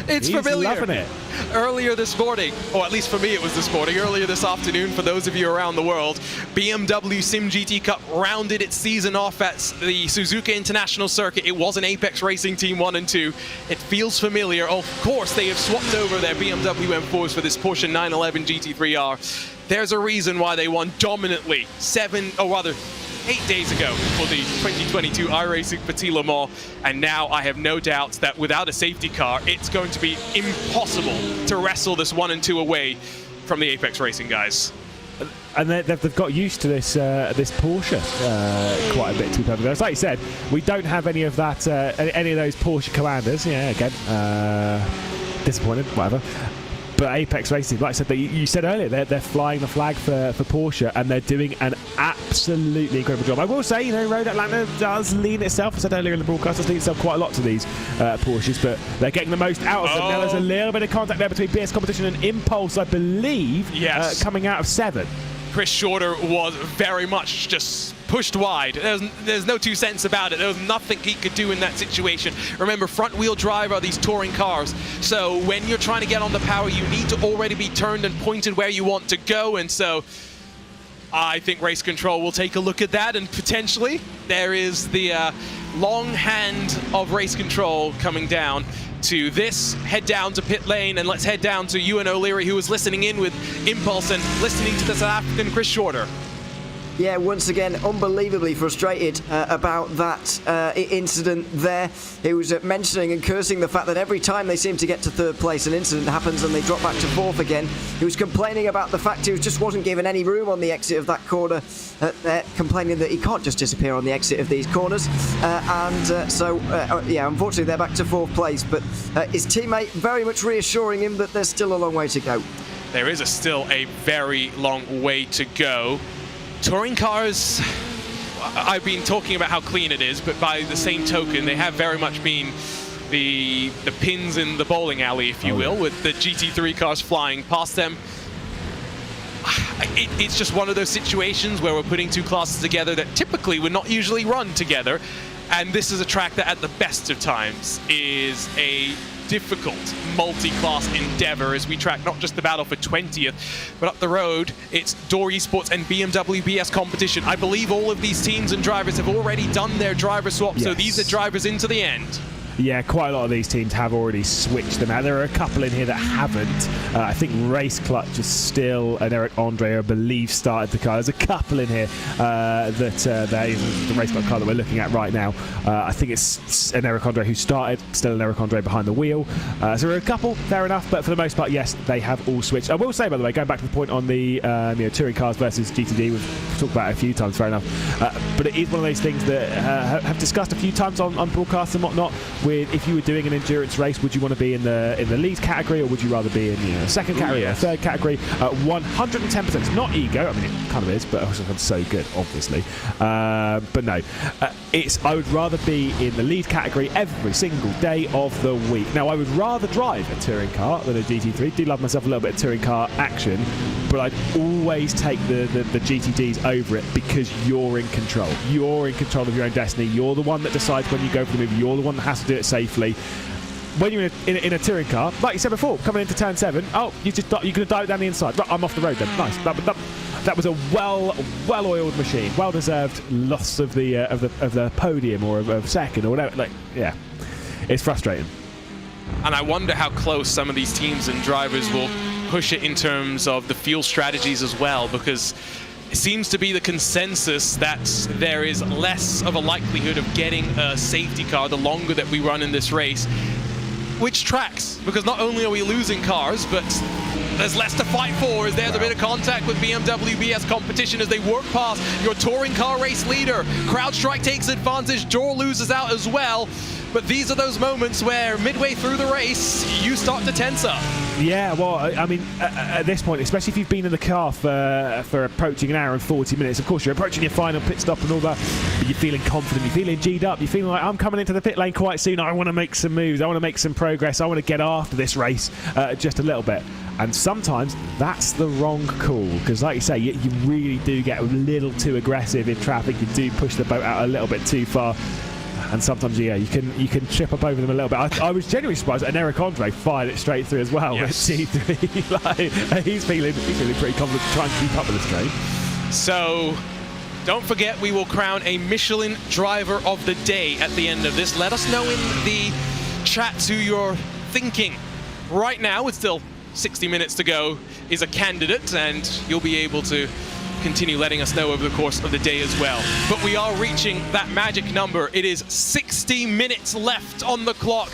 It's He's familiar. Loving it. Earlier this morning, or at least for me it was this morning, earlier this afternoon for those of you around the world, BMW Sim GT Cup rounded its season off at the Suzuka International Circuit. It was an Apex Racing Team 1 and 2. It feels familiar. Of course, they have swapped over their BMW M4s for this Porsche 911 GT3R. There's a reason why they won dominantly 8 days ago for the 2022 iRacing Petit Le Mans, and now I have no doubt that without a safety car, it's going to be impossible to wrestle this 1 and 2 away from the Apex Racing guys. And they've got used to this Porsche quite a bit, to be perfectly honest. Like you said, we don't have any of that, any of those Porsche Commanders. Yeah, again, disappointed, whatever. But Apex Racing, like I said, you said earlier, they're flying the flag for Porsche, and they're doing an absolutely incredible job. I will say, Road Atlanta does lean itself, I said earlier in the broadcast, does lean itself quite a lot to these Porsches, but they're getting the most out of them. Now there's a little bit of contact there between BS Competition and Impulse, I believe, coming out of 7. Chris Shorter was very much just pushed wide. There's no 2 cents about it. There was nothing he could do in that situation. Remember, front-wheel drive are these touring cars, so when you're trying to get on the power, you need to already be turned and pointed where you want to go, and so I think Race Control will take a look at that, and potentially there is the long hand of Race Control coming down to this. Head down to pit lane, and let's head down to Ewan O'Leary, who was listening in with Impulse and listening to the South African Chris Shorter. Yeah, once again, unbelievably frustrated about that incident there. He was mentioning and cursing the fact that every time they seem to get to third place, an incident happens and they drop back to fourth again. He was complaining about the fact he just wasn't given any room on the exit of that corner, complaining that he can't just disappear on the exit of these corners. Yeah, unfortunately, they're back to fourth place, but his teammate very much reassuring him that there's still a long way to go. There is still a very long way to go. Touring cars, I've been talking about how clean it is, but by the same token, they have very much been the pins in the bowling alley, if you will, with the GT3 cars flying past them. It's just one of those situations where we're putting two classes together that typically would not usually run together, and this is a track that at the best of times is a difficult multi-class endeavor as we track not just the battle for 20th, but up the road it's Door Esports and BMW BS competition. I believe all of these teams and drivers have already done their driver swap, so these are drivers into the end. Yeah, quite a lot of these teams have already switched them out. There are a couple in here that haven't. I think Race Clutch is still, and Eric Andre, I believe, started the car. There's a couple in here the Race Clutch car that we're looking at right now. I think it's an Eric Andre who started, still an Eric Andre behind the wheel. So there are a couple, fair enough, but for the most part, yes, they have all switched. I will say, by the way, going back to the point on the touring cars versus GTD, we've talked about it a few times, fair enough. But it is one of those things that have discussed a few times on broadcasts and whatnot. If you were doing an endurance race, would you want to be in the lead category, or would you rather be in second category or third category? 110%. It's not ego. I mean, it kind of is, but it's so good, obviously. But no, I would rather be in the lead category every single day of the week. Now, I would rather drive a touring car than a GT3. Do love myself a little bit of touring car action, but I'd always take the GTDs over it because you're in control. You're in control of your own destiny. You're the one that decides when you go for the move. You're the one that has to do it safely. When you're in a touring car, like you said before, coming into turn 7, you could have dialed it down the inside. Right, I'm off the road then. Nice. That was a well-oiled machine. Well-deserved loss of the podium or of second or whatever. Yeah, it's frustrating. And I wonder how close some of these teams and drivers will push it in terms of the fuel strategies as well, because it seems to be the consensus that there is less of a likelihood of getting a safety car the longer that we run in this race, which tracks, because not only are we losing cars, but there's less to fight for as there's a bit of contact with BMW BS competition as they work past your touring car race leader. CrowdStrike takes advantage, Jor loses out as well. But these are those moments where midway through the race, you start to tense up. Yeah, well, I mean, at this point, especially if you've been in the car for approaching an hour and 40 minutes, of course, you're approaching your final pit stop and all that, but you're feeling confident, you're feeling G'd up, you're feeling like, I'm coming into the pit lane quite soon, I want to make some moves, I want to make some progress, I want to get after this race just a little bit. And sometimes that's the wrong call, because like you say, you really do get a little too aggressive in traffic, you do push the boat out a little bit too far. And sometimes, yeah, you can trip up over them a little bit. I was genuinely surprised that Eric Andre fired it straight through as well with T3. He's feeling pretty confident to try and keep up with this train. So, don't forget, we will crown a Michelin Driver of the Day at the end of this. Let us know in the chat who you're thinking right now, with still 60 minutes to go, is a candidate, and you'll be able to continue letting us know over the course of the day as well. But we are reaching that magic number. It is 60 minutes left on the clock.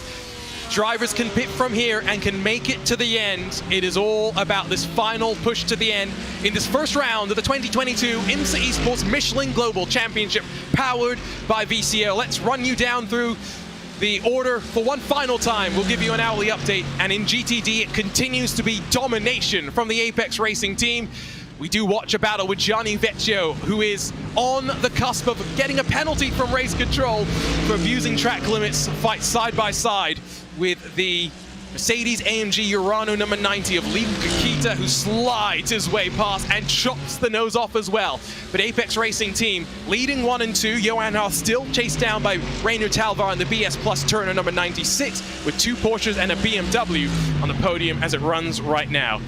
Drivers can pit from here and can make it to the end. It is all about this final push to the end in this first round of the 2022 Imsa Esports Michelin Global Championship, powered by VCO. Let's run you down through the order for one final time. We'll give you an hourly update, and in GTD it continues to be domination from the Apex Racing team. We do watch a battle with Gianni Vecchio, who is on the cusp of getting a penalty from Race Control for abusing track limits, fight side by side with the Mercedes AMG Urano number 90 of Lee Kakita, who slides his way past and chops the nose off as well. But Apex Racing team leading 1 and 2. Johan Haas still chased down by Rainer Talvar and the BS Plus Turner number 96, with 2 Porsches and a BMW on the podium as it runs right now.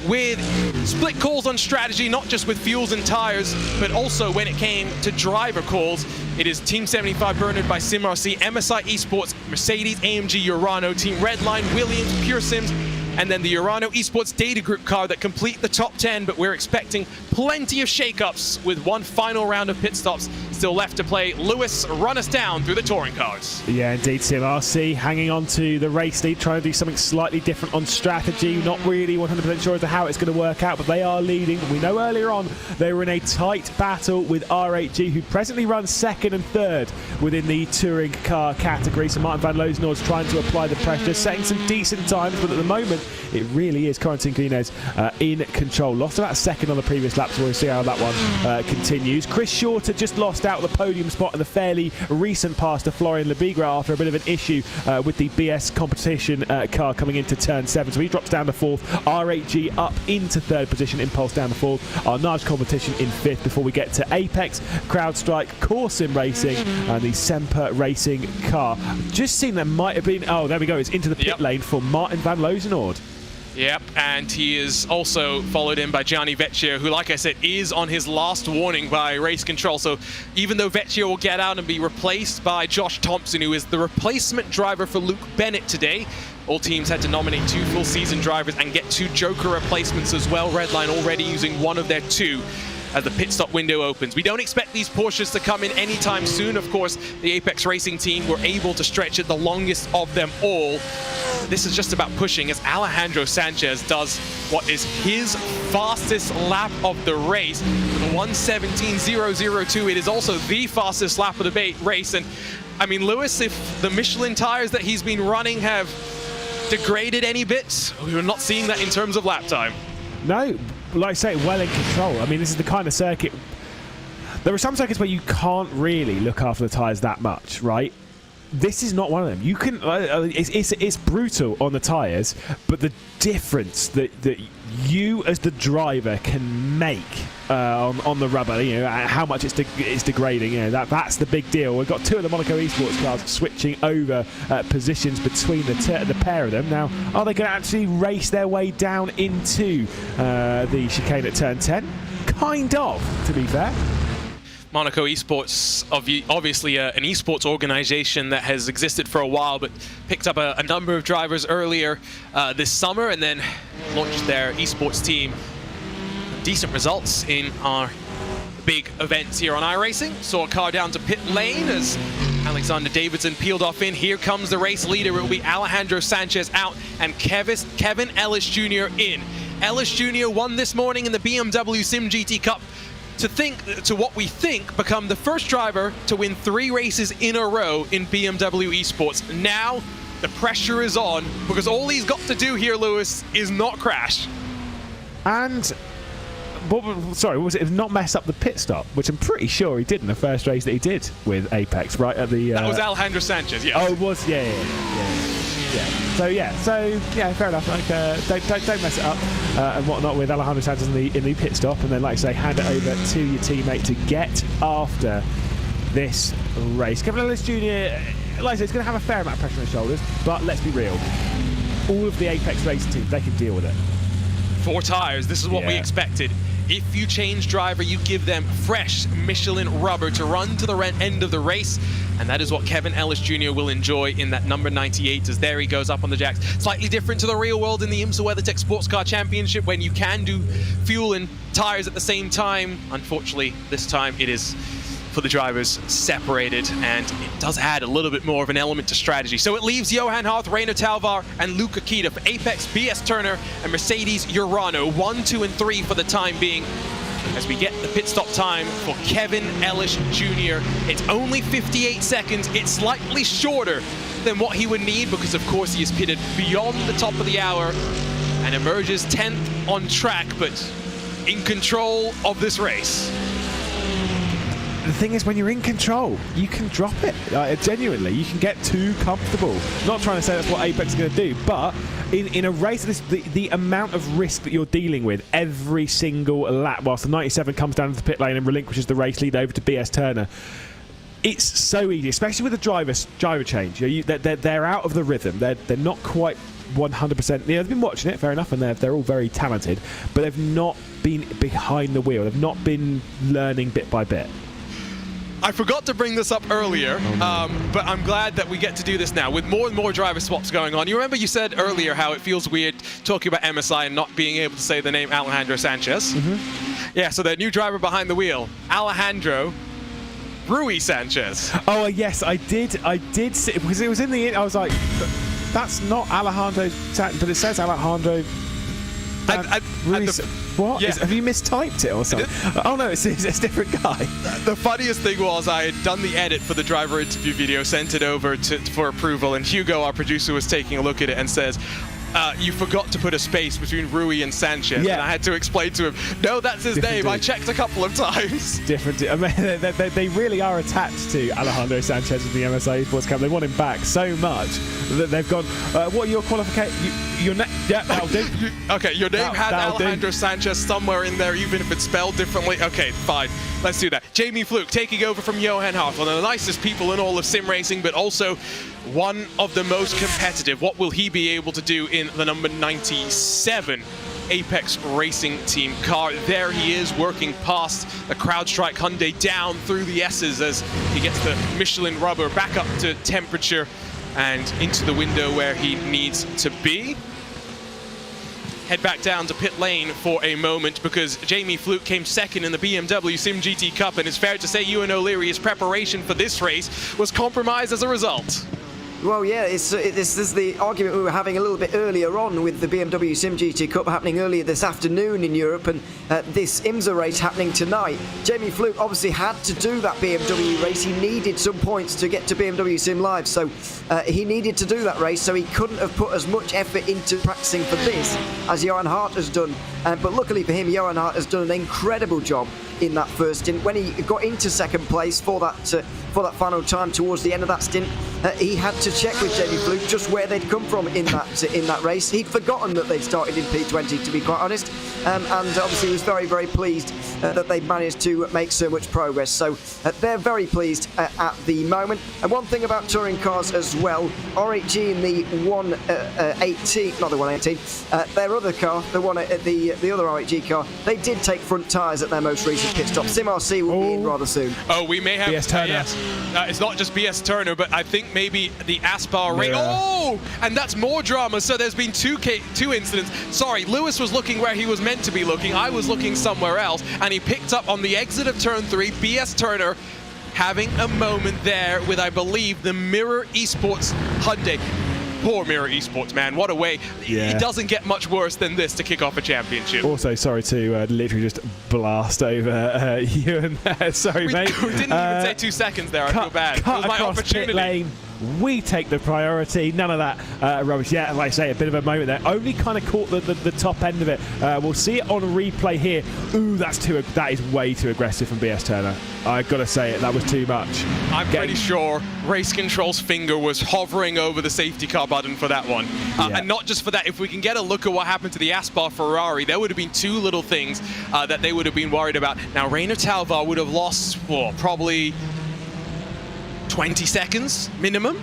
with split calls on strategy, not just with fuels and tires, but also when it came to driver calls. It is Team 75 Bernard by SimRC, MSI Esports, Mercedes AMG Urano, Team Redline, Williams, Pure Sims, and then the Urano Esports Data Group car that complete the top 10, but we're expecting plenty of shakeups with one final round of pit stops still left to play. Lewis, run us down through the touring cars. Yeah, indeed, SimRC hanging on to the race lead, trying to do something slightly different on strategy. Not really 100% sure as to how it's going to work out, but they are leading. We know earlier on they were in a tight battle with R8G, who presently runs second and third within the touring car category. So Martin van Loozenord's trying to apply the pressure, setting some decent times, but at the moment it really is Corentin Guinez in control. Lost about a second on the previous lap, so we'll see how that one continues. Chris Shorter just lost out the podium spot in the fairly recent pass to Florian Lebigra after a bit of an issue with the BS competition car coming into turn 7. So he drops down to 4th. R8G up into 3rd position, Impulse down to 4th. Arnage competition in 5th before we get to Apex, CrowdStrike, Core Sim Racing and the Semper Racing car. Just seen there might have been, oh there we go, it's into the pit lane for Martin van Loozenord. Yep, and he is also followed in by Gianni Vecchio, who, like I said, is on his last warning by race control. So even though Vecchio will get out and be replaced by Josh Thompson, who is the replacement driver for Luke Bennett today, all teams had to nominate 2 full season drivers and get 2 Joker replacements as well. Redline already using one of their 2 as the pit stop window opens. We don't expect these Porsches to come in anytime soon. Of course, the Apex Racing team were able to stretch it the longest of them all. This is just about pushing as Alejandro Sanchez does what is his fastest lap of the race with a 1:17.002. It is also the fastest lap of the race. And I mean, Lewis, if the Michelin tires that he's been running have degraded any bit, we're not seeing that in terms of lap time. No, like I say, well in control. I mean, this is the kind of circuit. There are some circuits where you can't really look after the tyres that much, right? This is not one of them. You can. It's brutal on the tyres, but the difference that you as the driver can make on the rubber, you know, how much it's degrading. You know, that's the big deal. We've got 2 of the Monaco Esports cars switching over positions between the pair of them. Now, are they going to actually race their way down into the chicane at turn 10? Kind of, to be fair. Monaco Esports, obviously an esports organization that has existed for a while, but picked up a number of drivers earlier this summer and then launched their esports team. Decent results in our big events here on iRacing. Saw a car down to pit lane as Alexander Davidson peeled off in. Here comes the race leader. It will be Alejandro Sanchez out and Kevin Ellis Jr. in. Ellis Jr. won this morning in the BMW Sim GT Cup to what we think become the first driver to win 3 races in a row in BMW Esports. Now the pressure is on because all he's got to do here, Lewis, is not crash. And was it not mess up the pit stop, which I'm pretty sure he did in the first race that he did with Apex, right at the. That was Alejandro Sanchez, yes. Oh, it was, yeah. So fair enough. Like, don't mess it up and whatnot with Alejandro Sanchez in the pit stop, and then, like I say, hand it over to your teammate to get after this race. Kevin Ellis Jr., like I say, it's going to have a fair amount of pressure on his shoulders, but let's be real. All of the Apex racing teams, they can deal with it. 4 tires. This is what we expected. If you change driver, you give them fresh Michelin rubber to run to the end of the race. And that is what Kevin Ellis Jr. will enjoy in that number 98 as there he goes up on the jacks. Slightly different to the real world in the Imsa WeatherTech Sports Car Championship when you can do fuel and tires at the same time. Unfortunately, this time it is for the drivers separated, and it does add a little bit more of an element to strategy. So it leaves Johan Harth, Reino Talvar, and Luca Kita for Apex, BS Turner, and Mercedes Urano. 1, 2, and 3 for the time being. As we get the pit stop time for Kevin Ellis Jr. It's only 58 seconds. It's slightly shorter than what he would need because, of course, he is pitted beyond the top of the hour and emerges 10th on track, but in control of this race. The thing is, when you're in control, you can drop it. Genuinely, you can get too comfortable. Not trying to say that's what Apex is going to do, but in a race, the amount of risk that you're dealing with every single lap, whilst the 97 comes down to the pit lane and relinquishes the race lead over to BS Turner, it's so easy, especially with the driver change. They're out of the rhythm. They're not quite 100%. They've been watching it, fair enough, and they're all very talented, but they've not been behind the wheel. They've not been learning bit by bit. I forgot to bring this up earlier, but I'm glad that we get to do this now with more and more driver swaps going on. You remember you said earlier how it feels weird talking about MSI and not being able to say the name Alejandro Sanchez. Yeah, so the new driver behind the wheel, Alejandro Rui Sanchez. Oh, yes, I did see, because it was in the, I was like, that's not Alejandro Sanchez, but it says Alejandro. What? Yeah. Have you mistyped it or something? Oh no, it's a different guy. The funniest thing was I had done the edit for the driver interview video, sent it over for approval, and Hugo, our producer, was taking a look at it and says, you forgot to put a space between Rui and Sanchez. Yeah. And I had to explain to him, no, that's his name. I checked a couple of times. Different. I mean, they really are attached to Alejandro Sanchez with the MSI Esports Cup. They want him back so much that they've gone, what are your qualifications? Yeah, that'll do. Okay, your name had Alejandro Sanchez somewhere in there, even if it's spelled differently. Okay, fine. Let's do that. Jamie Fluke taking over from Johan Hart, one of the nicest people in all of sim racing, but also one of the most competitive. What will he be able to do in the number 97 Apex Racing Team car? There he is, working past the CrowdStrike Hyundai, down through the S's as he gets the Michelin rubber back up to temperature and into the window where he needs to be. Head back down to pit lane for a moment because Jamie Fluke came second in the BMW Sim GT Cup, and it's fair to say Ewan O'Leary's preparation for this race was compromised as a result. Well, yeah, this is the argument we were having a little bit earlier on with the BMW Sim GT Cup happening earlier this afternoon in Europe, and this Imsa race happening tonight. Jamie Fluke obviously had to do that BMW race. He needed some points to get to BMW Sim Live, so he needed to do that race, so he couldn't have put as much effort into practicing for this as Johan Hart has done. But luckily for him, Johan Hart has done an incredible job in that first stint. When he got into second place for that final time towards the end of that stint, he had to check with Jamie Fluke just where they'd come from in that race. He'd forgotten that they'd started in P20, to be quite honest, and obviously was very, very pleased that they managed to make so much progress. So they're very pleased at the moment. And one thing about touring cars as well, RHG in the 118, not the 118, their other car, the other RHG car, they did take front tyres at their most recent pit stop. Sim RC will be in rather soon. Oh, we may have BS Turner. Yes. It's not just BS Turner, but I think maybe the Aspar race. Yeah. Oh, and that's more drama. So there's been two incidents. Sorry, Lewis was looking where he was meant to be looking. I was looking somewhere else, and he picked up on the exit of turn 3. BS Turner having a moment there with, I believe, the Mirror Esports Hyundai. Poor Mirror Esports, man. What a way. Yeah. It doesn't get much worse than this to kick off a championship. Also, sorry to literally just blast over you and sorry, mate. We didn't even say 2 seconds there. I feel bad. It was my opportunity. Pit lane. We take the priority. None of that rubbish. Yeah, like I say, a bit of a moment there. Only kind of caught the top end of it. We'll see it on replay here. Ooh, that is way too aggressive from BS Turner. I've got to say it. That was too much. I'm pretty sure Race Control's finger was hovering over the safety car button for that one. And not just for that. If we can get a look at what happened to the Aspar Ferrari, there would have been two little things that they would have been worried about. Now, Rainer Talvar would have lost, probably 20 seconds minimum?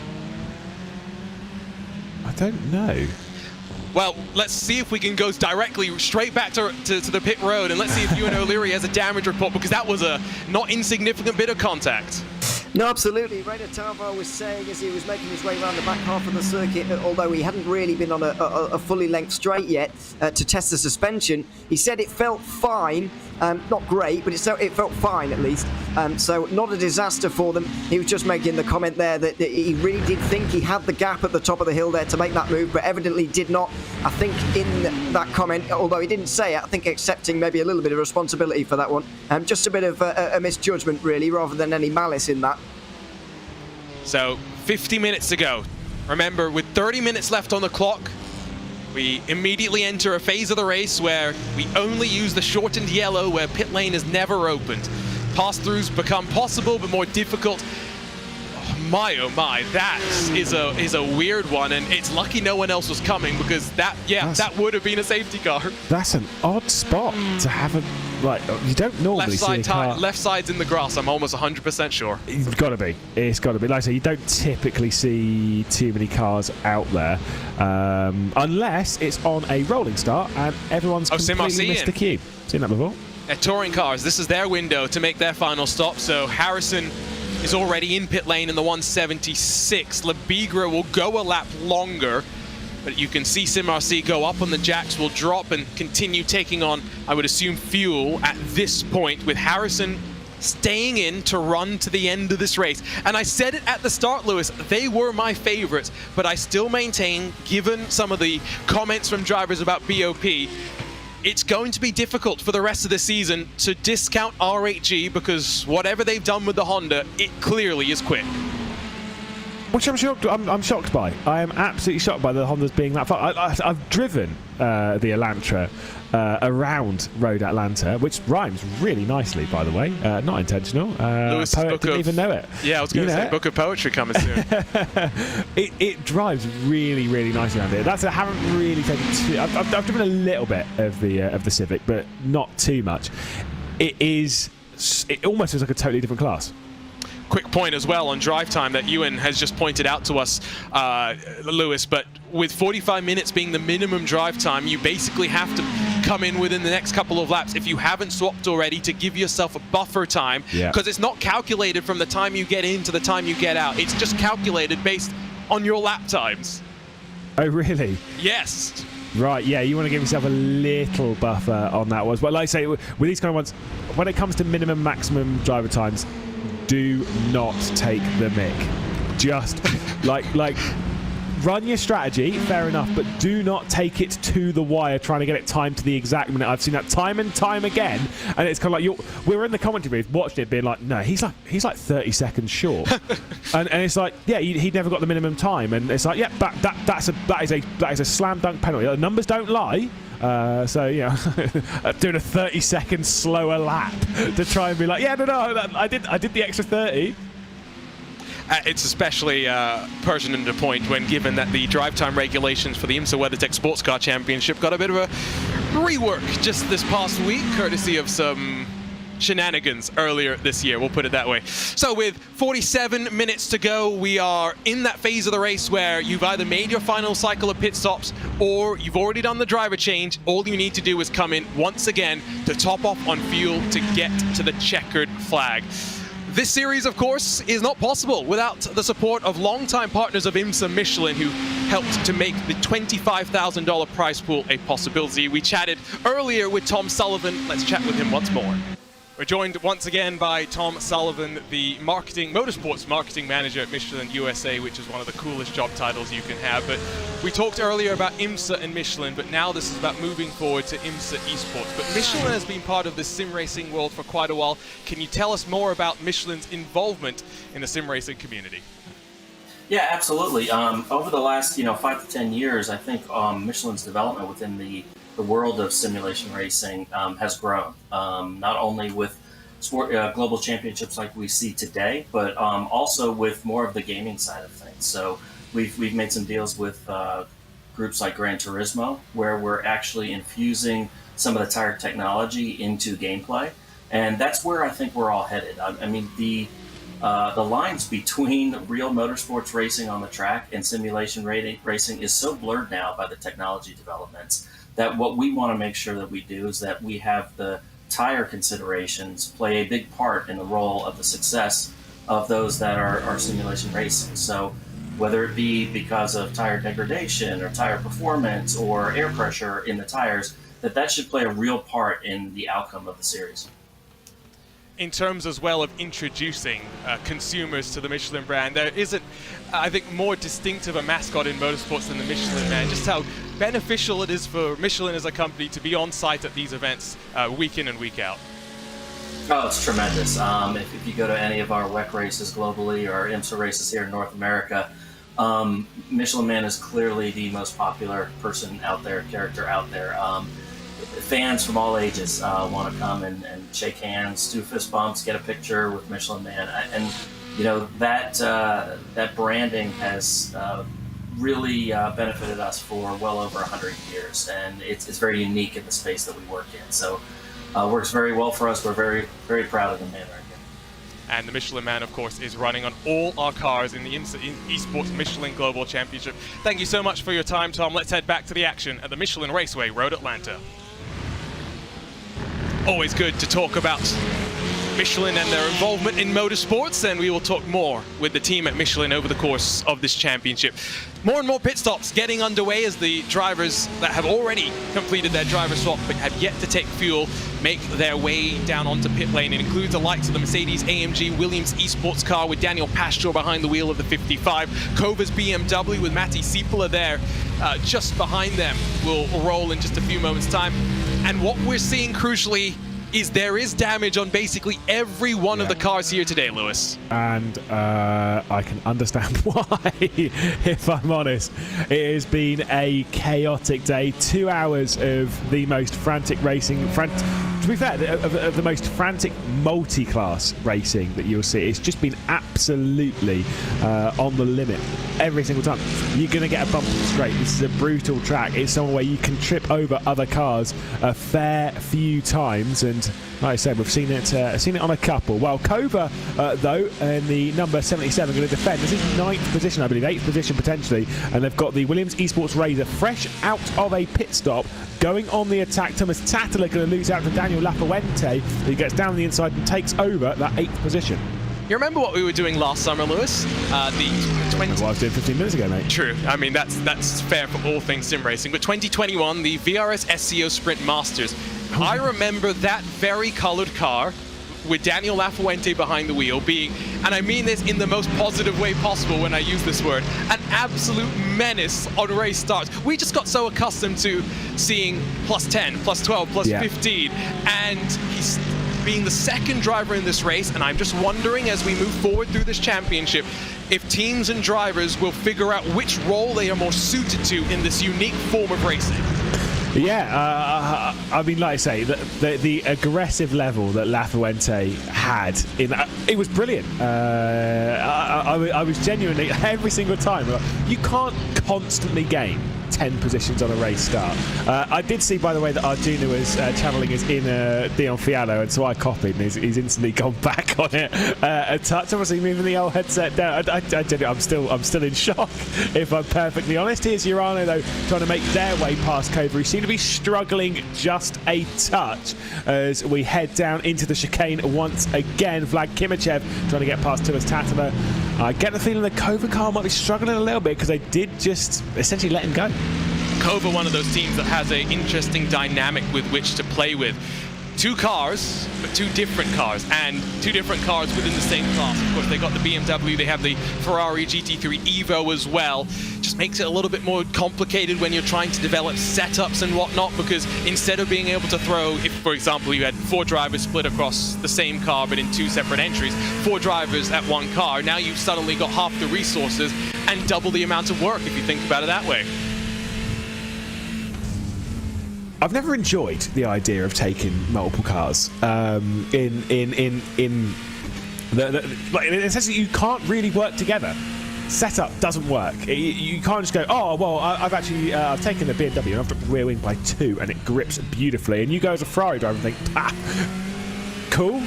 I don't know. Well, let's see if we can go directly straight back to the pit road, and let's see if Ewan O'Leary has a damage report, because that was a not insignificant bit of contact. No, absolutely. Rainer Talvar was saying as he was making his way around the back half of the circuit, although he hadn't really been on a fully length straight yet to test the suspension, he said it felt fine. Not great, but it felt fine at least. So not a disaster for them. He was just making the comment there that he really did think he had the gap at the top of the hill there to make that move, but evidently did not. I think in that comment, although he didn't say it, I think accepting maybe a little bit of responsibility for that one. Just a bit of a misjudgment, really, rather than any malice in that. So 50 minutes to go. Remember, with 30 minutes left on the clock, we immediately enter a phase of the race where we only use the shortened yellow, where pit lane is never opened. Pass-throughs become possible, but more difficult. Oh my, that is a weird one, and it's lucky no one else was coming, because that would have been a safety car. That's an odd spot to have a like you don't normally see a car. Left side's in the grass. I'm almost 100% sure. It's got to be. It's got to be. Like I say, you don't typically see too many cars out there, unless it's on a rolling start and everyone's completely missed the queue. Seen that before? Touring cars. This is their window to make their final stop. So Harrison is already in pit lane in the 176. Labigra will go a lap longer. But you can see SimRC go up on the jacks, will drop and continue taking on, I would assume, fuel at this point, with Harrison staying in to run to the end of this race. And I said it at the start, Lewis, they were my favorites, but I still maintain, given some of the comments from drivers about BOP, it's going to be difficult for the rest of the season to discount R8G, because whatever they've done with the Honda, it clearly is quick. Which I'm shocked. I'm shocked by. I am absolutely shocked by the Hondas being that far. I've driven the Elantra around Road Atlanta, which rhymes really nicely, by the way. Not intentional. Lewis' Poet didn't even know it. Yeah, I was going to say book of poetry coming soon. It drives really, really nicely around here. I haven't really taken too. I've driven a little bit of the Civic, but not too much. It almost is like a totally different class. Quick point as well on drive time that Ewan has just pointed out to us, Lewis, but with 45 minutes being the minimum drive time, you basically have to come in within the next couple of laps, if you haven't swapped already, to give yourself a buffer time, because it's not calculated from the time you get in to the time you get out. It's just calculated based on your lap times. Oh, really? Yes. Right, yeah, you want to give yourself a little buffer on that one. But like I say, with these kind of ones, when it comes to minimum, maximum driver times, do not take the mick. Just like run your strategy, fair enough, but do not take it to the wire trying to get it timed to the exact minute. I've seen that time and time again, and it's kind of like we were in the commentary booth watching it, being like, no, he's like 30 seconds short, and it's like, yeah, he'd never got the minimum time, and it's like, yeah, that is a slam dunk penalty. The numbers don't lie. So, you know, doing a 30-second slower lap to try and be like, yeah, no, I did the extra 30. It's especially pertinent to point when given that the drive time regulations for the Imsa WeatherTech Sports Car Championship got a bit of a rework just this past week, courtesy of some shenanigans earlier this year, we'll put it that way. So with 47 minutes to go, we are in that phase of the race where you've either made your final cycle of pit stops or you've already done the driver change. All you need to do is come in once again to top off on fuel to get to the checkered flag. This series, of course, is not possible without the support of longtime partners of Imsa, Michelin, who helped to make the $25,000 prize pool a possibility. We chatted earlier with Tom Sullivan. Let's chat with him once more. We're joined once again by Tom Sullivan, the motorsports marketing manager at Michelin USA, which is one of the coolest job titles you can have. But we talked earlier about Imsa and Michelin, but now this is about moving forward to Imsa Esports. But Michelin has been part of the sim racing world for quite a while. Can you tell us more about Michelin's involvement in the sim racing community? Yeah, absolutely. Over the last 5 to 10 years, I think Michelin's development within the world of simulation racing has grown, not only with global championships like we see today, but also with more of the gaming side of things. So we've made some deals with groups like Gran Turismo, where we're actually infusing some of the tire technology into gameplay, and that's where I think we're all headed. I mean, the lines between real motorsports racing on the track and simulation racing is so blurred now by the technology developments that what we want to make sure that we do is that we have the tire considerations play a big part in the role of the success of those that are simulation racing. So whether it be because of tire degradation or tire performance or air pressure in the tires, that should play a real part in the outcome of the series. In terms as well of introducing consumers to the Michelin brand, there isn't, I think, more distinctive a mascot in motorsports than the Michelin Man. Just how beneficial it is for Michelin as a company to be on site at these events week in and week out. Oh, it's tremendous. If you go to any of our WEC races globally or IMSA races here in North America, Michelin Man is clearly the most popular person out there, character out there. Fans from all ages want to come and shake hands, do fist bumps, get a picture with Michelin Man, and that branding has really benefited us for well over 100 years, and it's very unique in the space that we work in. So works very well for us. We're very, very proud of the man right here. And the Michelin Man, of course, is running on all our cars in the Esports Michelin Global Championship. Thank you so much for your time, Tom. Let's head back to the action at the Michelin Raceway, Road Atlanta. Always good to talk about Michelin and their involvement in motorsports, and we will talk more with the team at Michelin over the course of this championship. More and more pit stops getting underway as the drivers that have already completed their driver swap but have yet to take fuel make their way down onto pit lane. It includes the likes of the Mercedes AMG Williams Esports car with Daniel Pastor behind the wheel of the 55. Kova's BMW with Matti Sipula there just behind them will roll in just a few moments' time. And what we're seeing crucially is there is damage on basically every one of the cars here today, Lewis. And I can understand why, if I'm honest. It has been a chaotic day. 2 hours of the most frantic racing, to be fair, of the most frantic multi-class racing that you'll see. It's just been absolutely on the limit every single time. You're going to get a bump straight. This is a brutal track. It's somewhere where you can trip over other cars a fair few times, and like I said, we've seen it on a couple. Well, Kova, though, in the number 77, going to defend. This is 9th position, I believe, 8th position potentially, and they've got the Williams Esports Razor fresh out of a pit stop, going on the attack. Thomas Tattler going to lose out to Daniel Lafuente, who gets down the inside and takes over that 8th position. You remember what we were doing last summer, Lewis? The 20. What I was doing 15 minutes ago, mate. True. I mean, that's fair for all things sim racing. But 2021, the VRS SCO Sprint Masters. I remember that very coloured car with Daniel Lafuente behind the wheel being, and I mean this in the most positive way possible when I use this word, an absolute menace on race starts. We just got so accustomed to seeing plus 10, plus 12, plus 15, and he's being the second driver in this race, and I'm just wondering as we move forward through this championship if teams and drivers will figure out which role they are more suited to in this unique form of racing. Yeah, I mean, like I say, the aggressive level that Lafuente had, it was brilliant. I was genuinely, every single time, you can't constantly gain 10 positions on a race start. I did see, by the way, that Arjuna was channeling his inner Dion Fiallo, and so I copied, and he's instantly gone back on it a touch. Obviously, moving the old headset down. I'm still in shock, if I'm perfectly honest. Here's Urano, though, trying to make their way past Kova, who seem to be struggling just a touch as we head down into the chicane once again. Vlad Kimichev trying to get past Thomas Tattler. I get the feeling the Kova car might be struggling a little bit because they did just essentially let him go. Kova, one of those teams that has an interesting dynamic with which to play with. Two cars, but two different cars, and two different cars within the same class. Of course, they got the BMW, they have the Ferrari GT3 Evo as well. Just makes it a little bit more complicated when you're trying to develop setups and whatnot, because instead of being able to throw, if, for example, you had 4 drivers split across the same car but in 2 separate entries, 4 drivers at one car, now you've suddenly got half the resources and double the amount of work if you think about it that way. I've never enjoyed the idea of taking multiple cars in the sense that you can't really work together. Setup doesn't work. You can't just go, oh well, I've taken the BMW and I've dropped the rear wing by 2 and it grips beautifully, and you go as a Ferrari driver and think, cool.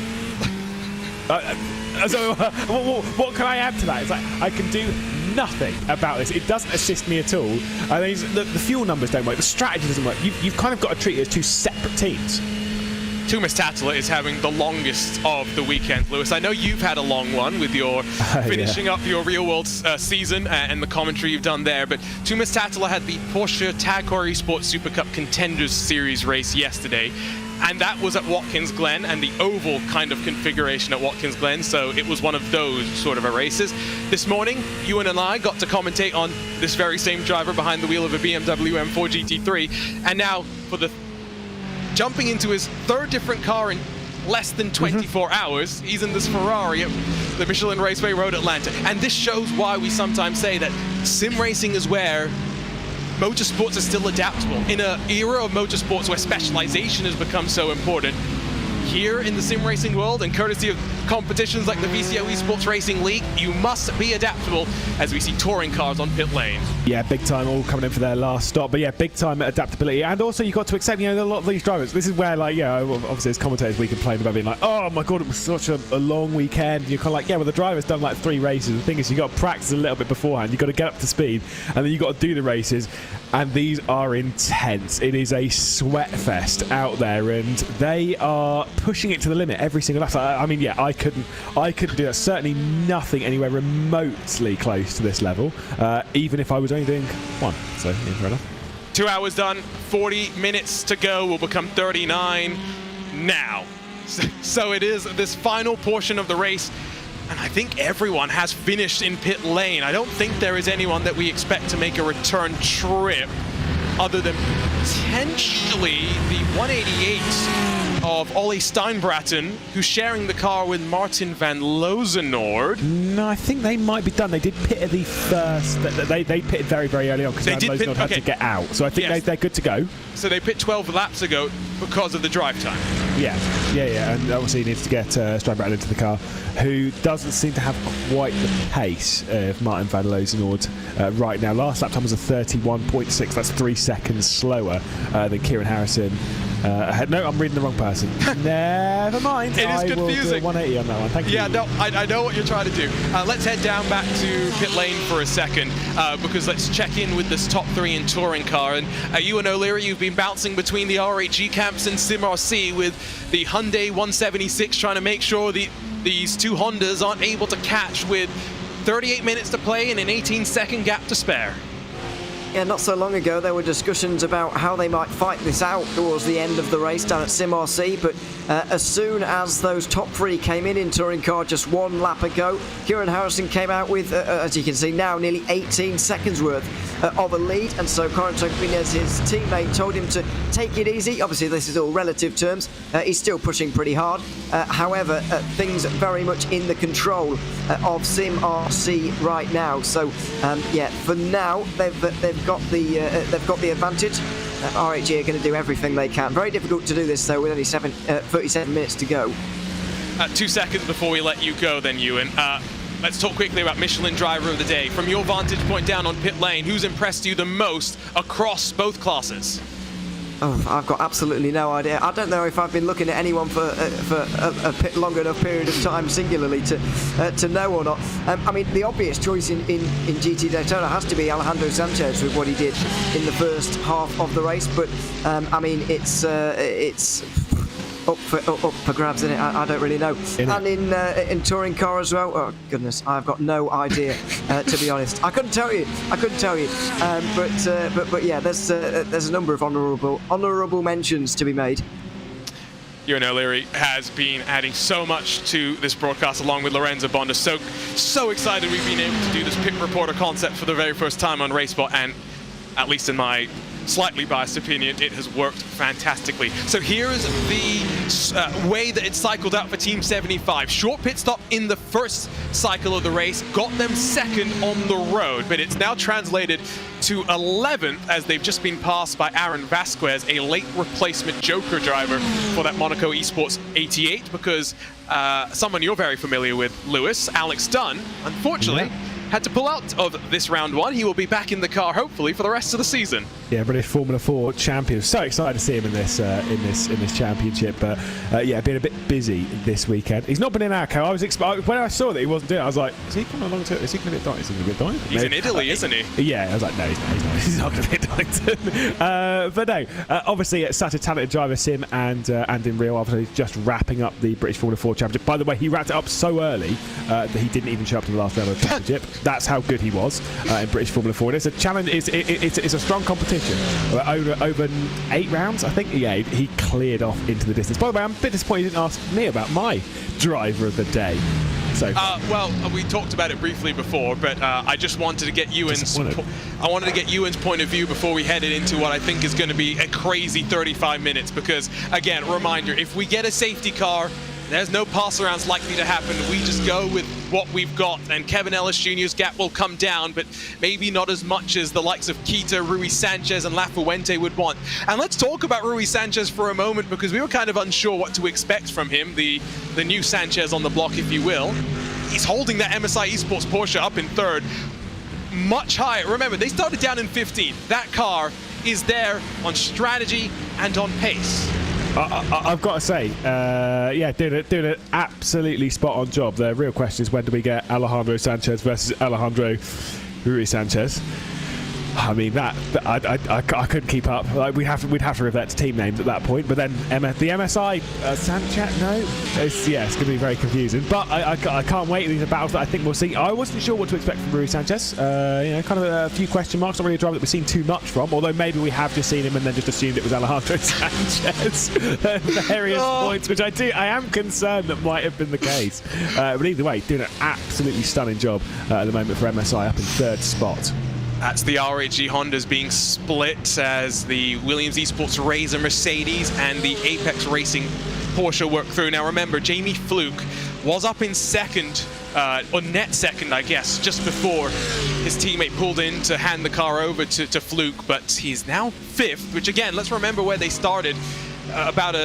So what can I add to that? It's like I can do nothing about this. It doesn't assist me at all. I mean, the fuel numbers don't work. The strategy doesn't work. You've kind of got to treat it as 2 separate teams. Thomas Tattler is having the longest of the weekend, Lewis. I know you've had a long one with your finishing up your real world season and the commentary you've done there, but Thomas Tattler had the Porsche Tag Heuer Esports Super Cup Contenders Series race yesterday. And that was at Watkins Glen, and the oval kind of configuration at Watkins Glen, so it was one of those sort of races. This morning, Ewan and I got to commentate on this very same driver behind the wheel of a BMW M4 GT3, and now for the jumping into his 3rd different car in less than 24 hours, he's in this Ferrari at the Michelin Raceway Road Atlanta. And this shows why we sometimes say that sim racing is where motorsports are still adaptable. In an era of motorsports where specialization has become so important, here in the sim racing world, and courtesy of competitions like the VCO Esports Racing League, you must be adaptable as we see touring cars on pit lane. Yeah, big time, all coming in for their last stop. But yeah, big time adaptability. And also you've got to accept, a lot of these drivers, this is where, like, obviously as commentators we complain about being like, oh my god, it was such a long weekend. You're kind of like, yeah, well, the driver's done like 3 races. The thing is, you've got to practice a little bit beforehand. You've got to get up to speed, and then you've got to do the races. And these are intense. It is a sweat fest out there, and they are pushing it to the limit every single lap. I mean, yeah, I couldn't do that. Certainly nothing anywhere remotely close to this level, even if I was only doing 1. So, yeah, fair enough. 2 hours done, 40 minutes to go. Will become 39 now. So it is this final portion of the race, and I think everyone has finished in pit lane. I don't think there is anyone that we expect to make a return trip other than potentially the 188 of Ollie Steinbraten, who's sharing the car with Martin van Lozenoord. No, I think they might be done. They did pit at the first. They pitted very, very early on because Van Lozenoord had to get out. So I think they're good to go. So they pit 12 laps ago because of the drive time. Yeah. And obviously he needs to get Steinbraten into the car, who doesn't seem to have quite the pace of Martin van Lozenoord right now. Last lap time was a 31.6. That's 3 seconds slower than Kieran Harrison. No, I'm reading the wrong person. Never mind. It is confusing. I will do a 180 on that one. Thank you. Yeah, no, I know what you're trying to do. Let's head down back to pit lane for a second, because let's check in with this top 3 in touring car. And Ewan O'Leary, you've been bouncing between the RHG camps and SimRC with the Hyundai 176, trying to make sure these 2 Hondas aren't able to catch with 38 minutes to play and an 18-second gap to spare. Yeah, not so long ago there were discussions about how they might fight this out towards the end of the race down at SimRC, but as soon as those top 3 came in touring car just 1 lap ago, Kieran Harrison came out with, as you can see now, nearly 18 seconds worth of a lead, and so Corentin Quinez, his teammate, told him to take it easy. Obviously this is all relative terms. He's still pushing pretty hard. However, things very much in the control of SimRC right now. So yeah, for now they've got the advantage. RHG are going to do everything they can. Very difficult to do this though, with only 37 minutes to go. 2 seconds before we let you go then, Ewan. Let's talk quickly about Michelin Driver of the Day. From your vantage point down on pit lane, who's impressed you the most across both classes? Oh, I've got absolutely no idea. I don't know if I've been looking at anyone for a long enough period of time singularly to know or not. I mean, the obvious choice in GT Daytona has to be Alejandro Sanchez with what he did in the first half of the race. But I mean, it's up for grabs, isn't it? I don't really know. And in touring car as well. Oh goodness, I've got no idea. To be honest, I couldn't tell you. But yeah, there's a number of honourable mentions to be made. Ewan O'Leary has been adding so much to this broadcast along with Lorenzo Bonda. So excited we've been able to do this pit reporter concept for the very first time on RaceBot, and at least in my slightly biased opinion, it has worked fantastically. So here's the way that it cycled out for Team 75. Short pit stop in the first cycle of the race got them second on the road, but it's now translated to 11th as they've just been passed by Aaron Vasquez, a late replacement Joker driver for that Monaco Esports 88, because someone you're very familiar with, Lewis, Alex Dunn, unfortunately, had to pull out of this round 1. He will be back in the car, hopefully, for the rest of the season. Yeah, British Formula 4 champion. So excited to see him in this championship. But yeah, been a bit busy this weekend. He's not been in our car. When I saw that he wasn't doing it, I was like, is he coming along to it? Is he going to be at Donington? He's in Italy, isn't he? Yeah, I was like, no, he's not. He's not going to be at Donington. But no, obviously, it's such a talented driver, Sim, and in real, obviously, just wrapping up the British Formula 4 championship. By the way, he wrapped it up so early that he didn't even show up to the last round of the championship. That's how good he was in British Formula 4. And it's a challenge. It's a strong competition. Over 8 rounds, I think. Yeah, he cleared off into the distance. By the way, I'm a bit disappointed you didn't ask me about my driver of the day. So well, we talked about it briefly before, but I just wanted to get Ewan's point of view before we headed into what I think is going to be a crazy 35 minutes. Because again, reminder: if we get a safety car, There's no pass-arounds likely to happen. We just go with what we've got, and Kevin Ellis Jr.'s gap will come down, but maybe not as much as the likes of Kita, Rui Sanchez, and Lafuente would want. And let's talk about Rui Sanchez for a moment, because we were kind of unsure what to expect from him, the new Sanchez on the block, if you will. He's holding that MSI Esports Porsche up in third, much higher. Remember, they started down in 15th. That car is there on strategy and on pace. I've got to say, yeah, doing an absolutely spot-on job. The real question is, when do we get Alejandro Sanchez versus Alejandro Rui Sanchez? I mean, I couldn't keep up. Like, we'd have to revert to team names at that point. But then the MSI Sanchez, no, it's going to be very confusing. But I can't wait. These are battles that I think we'll see. I wasn't sure what to expect from Rui Sanchez. Kind of a few question marks. Not really a driver that we've seen too much from. Although maybe we have just seen him and then just assumed it was Alejandro Sanchez at various points, which I am concerned that might have been the case. But either way, doing an absolutely stunning job at the moment for MSI, up in third spot. That's the RAG Hondas being split as the Williams Esports Razor Mercedes and the Apex Racing Porsche work through. Now remember, Jamie Fluke was up in second, or net second, I guess, just before his teammate pulled in to hand the car over to Fluke, but he's now fifth, which again, let's remember where they started about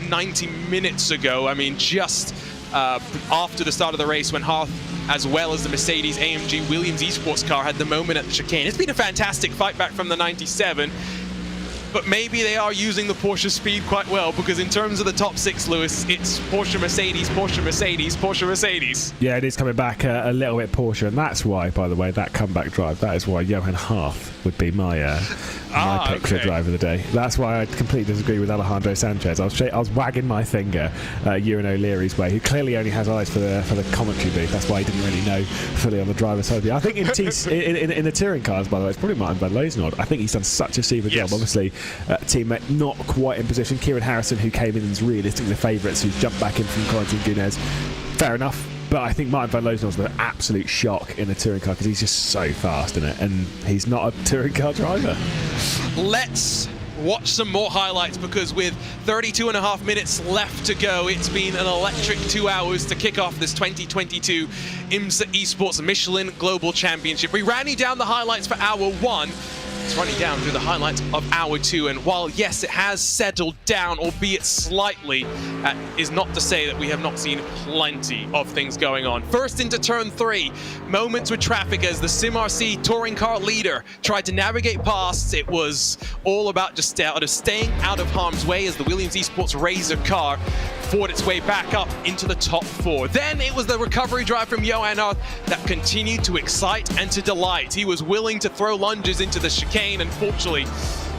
90 minutes ago. I mean, just after the start of the race, when Hearth, as well as the Mercedes AMG Williams Esports car, had the moment at the chicane. It's been a fantastic fight back from the 97, but maybe they are using the Porsche speed quite well, because in terms of the top six, Lewis, it's Porsche Mercedes, Porsche Mercedes, Porsche Mercedes. Yeah, it is coming back a little bit Porsche, and that's why, by the way, that comeback drive, that is why Johan Hearth would be my pick for driver of the day. That's why I completely disagree with Alejandro Sanchez. I was wagging my finger Ewan O'Leary's way, who clearly only has eyes for the commentary booth. That's why he didn't really know fully on the driver's side. I think in the touring cars, by the way, it's probably Martin van Loosnord. I think he's done such a super job. Obviously, teammate not quite in position. Kieran Harrison, who came in and is realistically the favourites, who's jumped back in from Corentin Gunes. Fair enough. But I think Martin van Loosnord's an absolute shock in a touring car, because he's just so fast in it, and he's not a touring car driver. Let's watch some more highlights, because with 32.5 minutes left to go, it's been an electric 2 hours to kick off this 2022 Imsa Esports Michelin Global Championship. We ran you down the highlights for hour one. It's running down through the highlights of hour two, and while yes, it has settled down, albeit slightly, that is not to say that we have not seen plenty of things going on. First into turn 3, moments with traffic as the SimRC touring car leader tried to navigate past. It was all about just staying out of harm's way as the Williams Esports Razor car fought its way back up into the top 4. Then it was the recovery drive from Johan Hearth that continued to excite and to delight. He was willing to throw lunges into the chicane, and fortunately,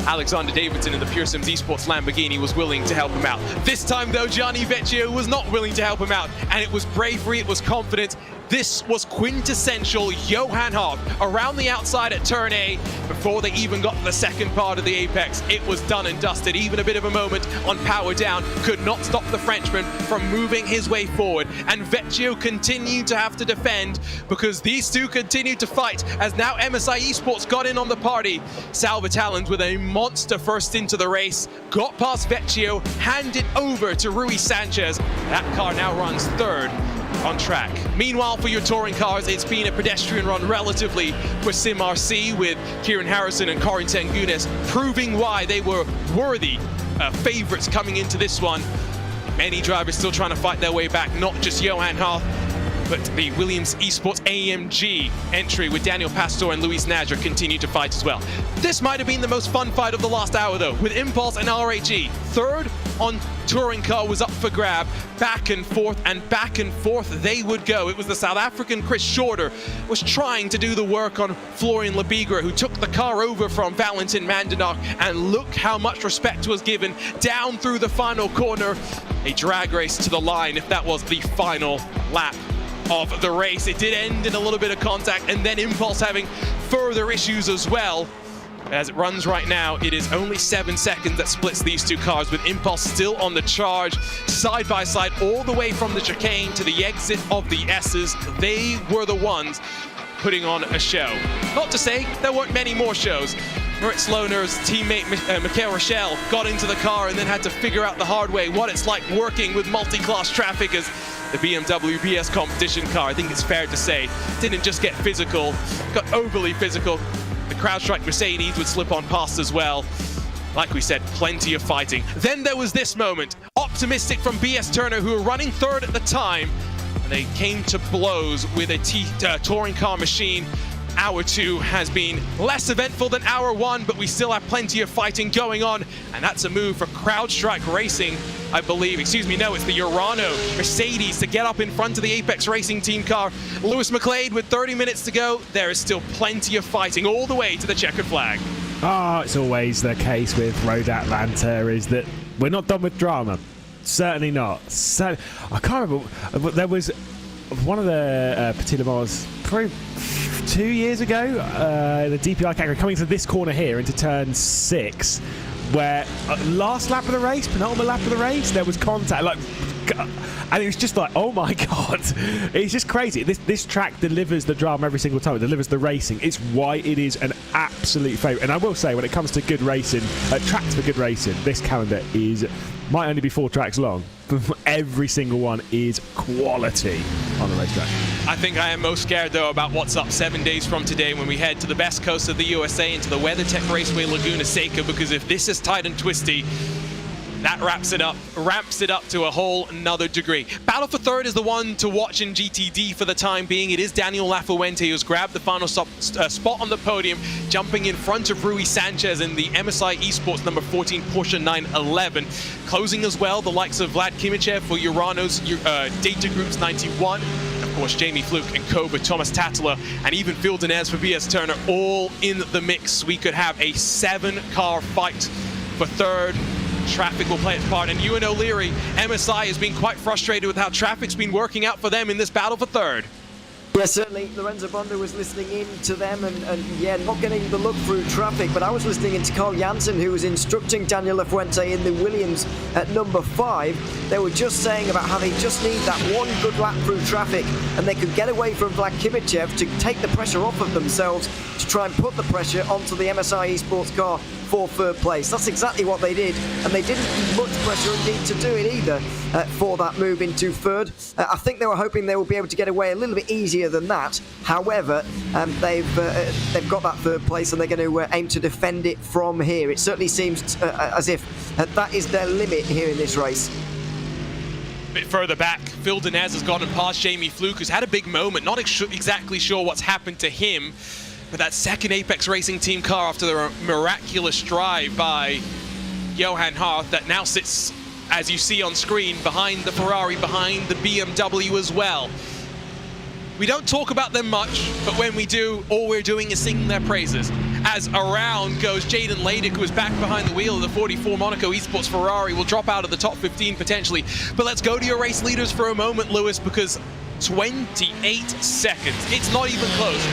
Alexander Davidson in the Pure Sims Esports Lamborghini was willing to help him out. This time though, Gianni Vecchio was not willing to help him out, and it was bravery, it was confidence. This was quintessential Johan Hearth around the outside at turn A before they even got to the second part of the apex. It was done and dusted. Even a bit of a moment on power down could not stop the Frenchman from moving his way forward, and Vecchio continued to have to defend because these two continued to fight as now MSI Esports got in on the party. Salva Talons with a monster first into the race, got past Vecchio, handed over to Rui Sanchez. That car now runs third on track. Meanwhile, for your touring cars, it's been a pedestrian run relatively for SimRC, with Kieran Harrison and Corentin Gunes proving why they were worthy favorites coming into this one. Many drivers still trying to fight their way back, not just Johan Hearth, but the Williams Esports AMG entry with Daniel Pastor and Luis Nadja continue to fight as well. This might have been the most fun fight of the last hour though, with Impulse and RAG. Third on touring car was up for grab. Back and forth they would go. It was the South African Chris Shorter was trying to do the work on Florian Lebigra, who took the car over from Valentin Mandenach, and look how much respect was given down through the final corner. A drag race to the line if that was the final lap of the race. It did end in a little bit of contact, and then Impulse having further issues as well. As it runs right now, it is only 7 seconds that splits these two cars, with Impulse still on the charge, side by side, all the way from the chicane to the exit of the S's. They were the ones putting on a show. Not to say there weren't many more shows. Moritz Lohner's teammate Michael Rochelle got into the car and then had to figure out the hard way what it's like working with multi-class traffic as the BMW BS competition car. I think it's fair to say didn't just get physical, got overly physical. The CrowdStrike Mercedes would slip on past as well. Like we said, plenty of fighting. Then there was this moment. Optimistic from BS Turner, who were running third at the time. And they came to blows with a touring car machine. Hour 2 has been less eventful than Hour 1, but we still have plenty of fighting going on. And that's a move for CrowdStrike Racing, I believe. Excuse me, no, it's the Urano Mercedes to get up in front of the Apex Racing team car. Lewis McLeod with 30 minutes to go. There is still plenty of fighting all the way to the checkered flag. It's always the case with Road Atlanta is that we're not done with drama. Certainly not. So I can't remember, but there was one of the Petit Le Mans, probably 2 years ago, the DPI category coming to this corner here into turn 6, where last lap of the race, penultimate lap of the race, there was contact, and it was just like, oh my god, it's just crazy. This track delivers the drama every single time. It delivers the racing. It's why it is an absolute favourite. And I will say, when it comes to good racing, tracks for good racing, this calendar might only be 4 tracks long, but every single one is quality on the racetrack. I think I am most scared, though, about what's up 7 days from today when we head to the best coast of the USA into the WeatherTech Raceway Laguna Seca, because if this is tight and twisty, that ramps it up to a whole nother degree. Battle for third is the one to watch in GTD for the time being. It is Daniel Lafuente who's grabbed the final spot on the podium, jumping in front of Rui Sanchez in the MSI Esports number 14 Porsche 911. Closing as well, the likes of Vlad Kimichev for Urano's Data Groups 91. And of course, Jamie Fluke and Koba, Thomas Tattler, and even Phil Dinez for BS Turner all in the mix. We could have a 7-car fight for third. Traffic will play its part, and Ewan O'Leary, MSI, has been quite frustrated with how traffic's been working out for them in this battle for third. Yeah, certainly Lorenzo Bonda was listening in to them and yeah, not getting the look through traffic, but I was listening in to Carl Jansen, who was instructing Daniel Lafuente in the Williams at number 5. They were just saying about how they just need that one good lap through traffic and they could get away from Vlad Kimichev to take the pressure off of themselves to try and put the pressure onto the MSI Esports car for third place. That's exactly what they did, and they didn't use much pressure indeed to do it either for that move into third. I think they were hoping they would be able to get away a little bit easier than that. However, they've got that third place and they're going to aim to defend it from here. It certainly seems as if that is their limit here in this race. A bit further back, Phil Dinez has gotten past Jamie Fluke, who's had a big moment. Not exactly sure what's happened to him, but that second Apex Racing team car after the miraculous drive by Johan Harth that now sits, as you see on screen, behind the Ferrari, behind the BMW as well. We don't talk about them much, but when we do, all we're doing is singing their praises. As around goes Jaden Ladick, who is back behind the wheel of the 44 Monaco Esports Ferrari, will drop out of the top 15 potentially. But let's go to your race leaders for a moment, Lewis, because 28 seconds. It's not even close.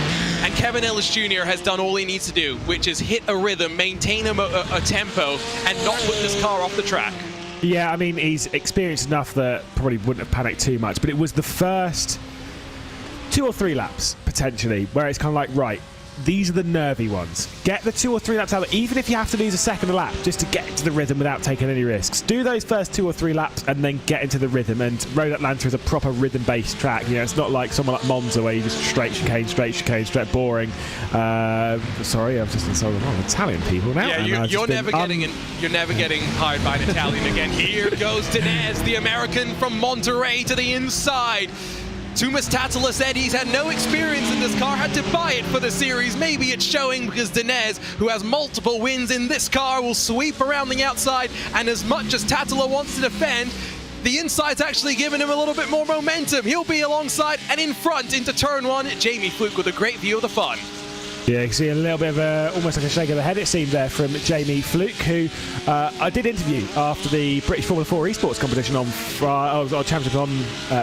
And Kevin Ellis Jr. has done all he needs to do, which is hit a rhythm, maintain a tempo, and not put this car off the track. Yeah, I mean, he's experienced enough that probably wouldn't have panicked too much, but it was the first 2 or 3 laps, potentially, where it's kind of like, right, these are the nervy ones. Get the 2 or 3 laps out, even if you have to lose a second lap just to get into the rhythm without taking any risks. Do those first 2 or 3 laps and then get into the rhythm. And Road Atlanta is a proper rhythm-based track. You know, it's not like someone like Monza where you just straight chicane, straight, boring. Sorry, I've just insulted Italian people now. Yeah, you're never getting hired by an Italian again. Here goes Dinez, the American from Monterey, to the inside. Thomas Tattler said he's had no experience in this car, had to buy it for the series. Maybe it's showing because Dinez, who has multiple wins in this car, will sweep around the outside, and as much as Tattler wants to defend, the inside's actually giving him a little bit more momentum. He'll be alongside and in front into turn 1. Jamie Fluke with a great view of the fun. Yeah, you can see a little bit of almost like a shake of the head, it seemed there, from Jamie Fluke, who I did interview after the British Formula 4 Esports competition on Championship on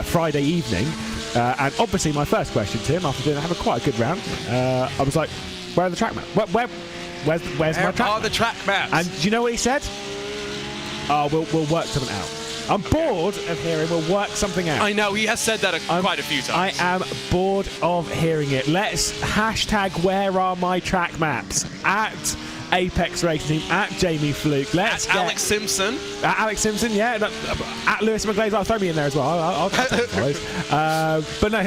Friday evening. And obviously my first question to him after doing have quite a good round, I was like, where are the track maps? Where's my track Where are the track maps? And do you know what he said? We'll work something out. I'm bored of hearing we'll work something out. I know, he has said that quite a few times. I am bored of hearing it. Let's hashtag where are my track maps at Apex Racing Team, at Jamie Fluke. Let's at Alex Simpson. At Alex Simpson, yeah. At Lewis McGlade. I'll throw me in there as well. I'll but no,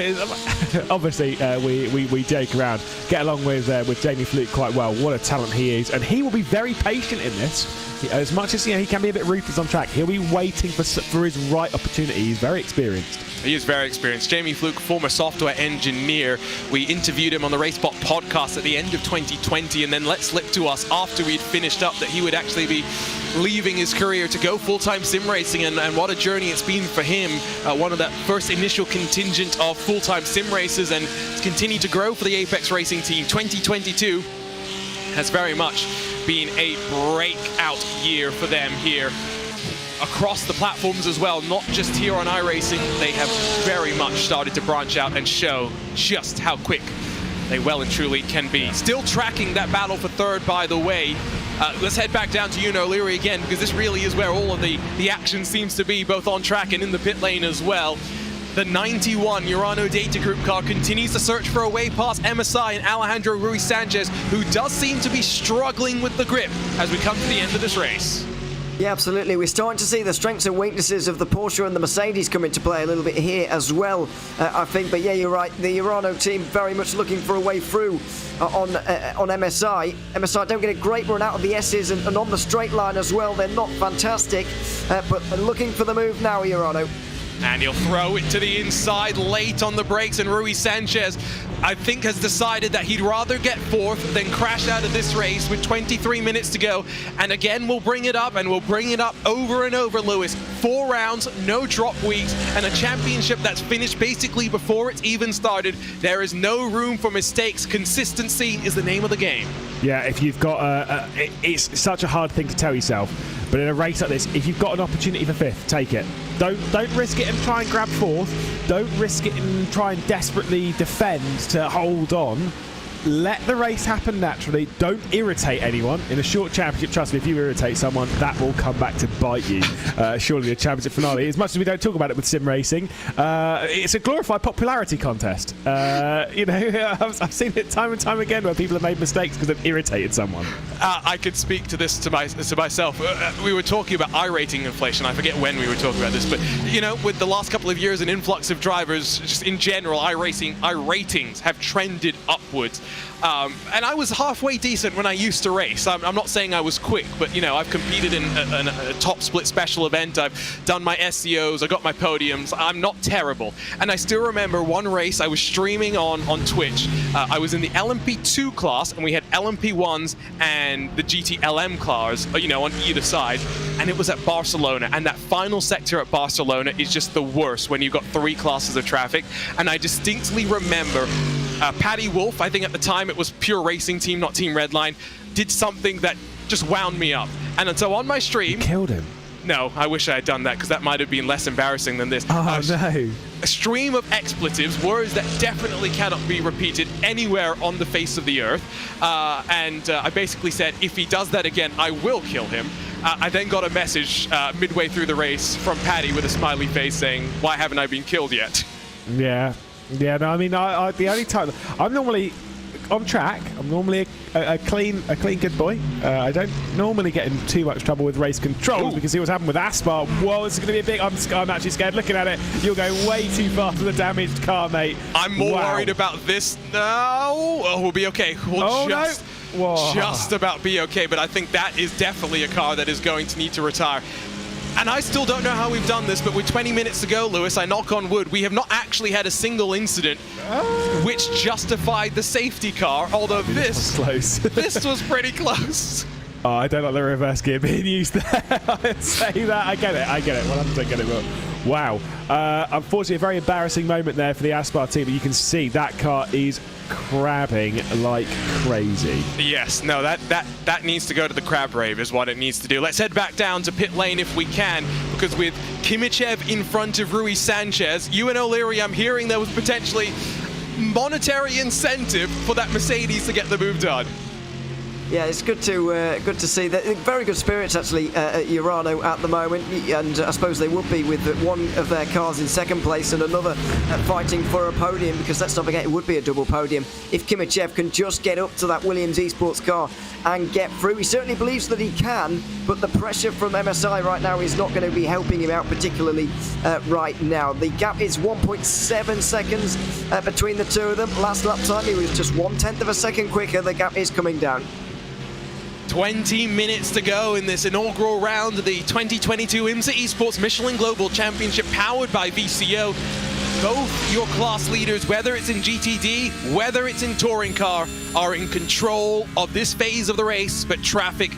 obviously we joke around, get along with Jamie Fluke quite well. What a talent he is, and he will be very patient in this. As much as he can be a bit ruthless on track, he'll be waiting for his right opportunity. He's very experienced. He is very experienced. Jamie Fluke, former software engineer. We interviewed him on the RaceBot podcast at the end of 2020, and then let slip to us after we'd finished up that he would actually be leaving his career to go full-time sim racing, and what a journey it's been for him. One of that first initial contingent of full-time sim racers, and it's continued to grow for the Apex Racing Team. 2022 has very much been a breakout year for them here across the platforms as well, not just here on iRacing. They have very much started to branch out and show just how quick they well and truly can be. Still tracking that battle for third, by the way. Let's head back down to Ewan O'Leary again, because this really is where all of the action seems to be, both on track and in the pit lane as well. The 91 Urano Data Group car continues to search for a way past MSI and Alejandro Ruiz Sanchez, who does seem to be struggling with the grip as we come to the end of this race. Yeah, absolutely. We're starting to see the strengths and weaknesses of the Porsche and the Mercedes come into play a little bit here as well, I think. But yeah, you're right. The Urano team very much looking for a way through on MSI. MSI don't get a great run out of the S's, and on the straight line as well. They're not fantastic, but looking for the move now, Urano. And he'll throw it to the inside late on the brakes, and Ruiz Sanchez, I think, has decided that he'd rather get fourth than crash out of this race with 23 minutes to go. And again, we'll bring it up, and we'll bring it up over and over, Lewis. 4 rounds, no drop weeks, and a championship that's finished basically before it's even started. There is no room for mistakes. Consistency is the name of the game. Yeah, if you've got it's such a hard thing to tell yourself, but in a race like this, if you've got an opportunity for fifth, take it. Don't risk it and try and grab fourth. Don't risk it and try and desperately defend to hold on. Let the race happen naturally. Don't irritate anyone. In a short championship, trust me, if you irritate someone, that will come back to bite you. Surely the championship finale, as much as we don't talk about it with sim racing, it's a glorified popularity contest. You know, I've seen it time and time again where people have made mistakes because they've irritated someone. I could speak to this to myself. We were talking about iRating inflation. I forget when we were talking about this, but you know, with the last couple of years, an influx of drivers, just in general, iRatings have trended upwards. And I was halfway decent when I used to race. I'm not saying I was quick, but you know, I've competed in a top split special event. I've done my SEOs, I got my podiums. I'm not terrible. And I still remember one race I was streaming on Twitch. I was in the LMP2 class, and we had LMP1s and the GT-LM cars, you know, on either side. And it was at Barcelona. And that final sector at Barcelona is just the worst when you've got 3 classes of traffic. And I distinctly remember Paddy Wolf, I think at the time it was Pure Racing Team, not Team Redline, did something that just wound me up. And so on my stream... You killed him. No, I wish I had done that, because that might have been less embarrassing than this. Oh, no. A stream of expletives, words that definitely cannot be repeated anywhere on the face of the earth. And I basically said, if he does that again, I will kill him. I then got a message midway through the race from Paddy with a smiley face saying, why haven't I been killed yet? Yeah. Yeah, no, I mean, the only time... I'm normally on track. I'm normally a clean good boy. I don't normally get in too much trouble with race control, because see what's happened with Aspar. Whoa, it's going to be a big... I'm actually scared looking at it. You're going way too fast for the damaged car, mate. I'm more worried about this now. Oh, we'll be okay. We'll just about be okay, but I think that is definitely a car that is going to need to retire. And I still don't know how we've done this, but with 20 minutes to go, Lewis, I knock on wood, we have not actually had a single incident which justified the safety car, although this was close. This was pretty close. Oh, I don't like the reverse gear being used there. I'd say that. I get it. 100% get it. But wow. Unfortunately, a very embarrassing moment there for the Aspar team, but you can see that car is crabbing like crazy. Yes, no, that needs to go to the crab rave is what it needs to do. Let's head back down to pit lane if we can, because with Kimichev in front of Ruiz Sanchez, Ewan O'Leary, I'm hearing there was potentially monetary incentive for that Mercedes to get the move done. Yeah, it's good to see that. Very good spirits actually at Urano at the moment, and I suppose they would be with one of their cars in second place and another fighting for a podium, because let's not forget it would be a double podium if Kimachev can just get up to that Williams Esports car and get through. He certainly believes that he can, but the pressure from MSI right now is not going to be helping him out particularly right now. The gap is 1.7 seconds between the two of them. Last lap time he was just 1/10 of a second quicker. The gap is coming down. 20 minutes to go in this inaugural round of the 2022 Imsa Esports Michelin Global Championship powered by VCO. Both your class leaders, whether it's in GTD, whether it's in touring car, are in control of this phase of the race, but traffic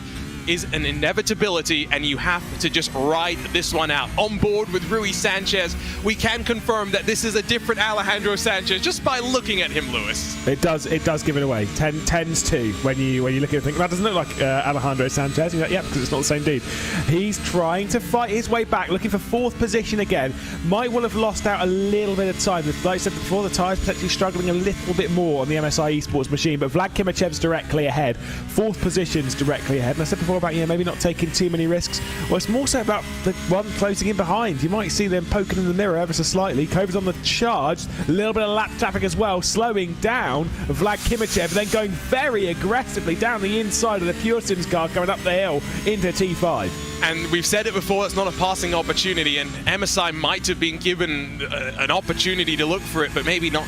is an inevitability and you have to just ride this one out. On board with Rui Sanchez, we can confirm that this is a different Alejandro Sanchez just by looking at him, Lewis. It does give it away. 10-2 when you look at it and think, that doesn't look like Alejandro Sanchez. You're like, yeah, because it's not the same dude. He's trying to fight his way back, looking for fourth position again. Might well have lost out a little bit of time. Like I said before, the tyres potentially struggling a little bit more on the MSI Esports machine, but Vlad Kimachev's directly ahead. Fourth position's directly ahead. And I said before about maybe not taking too many risks. Well, it's more so about the one closing in behind. You might see them poking in the mirror ever so slightly. Kova's on the charge, a little bit of lap traffic as well, slowing down Vlad Kimachev, then going very aggressively down the inside of the Pure Sims car, going up the hill into T5. And we've said it before, it's not a passing opportunity, and MSI might have been given an opportunity to look for it, but maybe not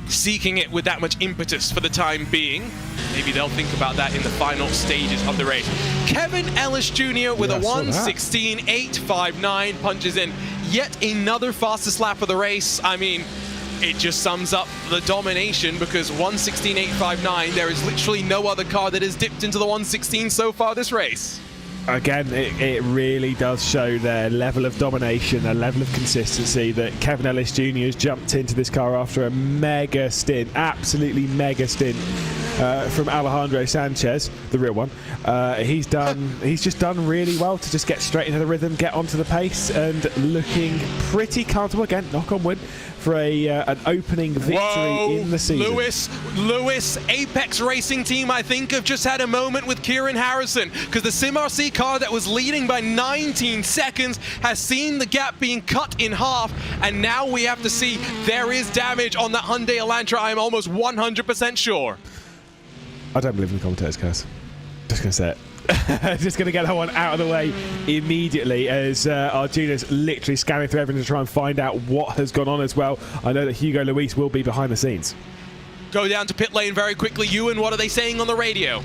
seeking it with that much impetus for the time being. Maybe they'll think about that in the final stages of the race. Kevin Ellis Jr. with a 1:16.859 punches in yet another fastest lap of the race. I mean, it just sums up the domination, because 1:16.859, there is literally no other car that has dipped into the 1:16 so far this race. Again, it really does show their level of domination, a level of consistency, that Kevin Ellis Jr. has jumped into this car after a mega stint, absolutely mega stint from Alejandro Sanchez, the real one. He's just done really well to just get straight into the rhythm, get onto the pace, and looking pretty comfortable. Again, knock on wood, for an opening victory in the season. Lewis, Apex Racing Team, I think, have just had a moment with Kieran Harrison, because the SimRC car that was leading by 19 seconds has seen the gap being cut in half, and now we have to see there is damage on that Hyundai Elantra. I'm almost 100% sure. I don't believe in the commentators, Cass. Just going to say it. Just going to get that one out of the way immediately, as our juniors literally scanning through everything to try and find out what has gone on as well. I know that Hugo Luis will be behind the scenes. Go down to pit lane very quickly. Ewan, what are they saying on the radio?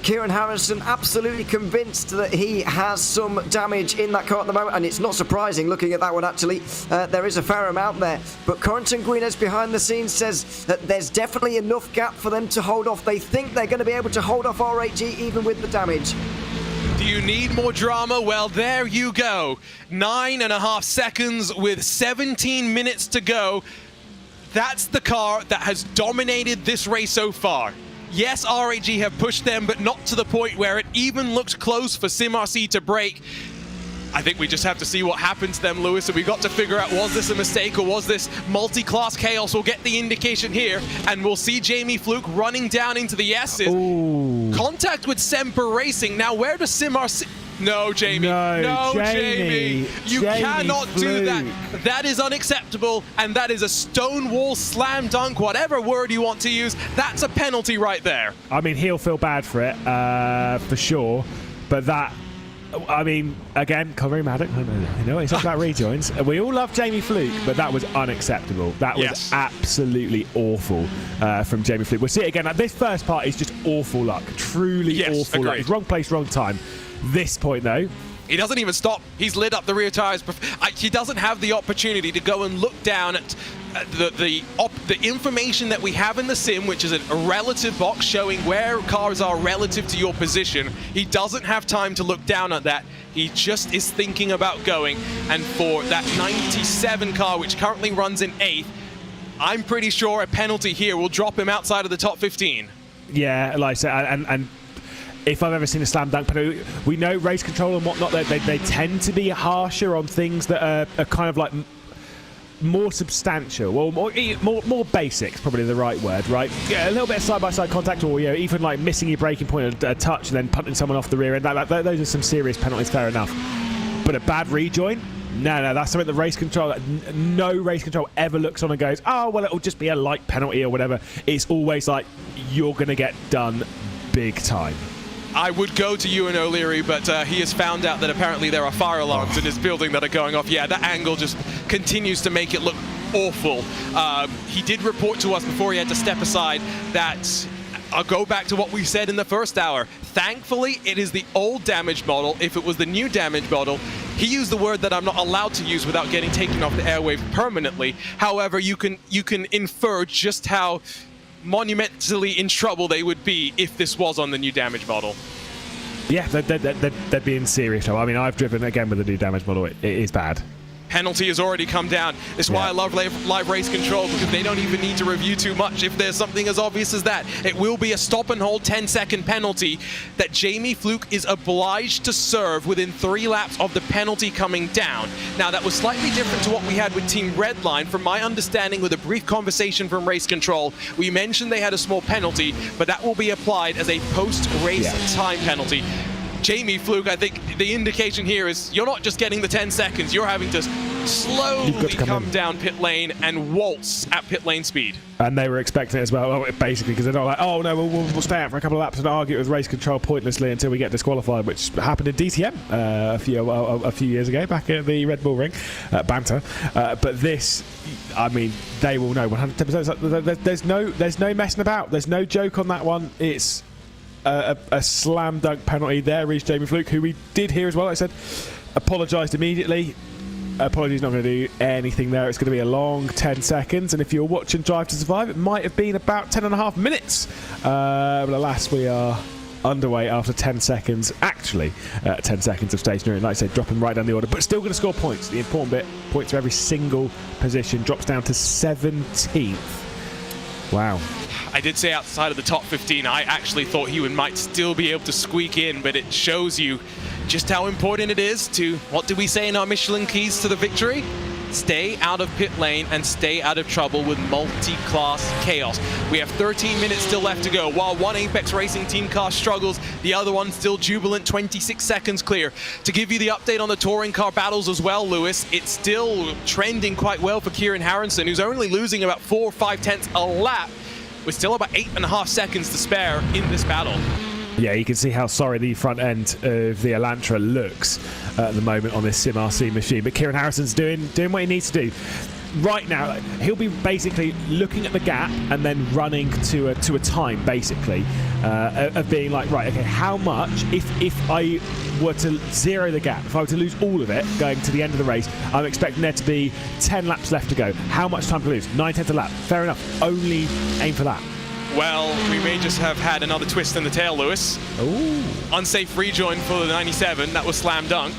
Kieran Harrison absolutely convinced that he has some damage in that car at the moment, and it's not surprising looking at that one actually. There is a fair amount there, but Corentin Guinez behind the scenes says that there's definitely enough gap for them to hold off. They think they're going to be able to hold off R8G even with the damage. Do you need more drama? Well, there you go. 9.5 seconds with 17 minutes to go. That's the car that has dominated this race so far. Yes, RAG have pushed them, but not to the point where it even looks close for SimRC to break. I think we just have to see what happened to them, Lewis, and we got to figure out, was this a mistake or was this multi-class chaos? We'll get the indication here, and we'll see Jamie Fluke running down into the S's. Ooh. Contact with Semper Racing. Now, where does SimRC... No, Jamie. No, Jamie. You cannot do that. That is unacceptable, and that is a stonewall slam dunk, whatever word you want to use. That's a penalty right there. I mean, he'll feel bad for it, for sure, but that... I mean, again, Connery Maddock, I know he's talking about rejoins. We all love Jamie Fluke, but that was unacceptable. That was absolutely awful from Jamie Fluke. We'll see it again. This first part is just awful luck. Truly awful luck. It's wrong place, wrong time. This point, though, he doesn't even stop. He's lit up the rear tires. He doesn't have the opportunity to go and look down at the information that we have in the sim, which is a relative box showing where cars are relative to your position. He doesn't have time to look down at that. He just is thinking about going. And for that 97 car, which currently runs in 8th, I'm pretty sure a penalty here will drop him outside of the top 15. Yeah, like I said, and if I've ever seen a slam dunk penalty, we know race control and whatnot, they tend to be harsher on things that are kind of like more substantial, or more basics, probably the right word, right? Yeah, a little bit of side-by-side contact, or even like missing your braking point, a touch, and then punting someone off the rear end. Those are some serious penalties, fair enough. But a bad rejoin? No, that's something the race control, no race control ever looks on and goes, oh, well, it'll just be a light penalty or whatever. It's always like, you're going to get done big time. I would go to Ewan O'Leary, but he has found out that apparently there are fire alarms in his building that are going off. Yeah, that angle just continues to make it look awful. He did report to us before he had to step aside that, I'll go back to what we said in the first hour. Thankfully, it is the old damaged model. If it was the new damaged model, he used the word that I'm not allowed to use without getting taken off the airwave permanently. However, you can infer just how monumentally in trouble they would be if this was on the new damage model. Yeah, they'd be in serious trouble. I mean, I've driven again with the new damage model. It is bad. Penalty has already come down. That's why I love live race control, because they don't even need to review too much if there's something as obvious as that. It will be a stop and hold 10-second penalty that Jamie Fluke is obliged to serve within 3 laps of the penalty coming down. Now, that was slightly different to what we had with Team Redline. From my understanding, with a brief conversation from race control, we mentioned they had a small penalty, but that will be applied as a post-race time penalty. Jamie Fluke, I think the indication here is you're not just getting the 10 seconds, you're having to slowly come down pit lane and waltz at pit lane speed. And they were expecting it as well, basically, because they're not like, oh no, we'll stay out for a couple of laps and argue with race control pointlessly until we get disqualified, which happened in DTM a few years ago, back at the Red Bull Ring, banter. But this, I mean, they will know 110%. There's no messing about. There's no joke on that one. It's a slam dunk penalty. There is Jamie Fluke, who we did hear as well. I said, apologised immediately. Apologies, not going to do anything there. It's going to be a long 10 seconds, and if you're watching Drive to Survive, it might have been about 10.5 minutes. But alas, we are underway after 10 seconds. Actually, 10 seconds of stationary, and like I said, dropping right down the order, but still going to score points. The important bit, points for every single position, drops down to 17th. Wow. I did say outside of the top 15, I actually thought he might still be able to squeak in, but it shows you just how important it is to, what do we say in our Michelin keys to the victory? Stay out of pit lane and stay out of trouble with multi-class chaos. We have 13 minutes still left to go. While one Apex Racing team car struggles, the other one still jubilant, 26 seconds clear. To give you the update on the touring car battles as well, Lewis, it's still trending quite well for Kieran Harrison, who's only losing about 4 or 5 tenths a lap, with still about 8.5 seconds to spare in this battle. Yeah, you can see how sorry the front end of the Elantra looks at the moment on this Sim RC machine. But Kieran Harrison's doing what he needs to do. Right now, he'll be basically looking at the gap and then running to a time, basically, of being like, right, okay, how much, if I were to zero the gap, if I were to lose all of it going to the end of the race, I'm expecting there to be 10 laps left to go. How much time to lose? 9/10 a lap. Fair enough. Only aim for that. Well, we may just have had another twist in the tail, Lewis. Ooh. Unsafe rejoin for the 97. That was slam dunk.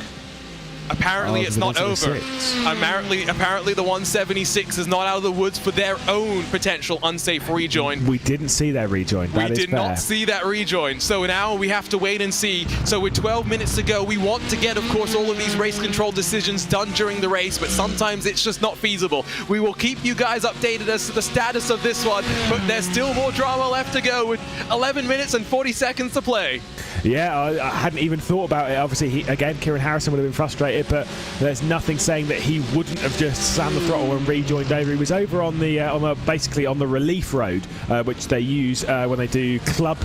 Apparently it's not over. Apparently the 176 is not out of the woods for their own potential unsafe rejoin. We didn't see their rejoin. We did not see that rejoin. So now we have to wait and see. So with 12 minutes to go, we want to get, of course, all of these race control decisions done during the race, but sometimes it's just not feasible. We will keep you guys updated as to the status of this one, but there's still more drama left to go with 11 minutes and 40 seconds to play. Yeah, I hadn't even thought about it. Obviously, Kieran Harrison would have been frustrated, but there's nothing saying that he wouldn't have just slammed the throttle and rejoined over. He was over on the basically on the relief road, which they use when they do club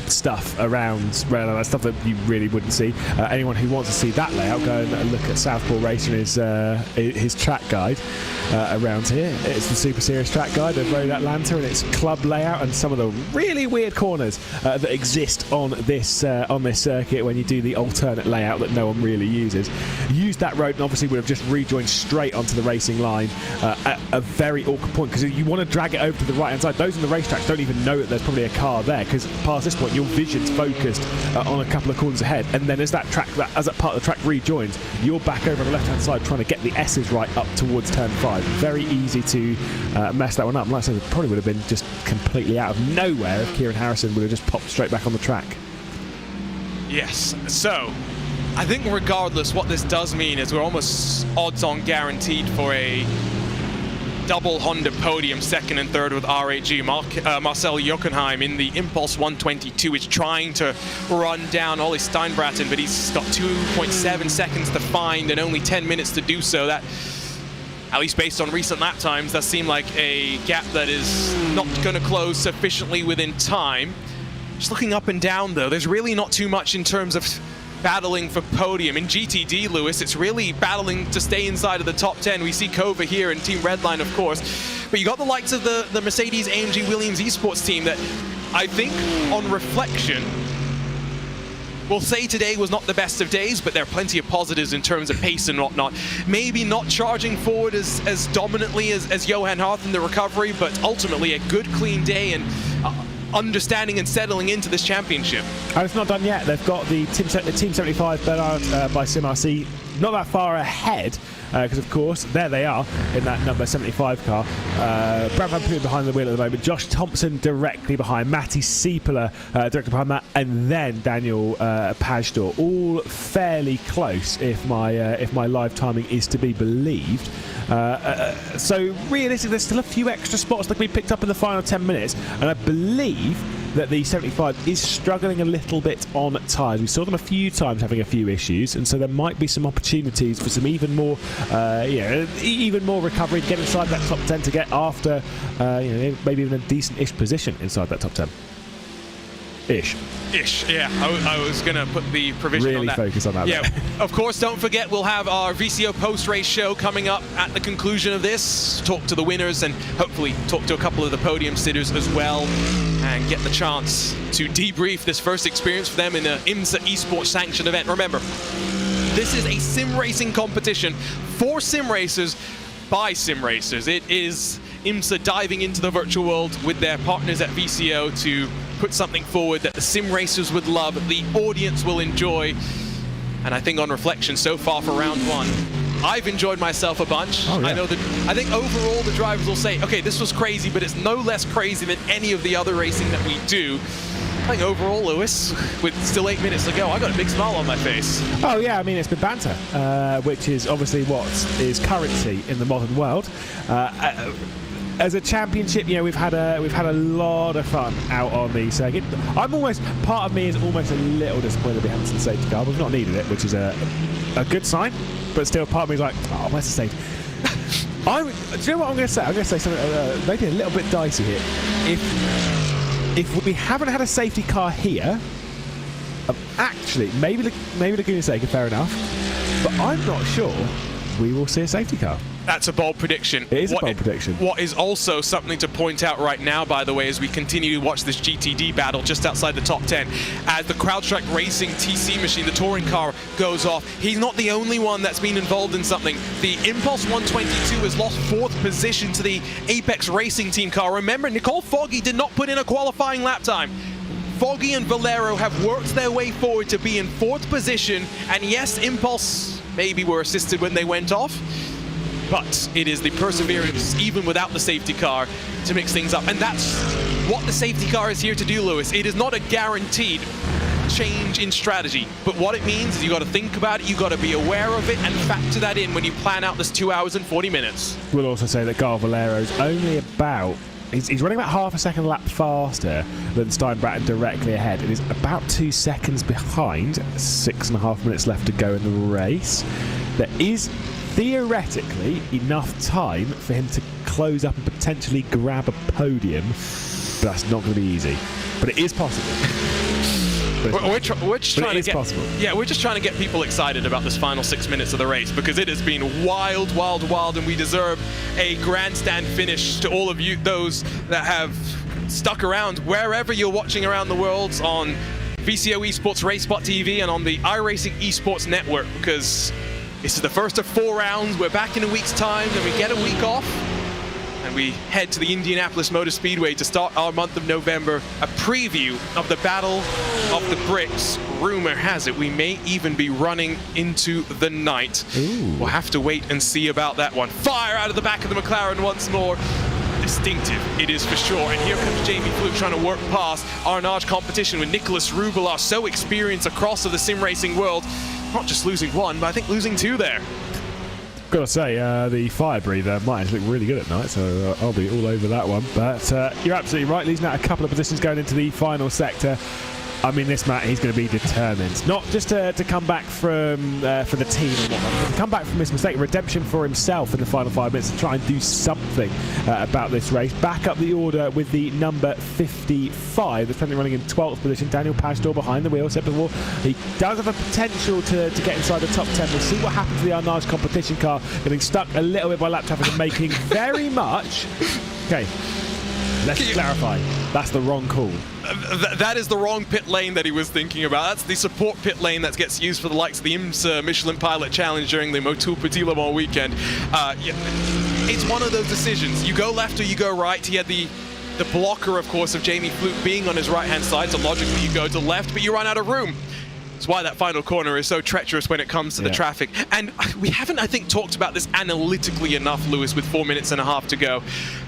stuff around stuff that you really wouldn't see. Anyone who wants to see that layout, go and look at Southpaw Racing, his track guide around here. It's the Super Series track guide of Road Atlanta, and it's club layout and some of the really weird corners that exist on this circuit when you do the alternate layout that no one really uses. Used that road and obviously would have just rejoined straight onto the racing line at a very awkward point, because you want to drag it over to the right hand side. Those in the racetracks don't even know that there's probably a car there, because past this point your vision's focused on a couple of corners ahead, and then as that part of the track rejoins, you're back over on the left hand side trying to get the S's right up towards turn 5. Very easy to mess that one up. And like I said, it probably would have been just completely out of nowhere if Kieran Harrison would have just popped straight back on the track. Yes, so I think regardless, what this does mean is we're almost odds-on guaranteed for a double Honda podium, second and third with R8G. Marcel Jotunheim in the Impulse 122 is trying to run down Ollie Steinbraten, but he's got 2.7 seconds to find and only 10 minutes to do so. That, at least based on recent lap times, does seem like a gap that is not going to close sufficiently within time. Just looking up and down, though, there's really not too much in terms of battling for podium. In GTD, Lewis, it's really battling to stay inside of the top 10. We see Kova here and Team Redline, of course. But you got the likes of the Mercedes AMG Williams Esports team that I think, on reflection, we'll say today was not the best of days, but there are plenty of positives in terms of pace and whatnot. Maybe not charging forward as dominantly as Johan Harth in the recovery, but ultimately a good, clean day and understanding and settling into this championship. And it's not done yet. They've got the Team 75 Bernard by SimRC not that far ahead, because of course there they are in that number 75 car. Brad Van Poen behind the wheel at the moment, Josh Thompson directly behind, Matti Siepeler directly behind that, and then Daniel Pajtor, all fairly close if my live timing is to be believed. So realistically, there's still a few extra spots that can be picked up in the final 10 minutes, and I believe that the 75 is struggling a little bit on tyres. We saw them a few times having a few issues, and so there might be some opportunities for some even more recovery to get inside that top 10 to get after maybe even a decent-ish position inside that top 10. Ish, yeah. I was going to put the provision really on that. Really focus on that. Yeah, of course, don't forget we'll have our VCO post-race show coming up at the conclusion of this. Talk to the winners and hopefully talk to a couple of the podium sitters as well and get the chance to debrief this first experience for them in the Imsa Esports sanctioned event. Remember, this is a sim racing competition for sim racers by sim racers. It is Imsa diving into the virtual world with their partners at VCO to put something forward that the sim racers would love, the audience will enjoy. And I think on reflection so far for round one, I've enjoyed myself a bunch. Oh, yeah. I think overall the drivers will say, okay, this was crazy, but it's no less crazy than any of the other racing that we do. I think overall, Lewis, with still 8 minutes to go, I got a big smile on my face. Oh yeah, I mean it's been banter, which is obviously what is currency in the modern world. As a championship, we've had a lot of fun out on the circuit. Part of me is almost a little disappointed we haven't seen the safety car. We've not needed it, which is a good sign. But still, part of me is like, oh, where's the safety? Do you know what I'm going to say? I'm going to say something maybe a little bit dicey here. If we haven't had a safety car here, actually, maybe Laguna's sake, fair enough. But I'm not sure we will see a safety car. That's a bold prediction. It is a bold prediction. What is also something to point out right now, by the way, as we continue to watch this GTD battle just outside the top 10, as the CrowdStrike Racing TC machine, the touring car, goes off. He's not the only one that's been involved in something. The Impulse 122 has lost 4th position to the Apex Racing team car. Remember, Nicole Foggy did not put in a qualifying lap time. Foggy and Valero have worked their way forward to be in 4th position, and yes, Impulse maybe were assisted when they went off, but it is the perseverance, even without the safety car, to mix things up. And that's what the safety car is here to do, Lewis. It is not a guaranteed change in strategy, but what it means is you got to think about it, you got to be aware of it, and factor that in when you plan out this 2 hours and 40 minutes. We'll also say that Gar Valero's only about... He's running about half a second lap faster than Steinbraten directly ahead. It is about 2 seconds behind, 6.5 minutes left to go in the race. There is theoretically enough time for him to close up and potentially grab a podium, but that's not going to be easy. But it is possible. We're just trying to get people excited about this final 6 minutes of the race, because it has been wild, and we deserve a grandstand finish to all of you, those that have stuck around wherever you're watching around the world on VCO Esports RaceSpot TV and on the iRacing Esports Network, because this is the first of 4 rounds. We're back in a week's time, then we get a week off, and we head to the Indianapolis Motor Speedway to start our month of November, a preview of the Battle of the Bricks. Rumor has it we may even be running into the night. Ooh. We'll have to wait and see about that one. Fire out of the back of the McLaren once more. Distinctive, it is for sure. And here comes Jamie Fluke trying to work past Arnage competition with Nicholas Rubelar, so experienced across of the sim racing world. Not just losing one, but I think losing 2 there. Gotta say, the fire breather might actually look really good at night, so I'll be all over that one. But you're absolutely right, losing out a couple of positions going into the final sector. I mean, this Matt, he's going to be determined. Not just to come back from for the team and whatnot, but to come back from this mistake, redemption for himself in the final 5 minutes to try and do something about this race. Back up the order with the number 55. That's currently running in 12th position. Daniel Pagedor behind the wheel. Said before, he does have a potential to get inside the top 10. We'll see what happens to the Arnage competition car. Getting stuck a little bit by lap traffic and making very much... Okay, let's clarify. That's the wrong call. That is the wrong pit lane that he was thinking about. That's the support pit lane that gets used for the likes of the Imsa Michelin Pilot Challenge during the Motul Petit Le Mans weekend. It's one of those decisions. You go left or you go right. He had the blocker, of course, of Jamie Fluke being on his right-hand side, so logically you go to left, but you run out of room. That's why that final corner is so treacherous when it comes to the traffic. And we haven't, I think, talked about this analytically enough, Lewis, with 4 minutes and a half to go.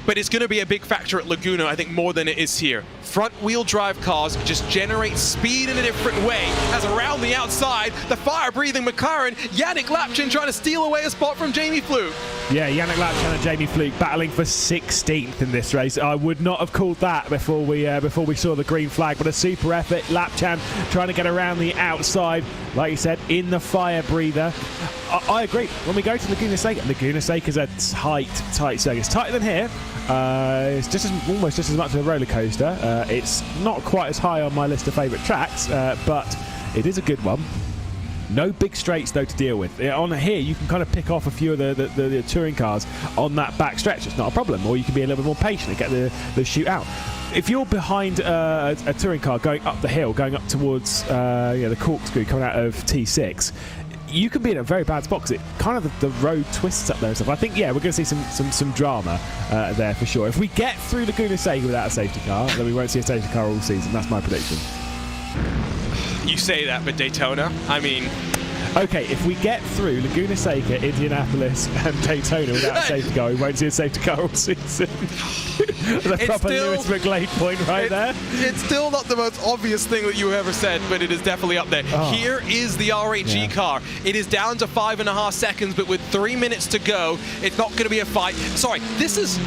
But it's going to be a big factor at Laguna, I think, more than it is here. Front-wheel drive cars just generate speed in a different way. As around the outside, the fire-breathing McLaren, Yannick Lapchin trying to steal away a spot from Jamie Fluke. Yeah, Yannick Lapchin and Jamie Fluke battling for 16th in this race. I would not have called that before we saw the green flag, but a super effort. Lapchin trying to get around the outside, like you said, in the fire breather. I agree. When we go to Laguna Seca is a tight circuit. It's tighter than here. It's almost just as much of a roller coaster. It's not quite as high on my list of favourite tracks, but it is a good one. No big straights though to deal with. On here, you can kind of pick off a few of the touring cars on that back stretch. It's not a problem. Or you can be a little bit more patient and get the shoot out. If you're behind a touring car going up the hill, going up towards the corkscrew coming out of T6, you can be in a very bad spot because it kind of the road twists up there and stuff. I think we're going to see some drama there for sure. If we get through Laguna Seca without a safety car, then we won't see a safety car all season. That's my prediction. You say that, but Daytona, I mean... Okay, if we get through Laguna Seca, Indianapolis and Daytona without a safety car, we won't see a safety car all season. The proper Lewis McGlade point there. It's still not the most obvious thing that you ever said, but it is definitely up there. Here is the RAG car. It is down to 5.5 seconds, but with 3 minutes to go, it's not going to be a fight. Sorry, this is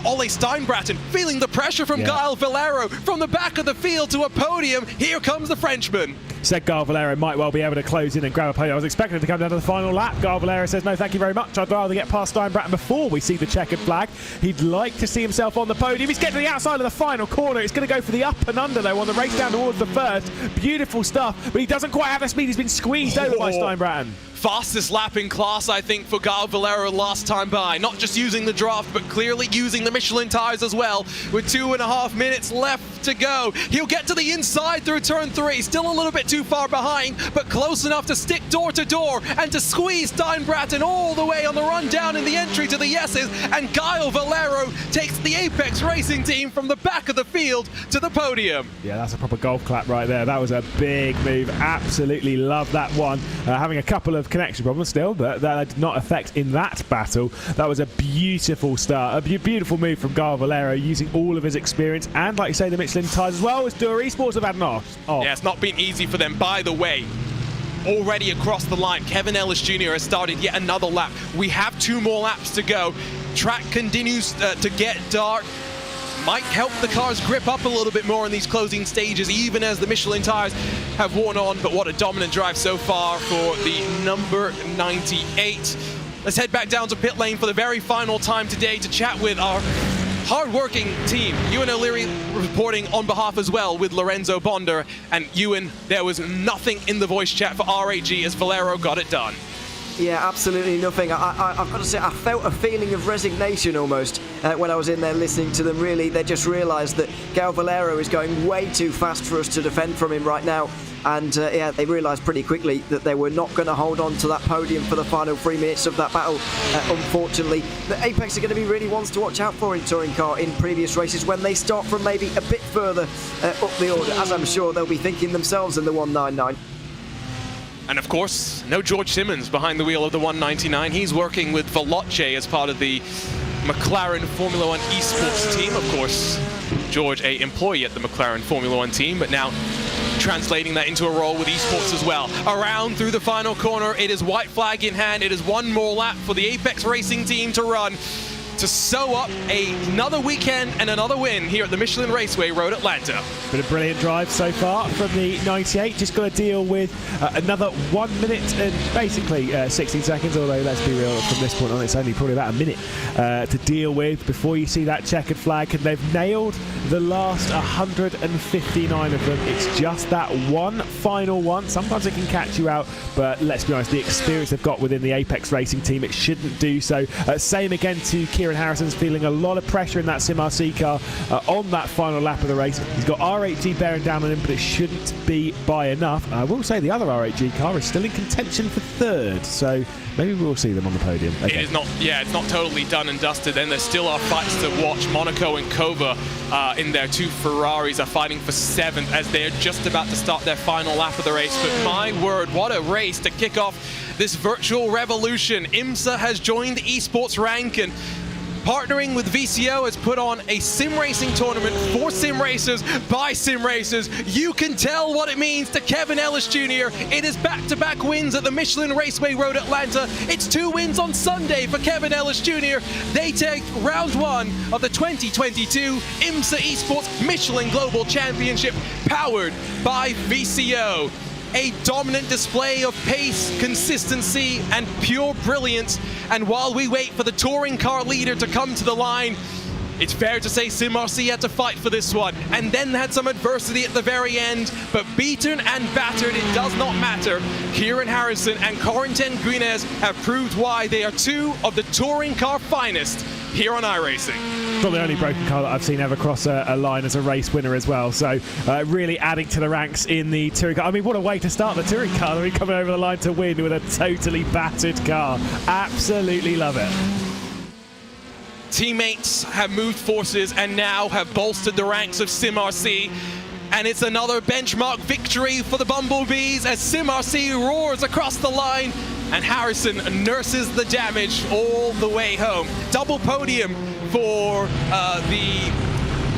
Ole Steinbraten feeling the pressure from Guile Valero from the back of the field to a podium. Here comes the Frenchman. Said Guile Valero might well be able to close in and grab a podium. I was expecting him to come down to the final lap. Guile Valero says, no, thank you very much. I'd rather get past Steinbraten before we see the checkered flag. He'd like to see himself on the podium. He's getting to the outside of the final corner. He's going to go for the up and under, though, on the race down towards the first. Beautiful stuff, but he doesn't quite have the speed. He's been squeezed over by Steinbraten. Fastest lap in class, I think, for Guile Valero last time by. Not just using the draft, but clearly using the Michelin tires as well. With 2.5 minutes left to go. He'll get to the inside through turn 3. Still a little bit too far behind, but close enough to stick door to door and to squeeze Steinbraten all the way on the run down in the entry to the yeses. And Guile Valero takes the Apex Racing team from the back of the field to the podium. Yeah, that's a proper golf clap right there. That was a big move. Absolutely love that one. Having a couple of connection problems still, but that did not affect in that battle. That was a beautiful start, a beautiful move from Guile Valero, using all of his experience and, like you say, the Michelin tires as well as Dura Esports have had an off. Yeah, it's not been easy for them. By the way, already across the line, Kevin Ellis Jr. has started yet another lap. We have 2 more laps to go. Track continues to get dark. Might help the cars grip up a little bit more in these closing stages, even as the Michelin tires have worn on. But what a dominant drive so far for the number 98. Let's head back down to pit lane for the very final time today to chat with our hard-working team. Ewan O'Leary reporting on behalf as well with Lorenzo Bonder. And Ewan, there was nothing in the voice chat for RAG as Valero got it done. Yeah, absolutely nothing. I've got to say, I felt a feeling of resignation almost when I was in there listening to them. Really, they just realised that Guile Valero is going way too fast for us to defend from him right now. And they realised pretty quickly that they were not going to hold on to that podium for the final 3 minutes of that battle. Unfortunately, the Apex are going to be really ones to watch out for in touring car in previous races when they start from maybe a bit further up the order, as I'm sure they'll be thinking themselves in the 199. And of course, no George Simmons behind the wheel of the 199. He's working with Veloce as part of the McLaren Formula 1 Esports team. Of course, George, a employee at the McLaren Formula 1 team, but now translating that into a role with Esports as well. Around through the final corner, it is white flag in hand. It is one more lap for the Apex Racing team to run to sew up another weekend and another win here at the Michelin Raceway Road Atlanta. Been a brilliant drive so far from the 98. Just got to deal with another 1 minute and basically 16 seconds, although let's be real, from this point on it's only probably about a minute to deal with before you see that checkered flag. And they've nailed the last 159 of them. It's just that one final one. Sometimes it can catch you out, but let's be honest, the experience they've got within the Apex Racing team, it shouldn't do so. Same again to Kieran Harrison's feeling a lot of pressure in that Sim RC car on that final lap of the race. He's got R8G bearing down on him, but it shouldn't be by enough. I will say the other R8G car is still in contention for third, so maybe we'll see them on the podium. Okay. It is not, it's not totally done and dusted. Then there still are fights to watch. Monaco and Kova in their two Ferraris are fighting for 7th as they're just about to start their final lap of the race. But my word, what a race to kick off this virtual revolution. Imsa has joined the esports rank and partnering with VCO has put on a sim racing tournament for sim racers by sim racers. You can tell what it means to Kevin Ellis Jr. It is back-to-back wins at the Michelin Raceway Road Atlanta. It's 2 wins on Sunday for Kevin Ellis Jr. They take round 1 of the 2022 Imsa Esports Michelin Global Championship powered by VCO. A dominant display of pace, consistency, and pure brilliance. And while we wait for the touring car leader to come to the line, it's fair to say Sim RC had to fight for this one, and then had some adversity at the very end, but beaten and battered, it does not matter. Kieran Harrison and Corentin Guinez have proved why they are 2 of the touring car finest here on iRacing. Not the only broken car that I've seen ever cross a line as a race winner as well, so really adding to the ranks in the touring car. I mean, what a way to start the touring car. I mean, coming over the line to win with a totally battered car. Absolutely love it. Teammates have moved forces and now have bolstered the ranks of Sim RC. And it's another benchmark victory for the Bumblebees as Sim RC roars across the line and Harrison nurses the damage all the way home. Double podium for the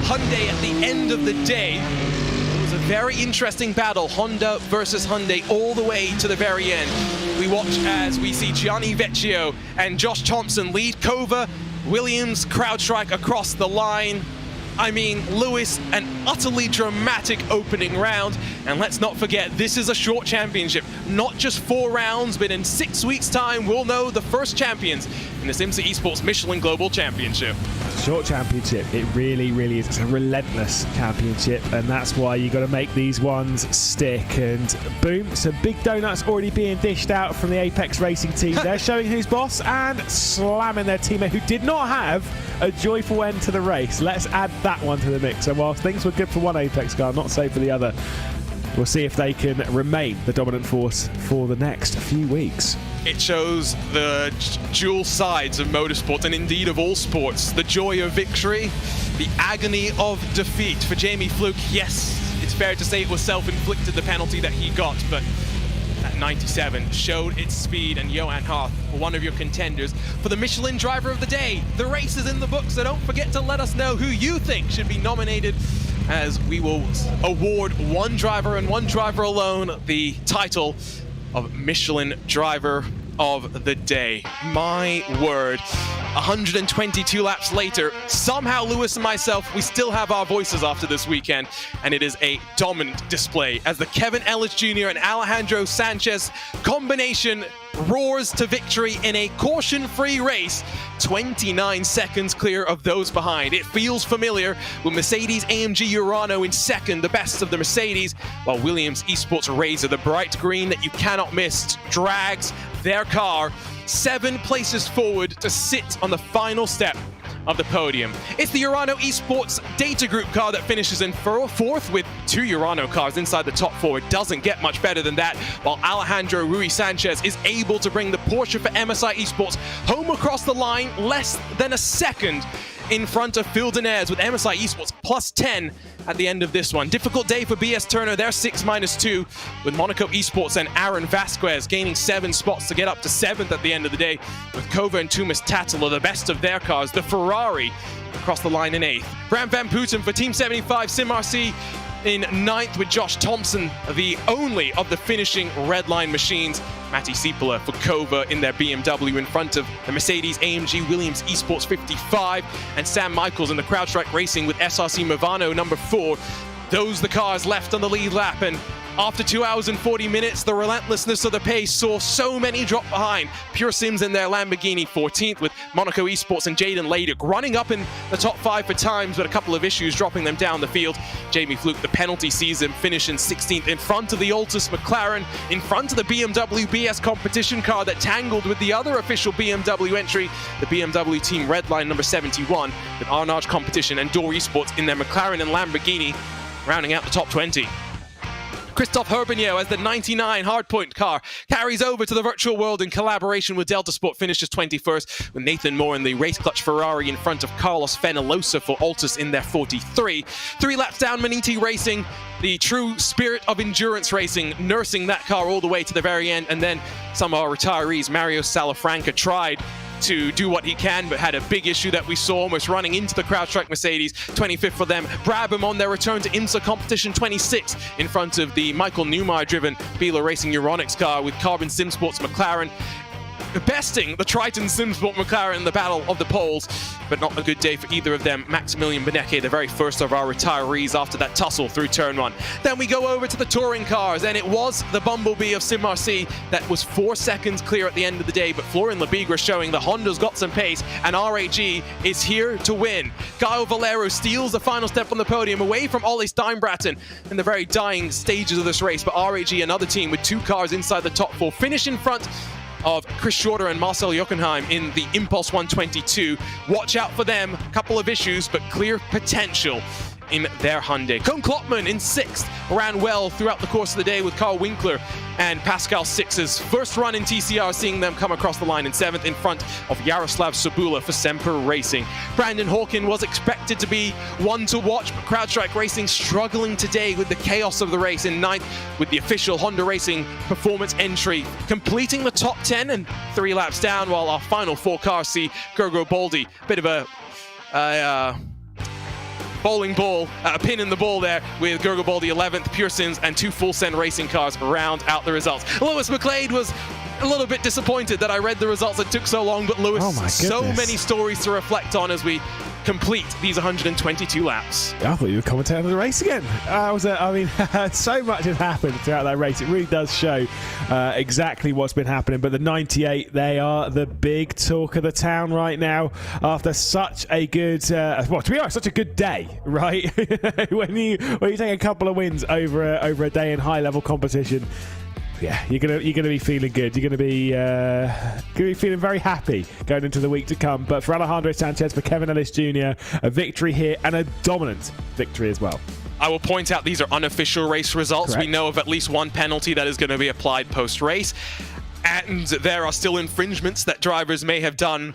Hyundai at the end of the day. It was a very interesting battle, Honda versus Hyundai, all the way to the very end. We watch as we see Gianni Vecchio and Josh Thompson lead Kova. Williams CrowdStrike across the line. I mean, Lewis, an utterly dramatic opening round. And let's not forget, this is a short championship. Not just 4 rounds, but in 6 weeks' time, we'll know the first champions in this Imsa Esports Michelin Global Championship. Short championship, it really, really is. It's a relentless championship, and that's why you got to make these ones stick. And boom, some big donuts already being dished out from the Apex Racing team. They're showing who's boss and slamming their teammate who did not have a joyful end to the race. Let's add that one to the mix. And whilst things were good for one Apex car, not so for the other, we'll see if they can remain the dominant force for the next few weeks. It shows the dual sides of motorsports and indeed of all sports. The joy of victory, the agony of defeat. For Jamie Fluke, yes, it's fair to say it was self-inflicted, the penalty that he got, but that 97 showed its speed, and Johan Harth, one of your contenders for the Michelin Driver of the Day. The race is in the book, so don't forget to let us know who you think should be nominated, as we will award one driver and one driver alone the title of Michelin Driver of the Day. My word, 122 laps later, somehow Lewis and myself, we still have our voices after this weekend, and it is a dominant display as the Kevin Ellis Jr. and Alejandro Sanchez combination roars to victory in a caution-free race, 29 seconds clear of those behind. It feels familiar with Mercedes-AMG Urano in second, the best of the Mercedes, while Williams Esports Razor, the bright green that you cannot miss, drags their car 7 places forward to sit on the final step of the podium. It's the Urano Esports Data Group car that finishes in 4th with 2 Urano cars inside the top 4. It doesn't get much better than that, while Alejandro Rui Sanchez is able to bring the Porsche for MSI Esports home across the line less than a second in front of Phil Denez with MSI Esports plus 10 at the end of this one. Difficult day for BS Turner. They're 6-2 with Monaco Esports and Aaron Vasquez gaining 7 spots to get up to 7th at the end of the day, with Kova and Tumas Tatala, the best of their cars. The Ferrari across the line in 8th. Bram Van Putten for Team 75 Sim RC In 9th with Josh Thompson, the only of the finishing Redline machines. Matti Sipula for Kova in their BMW in front of the Mercedes-AMG Williams Esports 55, and Sam Michaels in the CrowdStrike Racing with SRC Movano number 4. Those the cars left on the lead lap, and after 2 hours and 40 minutes, the relentlessness of the pace saw so many drop behind. Pure Sims in their Lamborghini 14th with Monaco Esports and Jaden Laydick running up in the top 5 for times, but a couple of issues dropping them down the field. Jamie Fluke, the penalty season, finishing 16th in front of the Altus McLaren, in front of the BMW BS competition car that tangled with the other official BMW entry, the BMW Team Redline number 71, with Arnage Competition and Door Esports in their McLaren and Lamborghini, rounding out the top 20. Christophe Herbigno as the 99 hardpoint car carries over to the virtual world in collaboration with Delta Sport, finishes 21st, with Nathan Moore in the race clutch Ferrari in front of Carlos Fenelosa for Altus in their 43. 3 laps down, Maniti Racing, the true spirit of endurance racing, nursing that car all the way to the very end. And then some of our retirees, Mario Salafranca, tried to do what he can, but had a big issue that we saw, almost running into the CrowdStrike Mercedes. 25th for them. Brabham on their return to Imsa competition, 26th in front of the Michael Neumeyer-driven Bila Racing Euronics car with Carbon Simsports McLaren besting the Triton Simsport McLaren in the battle of the poles, but not a good day for either of them. Maximilian Benecke, the very first of our retirees after that tussle through turn 1. Then we go over to the touring cars, and it was the Bumblebee of Sim RC that was 4 seconds clear at the end of the day, but Florian Lebigra showing the Honda's got some pace, and RAG is here to win. Gaio Valero steals the final step on the podium away from Ollie Steinbraten in the very dying stages of this race, but RAG, another team with 2 cars inside the top 4, finish in front of Chris Schroeder and Marcel Jochenheim in the Impulse 122. Watch out for them. A couple of issues, but clear potential in their Hyundai. Koen Klopman in 6th, ran well throughout the course of the day with Carl Winkler and Pascal Six's first run in TCR, seeing them come across the line in 7th in front of Yaroslav Sabula for Semper Racing. Brandon Hawkin was expected to be one to watch, but CrowdStrike Racing struggling today with the chaos of the race in 9th with the official Honda Racing performance entry, completing the top 10 and 3 laps down, while our final 4 cars see Gergo Baldi, bit of a bowling ball, a pin in the ball there with Gergo Baldi 11th, Pearsons and 2 Full Send Racing cars round out the results. Lewis McLeod was a little bit disappointed that I read the results. It took so long, but Lewis, so many stories to reflect on as we complete these 122 laps. I thought you were commentating on the race again. So much has happened throughout that race. It really does show exactly what's been happening. But the 98, they are the big talk of the town right now after such a good, to be honest, such a good day, right? when you take a couple of wins over a day in high-level competition. Yeah, you're gonna be feeling good. You're gonna be feeling very happy going into the week to come. But for Alejandro Sanchez, for Kevin Ellis Jr., a victory here and a dominant victory as well. I will point out these are unofficial race results. Correct. We know of at least one penalty that is going to be applied post-race, and there are still infringements that drivers may have done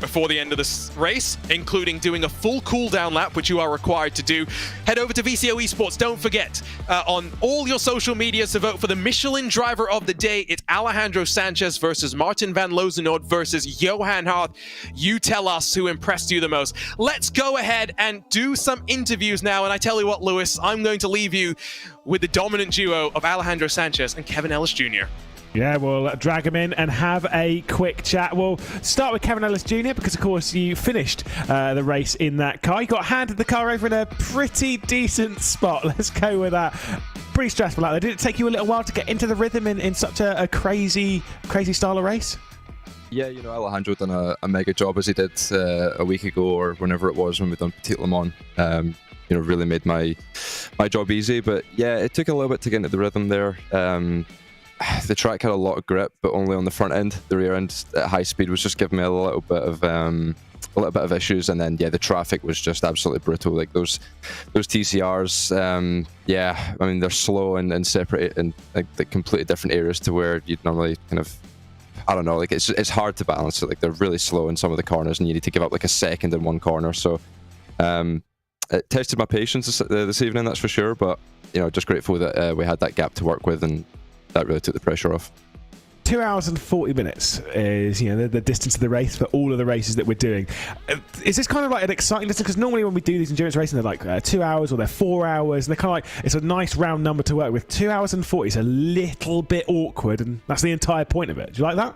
before the end of this race, including doing a full cooldown lap, which you are required to do. Head over to VCO Esports. Don't forget, on all your social medias to vote for the Michelin driver of the day. It's Alejandro Sanchez versus Martin van Lozenoord versus Johan Hart. You tell us who impressed you the most. Let's go ahead and do some interviews now. And I tell you what, Lewis, I'm going to leave you with the dominant duo of Alejandro Sanchez and Kevin Ellis Jr. Yeah, we'll drag him in and have a quick chat. We'll start with Kevin Ellis Jr. because, of course, you finished the race in that car. You got handed the car over in a pretty decent spot. Let's go with that. Pretty stressful out there. Did it take you a little while to get into the rhythm in such a crazy style of race? Yeah, Alejandro done a mega job as he did a week ago or whenever it was when we done Petit Le Mans. Really made my job easy. But yeah, it took a little bit to get into the rhythm there. The track had a lot of grip, but only on the front end. The rear end at high speed was just giving me a little bit of issues, and then the traffic was just absolutely brutal. Like those TCRs, they're slow and separate in like completely different areas to where you'd normally kind of, I don't know, like it's hard to balance it. Like they're really slow in some of the corners, and you need to give up like a second in one corner. So it tested my patience this evening, that's for sure. But just grateful that we had that gap to work with, and that really took the pressure off. 2 hours and 40 minutes is, the distance of the race for all of the races that we're doing. Is this kind of like an exciting distance? Because normally when we do these endurance racing, they're like 2 hours or they're 4 hours, and they're kind of like, it's a nice round number to work with. 2 hours and 40 is a little bit awkward, and that's the entire point of it. Do you like that?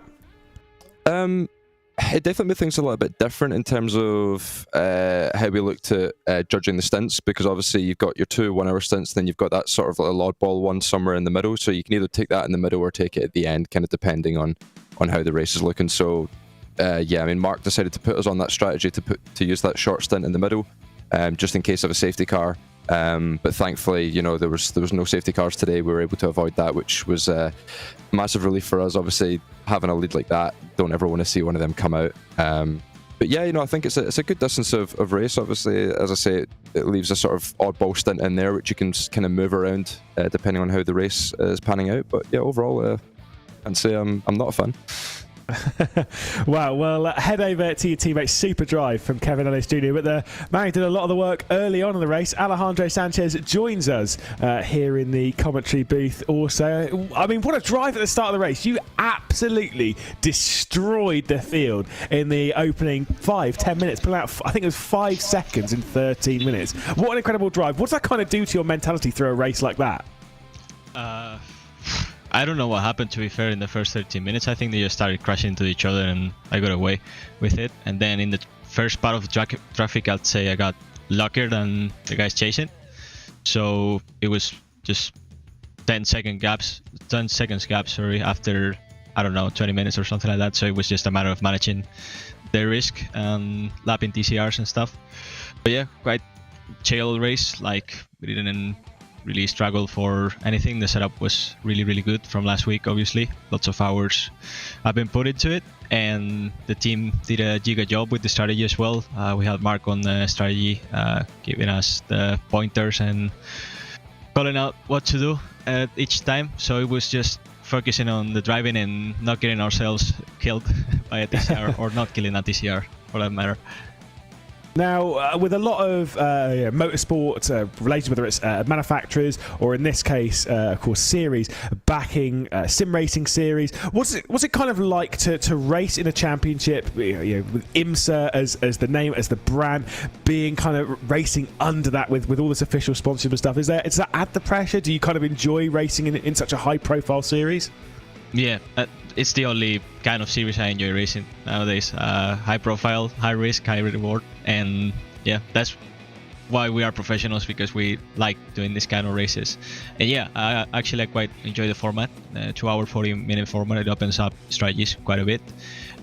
It definitely makes things a little bit different in terms of how we looked at judging the stints, because obviously you've got your 2 1-hour stints, then you've got that sort of like a oddball one somewhere in the middle, so you can either take that in the middle or take it at the end, kind of depending on how the race is looking. So Mark decided to put us on that strategy to use that short stint in the middle, just in case of a safety car. But thankfully, there was no safety cars today. We were able to avoid that, which was a massive relief for us. Obviously, having a lead like that, don't ever want to see one of them come out. But yeah, I think it's a good distance of race. Obviously, as I say, it leaves a sort of oddball stint in there, which you can kind of move around depending on how the race is panning out. But yeah, overall, I'd say I'm not a fan. Wow, well, head over to your teammate Super Drive from Kevin Ellis Jr. But the man who did a lot of the work early on in the race, Alejandro Sanchez, joins us here in the commentary booth also. I mean, what a drive at the start of the race. You absolutely destroyed the field in the opening 5-10 minutes, pulling out, I think it was 5 seconds in 13 minutes. What an incredible drive. What does that kind of do to your mentality through a race like that? I don't know what happened, to be fair, in the first 13 minutes. I think they just started crashing into each other and I got away with it. And then in the first part of the traffic, I'd say I got luckier than the guys chasing. So it was just 10 seconds gaps, after, I don't know, 20 minutes or something like that. So it was just a matter of managing the risk and lapping TCRs and stuff. But yeah, quite chill race. Like, we didn't really struggle for anything. The setup was really, really good from last week, obviously. Lots of hours have been put into it, and the team did a giga job with the strategy as well. We had Mark on the strategy, giving us the pointers and calling out what to do at each time. So it was just focusing on the driving and not getting ourselves killed by a TCR or not killing a TCR, for that matter. Now, with a lot of motorsport related, whether it's manufacturers or in this case, of course, series backing sim racing series, what's it kind of like to race in a championship? With Imsa as the name, as the brand, being kind of racing under that with all this official sponsorship and stuff. Does that add the pressure? Do you kind of enjoy racing in such a high-profile series? Yeah, it's the only kind of series I enjoy racing nowadays. High profile, high risk, high reward, and yeah, that's why we are professionals, because we like doing this kind of races. And yeah, I quite enjoy the format, 2 hour 40-minute format. It opens up strategies quite a bit,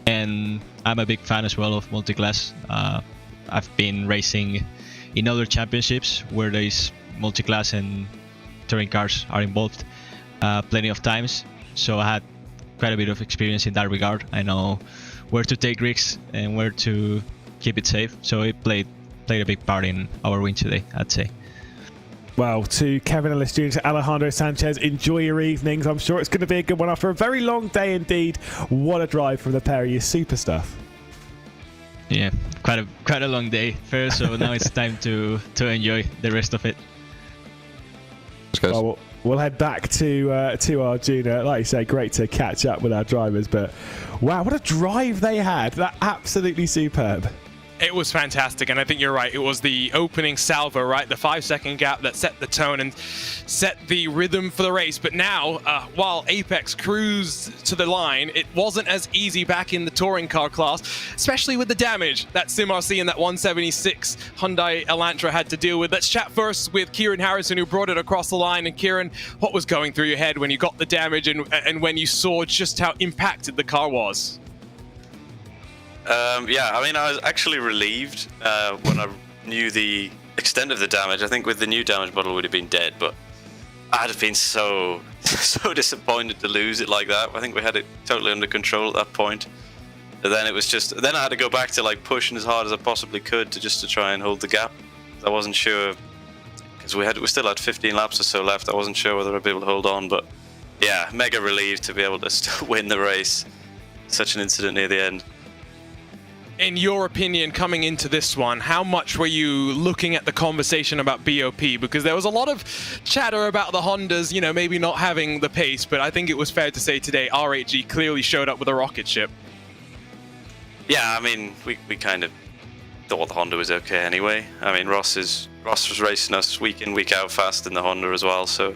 and I'm a big fan as well of multi-class. I've been racing in other championships where there is multi-class and touring cars are involved plenty of times. So I had quite a bit of experience in that regard. I know where to take risks and where to keep it safe. So it played a big part in our win today, I'd say. Well, to Kevin Ellis Jr., to Alejandro Sanchez, enjoy your evenings. I'm sure it's going to be a good one after a very long day indeed. What a drive from the pair of you. Super stuff. Yeah, quite a long day first, so now it's time to enjoy the rest of it. Well, we'll head back to our junior. Like you say, great to catch up with our drivers, but wow, what a drive they had. That absolutely superb. It was fantastic, and I think you're right. It was the opening salvo, right? The 5-second gap that set the tone and set the rhythm for the race. But now, while Apex cruised to the line, it wasn't as easy back in the touring car class, especially with the damage that SimRC and that 176 Hyundai Elantra had to deal with. Let's chat first with Kieran Harrison, who brought it across the line. And Kieran, what was going through your head when you got the damage and when you saw just how impacted the car was? Yeah, I mean, I was actually relieved when I knew the extent of the damage. I think with the new damage model would have been dead, but I'd have been so disappointed to lose it like that. I think we had it totally under control at that point. And then it was then I had to go back to like pushing as hard as I possibly could to try and hold the gap. I wasn't sure, because we still had 15 laps or so left. I wasn't sure whether I'd be able to hold on, but yeah, mega relieved to be able to still win the race. Such an incident near the end. In your opinion, coming into this one, how much were you looking at the conversation about BOP? Because there was a lot of chatter about the Hondas, you know, maybe not having the pace, but I think it was fair to say today R8G clearly showed up with a rocket ship. Yeah, I mean, we kind of thought the Honda was okay anyway. I mean, Ross was racing us week in, week out fast in the Honda as well, so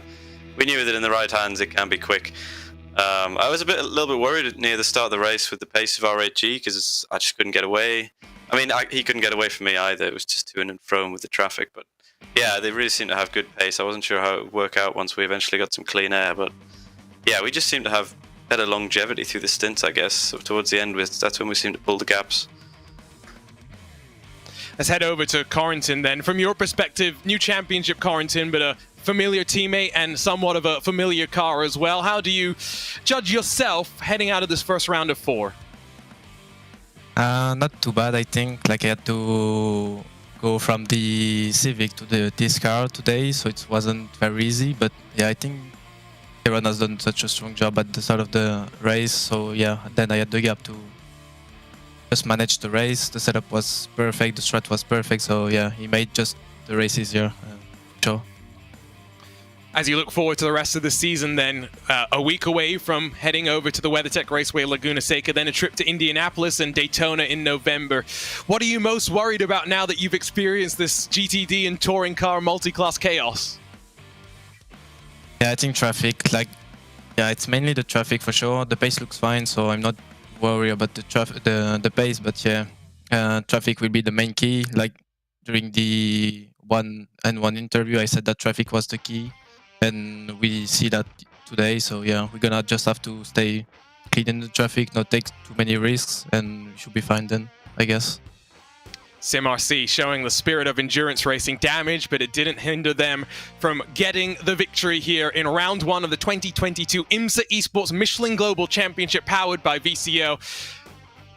we knew that in the right hands it can be quick. I was a little bit worried near the start of the race with the pace of R8G because I just couldn't get away. I mean, he couldn't get away from me either. It was just to and fro with the traffic. But yeah, they really seemed to have good pace. I wasn't sure how it would work out once we eventually got some clean air. But yeah, we just seemed to have better longevity through the stints, I guess. So towards the end, that's when we seemed to pull the gaps. Let's head over to Corentin then. From your perspective, new championship Corentin, but a familiar teammate and somewhat of a familiar car as well. How do you judge yourself heading out of this first round of 4? Not too bad, I think. Like I had to go from the Civic to this car today, so it wasn't very easy. But yeah, I think Kieran has done such a strong job at the start of the race. So yeah, then I had the gap to just manage the race. The setup was perfect, the strat was perfect. So yeah, he made just the race easier. Sure. As you look forward to the rest of the season then, a week away from heading over to the WeatherTech Raceway Laguna Seca, then a trip to Indianapolis and Daytona in November. What are you most worried about now that you've experienced this GTD and touring car multi-class chaos? Yeah, I think traffic, it's mainly the traffic for sure. The pace looks fine, so I'm not worried about the pace, but yeah, traffic will be the main key. Like during the one-on-one interview, I said that traffic was the key. And we see that today, so yeah, we're gonna just have to stay clean in the traffic, not take too many risks, and we should be fine then, I guess. SimRC showing the spirit of endurance racing damage, but it didn't hinder them from getting the victory here in round 1 of the 2022 Imsa Esports Michelin Global Championship powered by VCO.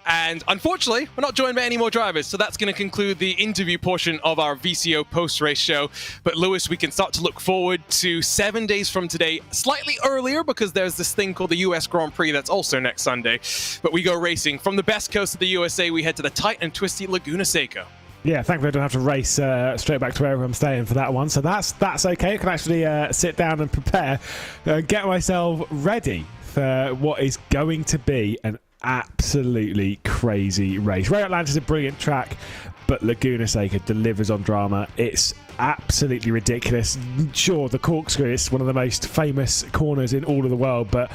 And unfortunately, we're not joined by any more drivers, so that's going to conclude the interview portion of our VCO post-race show. But Lewis, we can start to look forward to 7 days from today, slightly earlier because there's this thing called the US Grand Prix that's also next Sunday. But we go racing. From the best coast of the USA, we head to the tight and twisty Laguna Seca. Yeah, thankfully I don't have to race straight back to wherever I'm staying for that one, so that's okay. I can actually sit down and prepare, get myself ready for what is going to be an absolutely crazy race. Road Atlanta is a brilliant track, but Laguna Seca delivers on drama. It's absolutely ridiculous. Sure, the corkscrew is one of the most famous corners in all of the world, but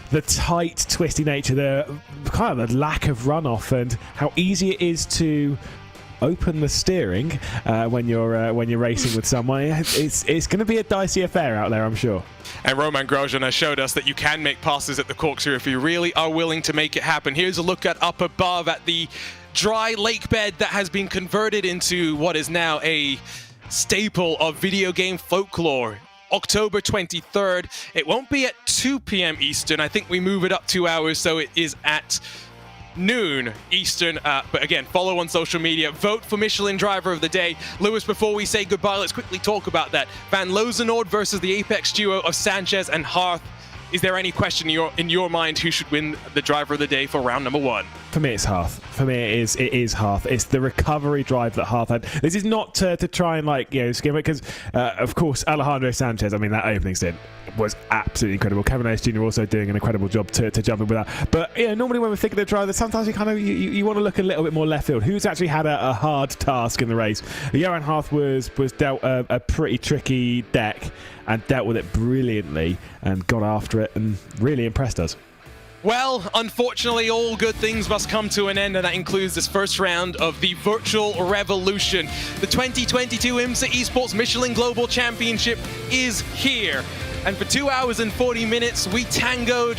the tight, twisty nature, the kind of the lack of runoff, and how easy it is to open the steering when you're racing with someone. It's going to be a dicey affair out there, I'm sure. And Roman Grosjean has showed us that you can make passes at the corkscrew if you really are willing to make it happen. Here's a look at up above at the dry lake bed that has been converted into what is now a staple of video game folklore. October 23rd. It won't be at 2 p.m. Eastern. I think we move it up 2 hours, so it is at noon Eastern, but again, follow on social media, vote for Michelin Driver of the Day. Lewis, before we say goodbye, let's quickly talk about that. Van Lozenoord versus the Apex duo of Sanchez and Harth. Is there any question in your mind who should win the Driver of the Day for round number 1? For me, it's Harth. For me, it is Harth. It's the recovery drive that Harth had. This is not to try and skim it, because of course Alejandro Sanchez, I mean, that opening stint was absolutely incredible. Kevin Hayes Jr. also doing an incredible job to jump in with that. But normally when we think of the driver, sometimes you want to look a little bit more left field. Who's actually had a hard task in the race? Johan Harth was dealt a pretty tricky deck and dealt with it brilliantly and got after it and really impressed us. Well, unfortunately, all good things must come to an end, and that includes this first round of the Virtual Revolution. The 2022 Imsa Esports Michelin Global Championship is here. And for 2 hours and 40 minutes, we tangoed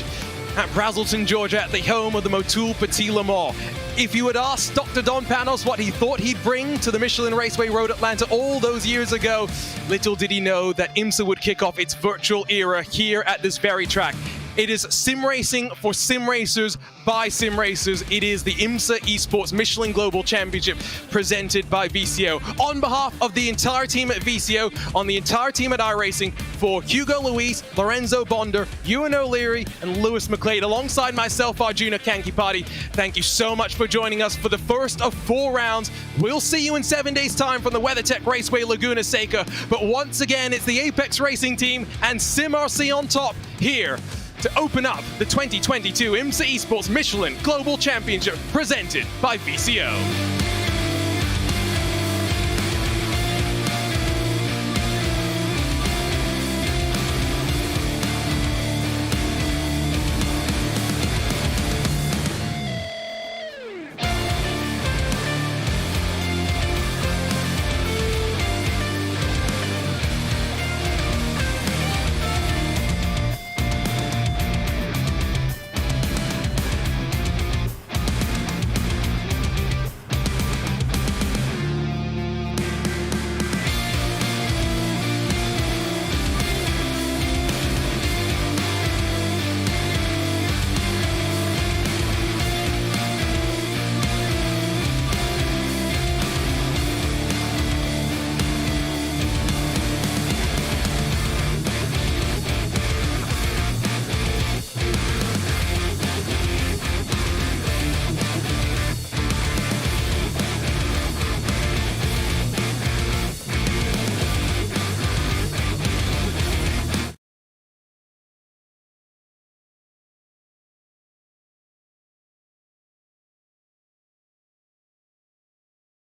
at Brazelton, Georgia, at the home of the Motul Petit Le Mans. If you had asked Dr. Don Panos what he thought he'd bring to the Michelin Raceway Road Atlanta all those years ago, little did he know that Imsa would kick off its virtual era here at this very track. It is sim racing for sim racers by sim racers. It is the Imsa Esports Michelin Global Championship presented by VCO. On behalf of the entire team at VCO, on the entire team at iRacing, for Hugo Luis, Lorenzo Bonder, Ewan O'Leary, and Lewis McLeod, alongside myself, Arjuna Kankipati, thank you so much for joining us for the first of 4 rounds. We'll see you in 7 days' time from the WeatherTech Raceway Laguna Seca. But once again, it's the Apex Racing team and SimRC on top here to open up the 2022 Imsa Esports Michelin Global Championship presented by VCO.